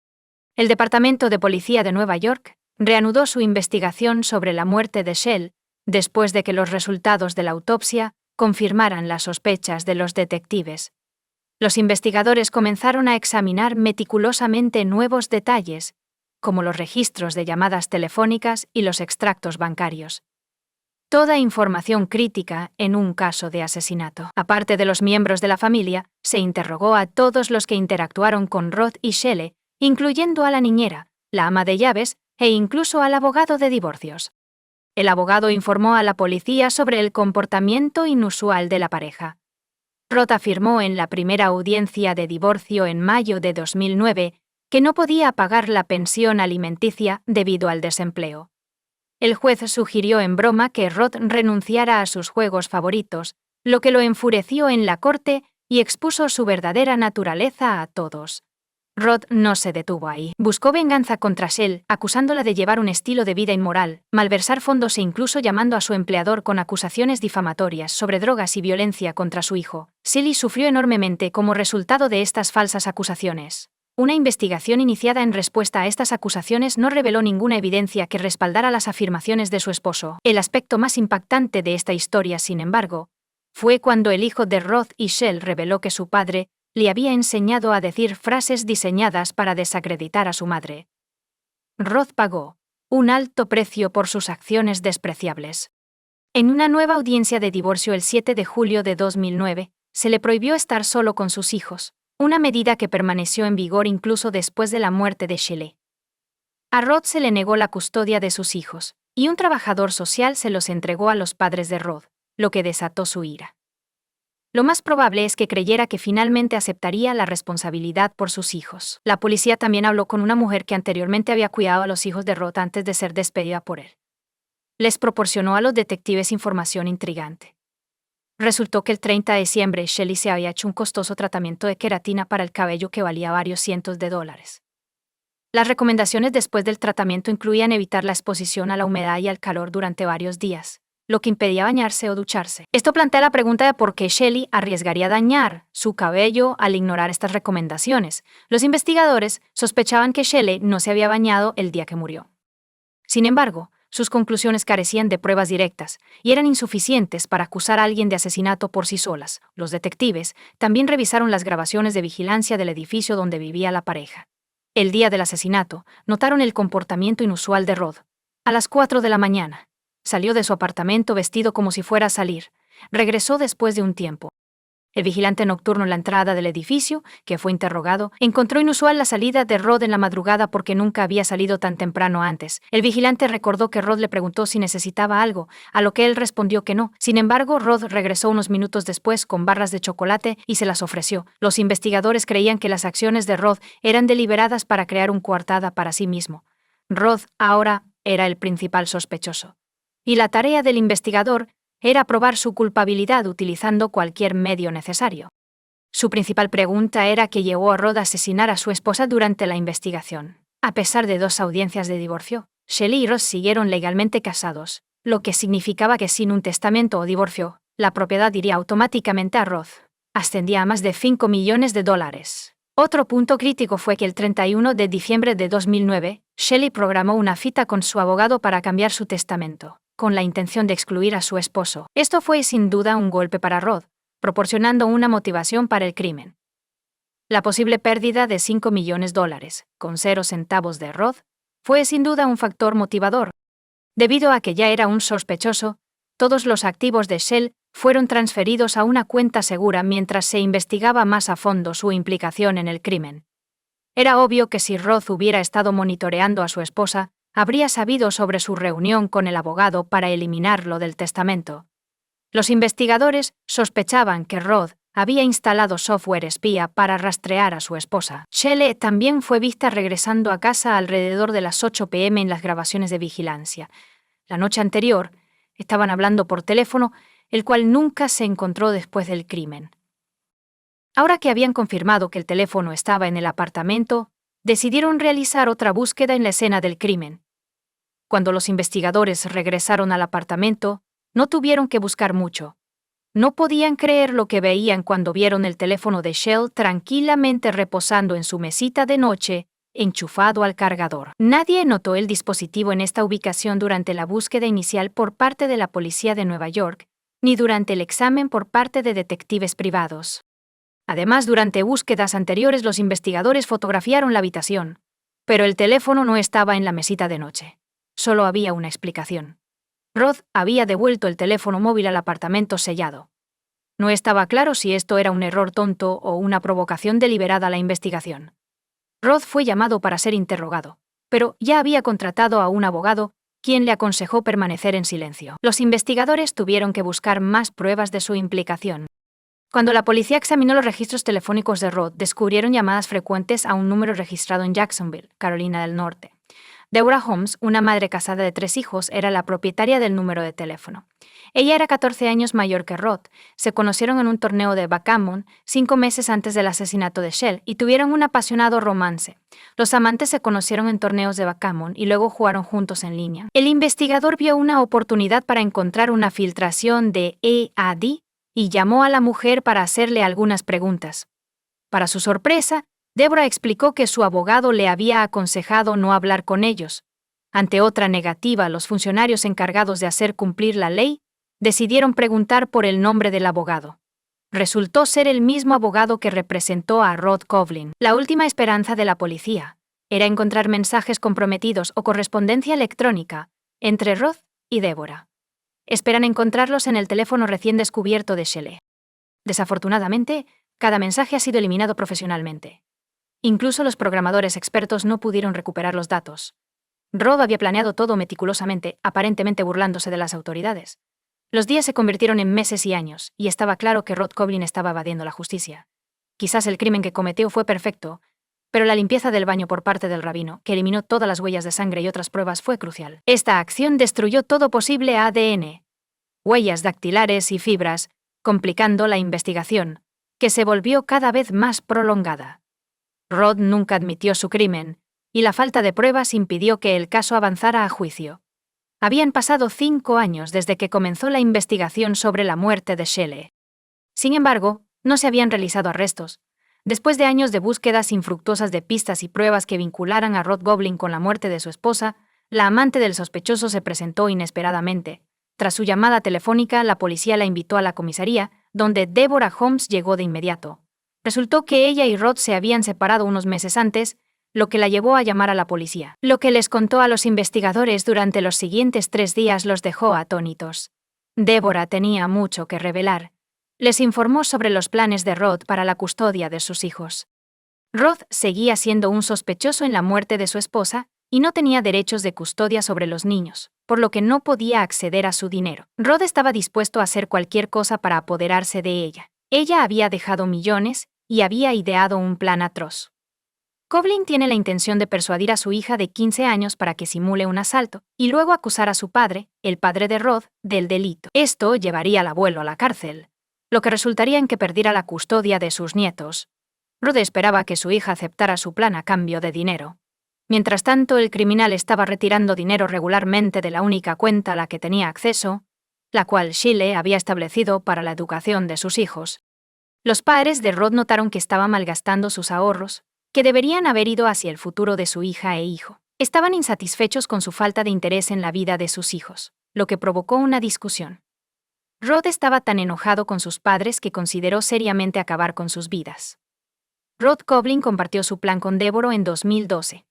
El Departamento de Policía de Nueva York reanudó su investigación sobre la muerte de Shell después de que los resultados de la autopsia confirmaran las sospechas de los detectives. Los investigadores comenzaron a examinar meticulosamente nuevos detalles, como los registros de llamadas telefónicas y los extractos bancarios. Toda información crítica en un caso de asesinato. Aparte de los miembros de la familia, se interrogó a todos los que interactuaron con Rod y Shelley, incluyendo a la niñera, la ama de llaves e incluso al abogado de divorcios. El abogado informó a la policía sobre el comportamiento inusual de la pareja. Roth afirmó en la primera audiencia de divorcio en mayo de 2009 que no podía pagar la pensión alimenticia debido al desempleo. El juez sugirió en broma que Roth renunciara a sus juegos favoritos, lo que lo enfureció en la corte y expuso su verdadera naturaleza a todos. Roth no se detuvo ahí. Buscó venganza contra Shell, acusándola de llevar un estilo de vida inmoral, malversar fondos e incluso llamando a su empleador con acusaciones difamatorias sobre drogas y violencia contra su hijo. Shelley sufrió enormemente como resultado de estas falsas acusaciones. Una investigación iniciada en respuesta a estas acusaciones no reveló ninguna evidencia que respaldara las afirmaciones de su esposo. El aspecto más impactante de esta historia, sin embargo, fue cuando el hijo de Roth y Shell reveló que su padre le había enseñado a decir frases diseñadas para desacreditar a su madre. Roth pagó un alto precio por sus acciones despreciables. En una nueva audiencia de divorcio el 7 de julio de 2009, se le prohibió estar solo con sus hijos, una medida que permaneció en vigor incluso después de la muerte de Shelley. A Roth se le negó la custodia de sus hijos, y un trabajador social se los entregó a los padres de Roth, lo que desató su ira. Lo más probable es que creyera que finalmente aceptaría la responsabilidad por sus hijos. La policía también habló con una mujer que anteriormente había cuidado a los hijos de Roth antes de ser despedida por él. Les proporcionó a los detectives información intrigante. Resultó que el 30 de diciembre Shelley se había hecho un costoso tratamiento de queratina para el cabello que valía varios cientos de dólares. Las recomendaciones después del tratamiento incluían evitar la exposición a la humedad y al calor durante varios días, lo que impedía bañarse o ducharse. Esto plantea la pregunta de por qué Shelley arriesgaría dañar su cabello al ignorar estas recomendaciones. Los investigadores sospechaban que Shelley no se había bañado el día que murió. Sin embargo, sus conclusiones carecían de pruebas directas y eran insuficientes para acusar a alguien de asesinato por sí solas. Los detectives también revisaron las grabaciones de vigilancia del edificio donde vivía la pareja. El día del asesinato, notaron el comportamiento inusual de Roth. A las 4 de la mañana, salió de su apartamento vestido como si fuera a salir. Regresó después de un tiempo. El vigilante nocturno en la entrada del edificio, que fue interrogado, encontró inusual la salida de Roth en la madrugada porque nunca había salido tan temprano antes. El vigilante recordó que Roth le preguntó si necesitaba algo, a lo que él respondió que no. Sin embargo, Roth regresó unos minutos después con barras de chocolate y se las ofreció. Los investigadores creían que las acciones de Roth eran deliberadas para crear un coartada para sí mismo. Roth ahora era el principal sospechoso. Y la tarea del investigador era probar su culpabilidad utilizando cualquier medio necesario. Su principal pregunta era qué llevó a Roth a asesinar a su esposa durante la investigación. A pesar de 2 audiencias de divorcio, Shelley y Roth siguieron legalmente casados, lo que significaba que sin un testamento o divorcio, la propiedad iría automáticamente a Roth. Ascendía a más de $5 millones. Otro punto crítico fue que el 31 de diciembre de 2009, Shelley programó una cita con su abogado para cambiar su testamento, con la intención de excluir a su esposo. Esto fue sin duda un golpe para Roth, proporcionando una motivación para el crimen. La posible pérdida de $5 millones, con 0 centavos de Roth, fue sin duda un factor motivador. Debido a que ya era un sospechoso, todos los activos de Shell fueron transferidos a una cuenta segura mientras se investigaba más a fondo su implicación en el crimen. Era obvio que si Roth hubiera estado monitoreando a su esposa, habría sabido sobre su reunión con el abogado para eliminarlo del testamento. Los investigadores sospechaban que Roth había instalado software espía para rastrear a su esposa. Shelley también fue vista regresando a casa alrededor de las 8 p.m. en las grabaciones de vigilancia. La noche anterior, estaban hablando por teléfono, el cual nunca se encontró después del crimen. Ahora que habían confirmado que el teléfono estaba en el apartamento, decidieron realizar otra búsqueda en la escena del crimen. Cuando los investigadores regresaron al apartamento, no tuvieron que buscar mucho. No podían creer lo que veían cuando vieron el teléfono de Shell tranquilamente reposando en su mesita de noche, enchufado al cargador. Nadie notó el dispositivo en esta ubicación durante la búsqueda inicial por parte de la policía de Nueva York, ni durante el examen por parte de detectives privados. Además, durante búsquedas anteriores los investigadores fotografiaron la habitación, pero el teléfono no estaba en la mesita de noche. Solo había una explicación. Roth había devuelto el teléfono móvil al apartamento sellado. No estaba claro si esto era un error tonto o una provocación deliberada a la investigación. Roth fue llamado para ser interrogado, pero ya había contratado a un abogado, quien le aconsejó permanecer en silencio. Los investigadores tuvieron que buscar más pruebas de su implicación. Cuando la policía examinó los registros telefónicos de Rod, descubrieron llamadas frecuentes a un número registrado en Jacksonville, Carolina del Norte. Deborah Holmes, una madre casada de 3 hijos, era la propietaria del número de teléfono. Ella era 14 años mayor que Rod. Se conocieron en un torneo de backgammon 5 meses antes del asesinato de Shell y tuvieron un apasionado romance. Los amantes se conocieron en torneos de backgammon y luego jugaron juntos en línea. El investigador vio una oportunidad para encontrar una filtración de EAD y llamó a la mujer para hacerle algunas preguntas. Para su sorpresa, Deborah explicó que su abogado le había aconsejado no hablar con ellos. Ante otra negativa, los funcionarios encargados de hacer cumplir la ley decidieron preguntar por el nombre del abogado. Resultó ser el mismo abogado que representó a Rod Kovlin. La última esperanza de la policía era encontrar mensajes comprometidos o correspondencia electrónica entre Rod y Deborah. Esperan encontrarlos en el teléfono recién descubierto de Shelley. Desafortunadamente, cada mensaje ha sido eliminado profesionalmente. Incluso los programadores expertos no pudieron recuperar los datos. Rod había planeado todo meticulosamente, aparentemente burlándose de las autoridades. Los días se convirtieron en meses y años, y estaba claro que Rod Kovlin estaba evadiendo la justicia. Quizás el crimen que cometió fue perfecto, pero la limpieza del baño por parte del rabino, que eliminó todas las huellas de sangre y otras pruebas, fue crucial. Esta acción destruyó todo posible ADN, huellas dactilares y fibras, complicando la investigación, que se volvió cada vez más prolongada. Rod nunca admitió su crimen, y la falta de pruebas impidió que el caso avanzara a juicio. Habían pasado 5 años desde que comenzó la investigación sobre la muerte de Shelley. Sin embargo, no se habían realizado arrestos. Después de años de búsquedas infructuosas de pistas y pruebas que vincularan a Rod Kovlin con la muerte de su esposa, la amante del sospechoso se presentó inesperadamente. Tras su llamada telefónica, la policía la invitó a la comisaría, donde Deborah Holmes llegó de inmediato. Resultó que ella y Rod se habían separado unos meses antes, lo que la llevó a llamar a la policía. Lo que les contó a los investigadores durante los siguientes 3 días los dejó atónitos. Deborah tenía mucho que revelar. Les informó sobre los planes de Rod para la custodia de sus hijos. Rod seguía siendo un sospechoso en la muerte de su esposa y no tenía derechos de custodia sobre los niños, por lo que no podía acceder a su dinero. Rod estaba dispuesto a hacer cualquier cosa para apoderarse de ella. Ella había dejado millones y había ideado un plan atroz. Kovlin tiene la intención de persuadir a su hija de 15 años para que simule un asalto y luego acusar a su padre, el padre de Rod, del delito. Esto llevaría al abuelo a la cárcel, lo que resultaría en que perdiera la custodia de sus nietos. Rod esperaba que su hija aceptara su plan a cambio de dinero. Mientras tanto, el criminal estaba retirando dinero regularmente de la única cuenta a la que tenía acceso, la cual Shelley había establecido para la educación de sus hijos. Los padres de Rod notaron que estaba malgastando sus ahorros, que deberían haber ido hacia el futuro de su hija e hijo. Estaban insatisfechos con su falta de interés en la vida de sus hijos, lo que provocó una discusión. Rod estaba tan enojado con sus padres que consideró seriamente acabar con sus vidas. Rod Kovlin compartió su plan con Deborah en 2012.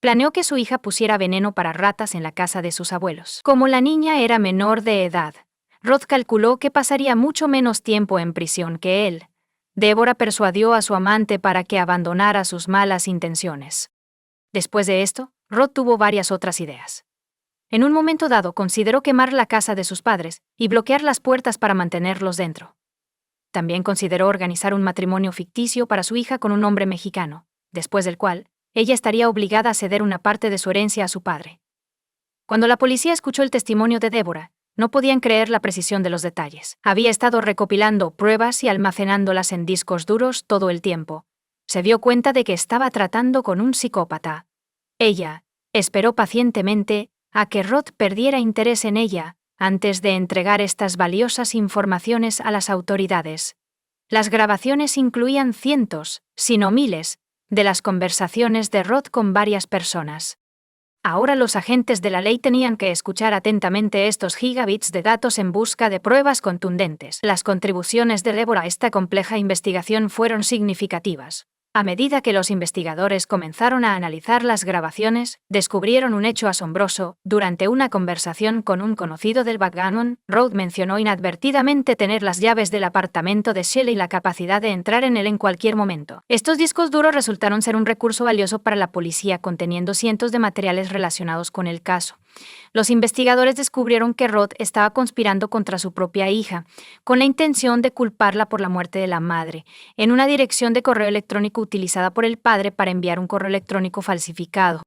Planeó que su hija pusiera veneno para ratas en la casa de sus abuelos. Como la niña era menor de edad, Rod calculó que pasaría mucho menos tiempo en prisión que él. Deborah persuadió a su amante para que abandonara sus malas intenciones. Después de esto, Rod tuvo varias otras ideas. En un momento dado consideró quemar la casa de sus padres y bloquear las puertas para mantenerlos dentro. También consideró organizar un matrimonio ficticio para su hija con un hombre mexicano, después del cual ella estaría obligada a ceder una parte de su herencia a su padre. Cuando la policía escuchó el testimonio de Deborah, no podían creer la precisión de los detalles. Había estado recopilando pruebas y almacenándolas en discos duros todo el tiempo. Se dio cuenta de que estaba tratando con un psicópata. Ella esperó pacientemente a que Rod perdiera interés en ella antes de entregar estas valiosas informaciones a las autoridades. Las grabaciones incluían cientos, si no miles, de las conversaciones de Rod con varias personas. Ahora los agentes de la ley tenían que escuchar atentamente estos gigabits de datos en busca de pruebas contundentes. Las contribuciones de Deborah a esta compleja investigación fueron significativas. A medida que los investigadores comenzaron a analizar las grabaciones, descubrieron un hecho asombroso. Durante una conversación con un conocido del backgammon, Rod mencionó inadvertidamente tener las llaves del apartamento de Shelley y la capacidad de entrar en él en cualquier momento. Estos discos duros resultaron ser un recurso valioso para la policía, conteniendo cientos de materiales relacionados con el caso. Los investigadores descubrieron que Rod estaba conspirando contra su propia hija, con la intención de culparla por la muerte de la madre, en una dirección de correo electrónico utilizada por el padre para enviar un correo electrónico falsificado.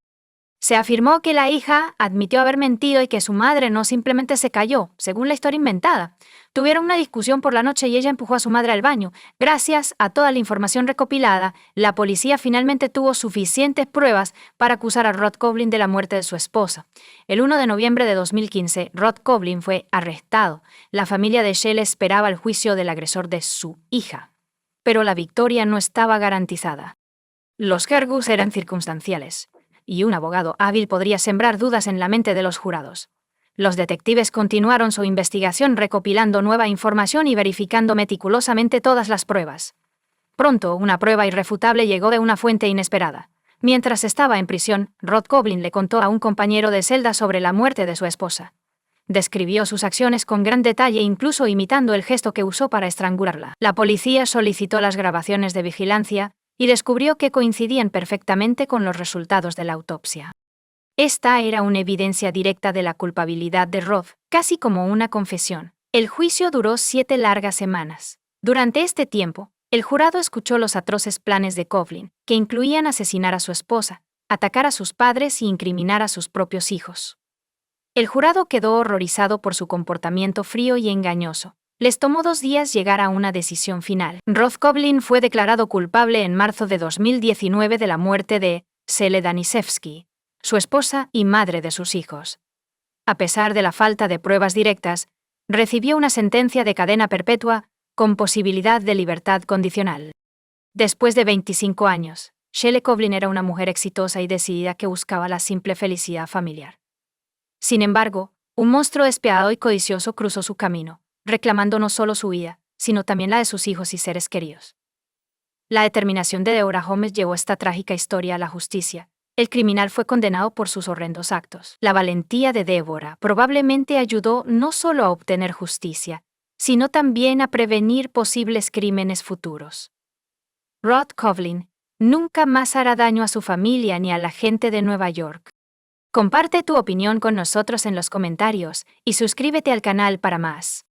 Se afirmó que la hija admitió haber mentido y que su madre no simplemente se cayó, según la historia inventada. Tuvieron una discusión por la noche y ella empujó a su madre al baño. Gracias a toda la información recopilada, la policía finalmente tuvo suficientes pruebas para acusar a Rod Coughlin de la muerte de su esposa. El 1 de noviembre de 2015, Rod Coughlin fue arrestado. La familia de Shelley esperaba el juicio del agresor de su hija. Pero la victoria no estaba garantizada. Los cargos eran circunstanciales, y un abogado hábil podría sembrar dudas en la mente de los jurados. Los detectives continuaron su investigación recopilando nueva información y verificando meticulosamente todas las pruebas. Pronto, una prueba irrefutable llegó de una fuente inesperada. Mientras estaba en prisión, Rod Coughlin le contó a un compañero de celda sobre la muerte de su esposa. Describió sus acciones con gran detalle, incluso imitando el gesto que usó para estrangularla. La policía solicitó las grabaciones de vigilancia y descubrió que coincidían perfectamente con los resultados de la autopsia. Esta era una evidencia directa de la culpabilidad de Rod, casi como una confesión. El juicio duró 7 largas semanas. Durante este tiempo, el jurado escuchó los atroces planes de Coughlin, que incluían asesinar a su esposa, atacar a sus padres y incriminar a sus propios hijos. El jurado quedó horrorizado por su comportamiento frío y engañoso. Les tomó 2 días llegar a una decisión final. Rod Coughlin fue declarado culpable en marzo de 2019 de la muerte de Shelley Daniszewski, su esposa y madre de sus hijos. A pesar de la falta de pruebas directas, recibió una sentencia de cadena perpetua con posibilidad de libertad condicional. Después de 25 años, Shelley Coughlin era una mujer exitosa y decidida que buscaba la simple felicidad familiar. Sin embargo, un monstruo despiadado y codicioso cruzó su camino, reclamando no solo su vida, sino también la de sus hijos y seres queridos. La determinación de Deborah Holmes llevó esta trágica historia a la justicia. El criminal fue condenado por sus horrendos actos. La valentía de Deborah probablemente ayudó no solo a obtener justicia, sino también a prevenir posibles crímenes futuros. Rod Coughlin nunca más hará daño a su familia ni a la gente de Nueva York. Comparte tu opinión con nosotros en los comentarios y suscríbete al canal para más.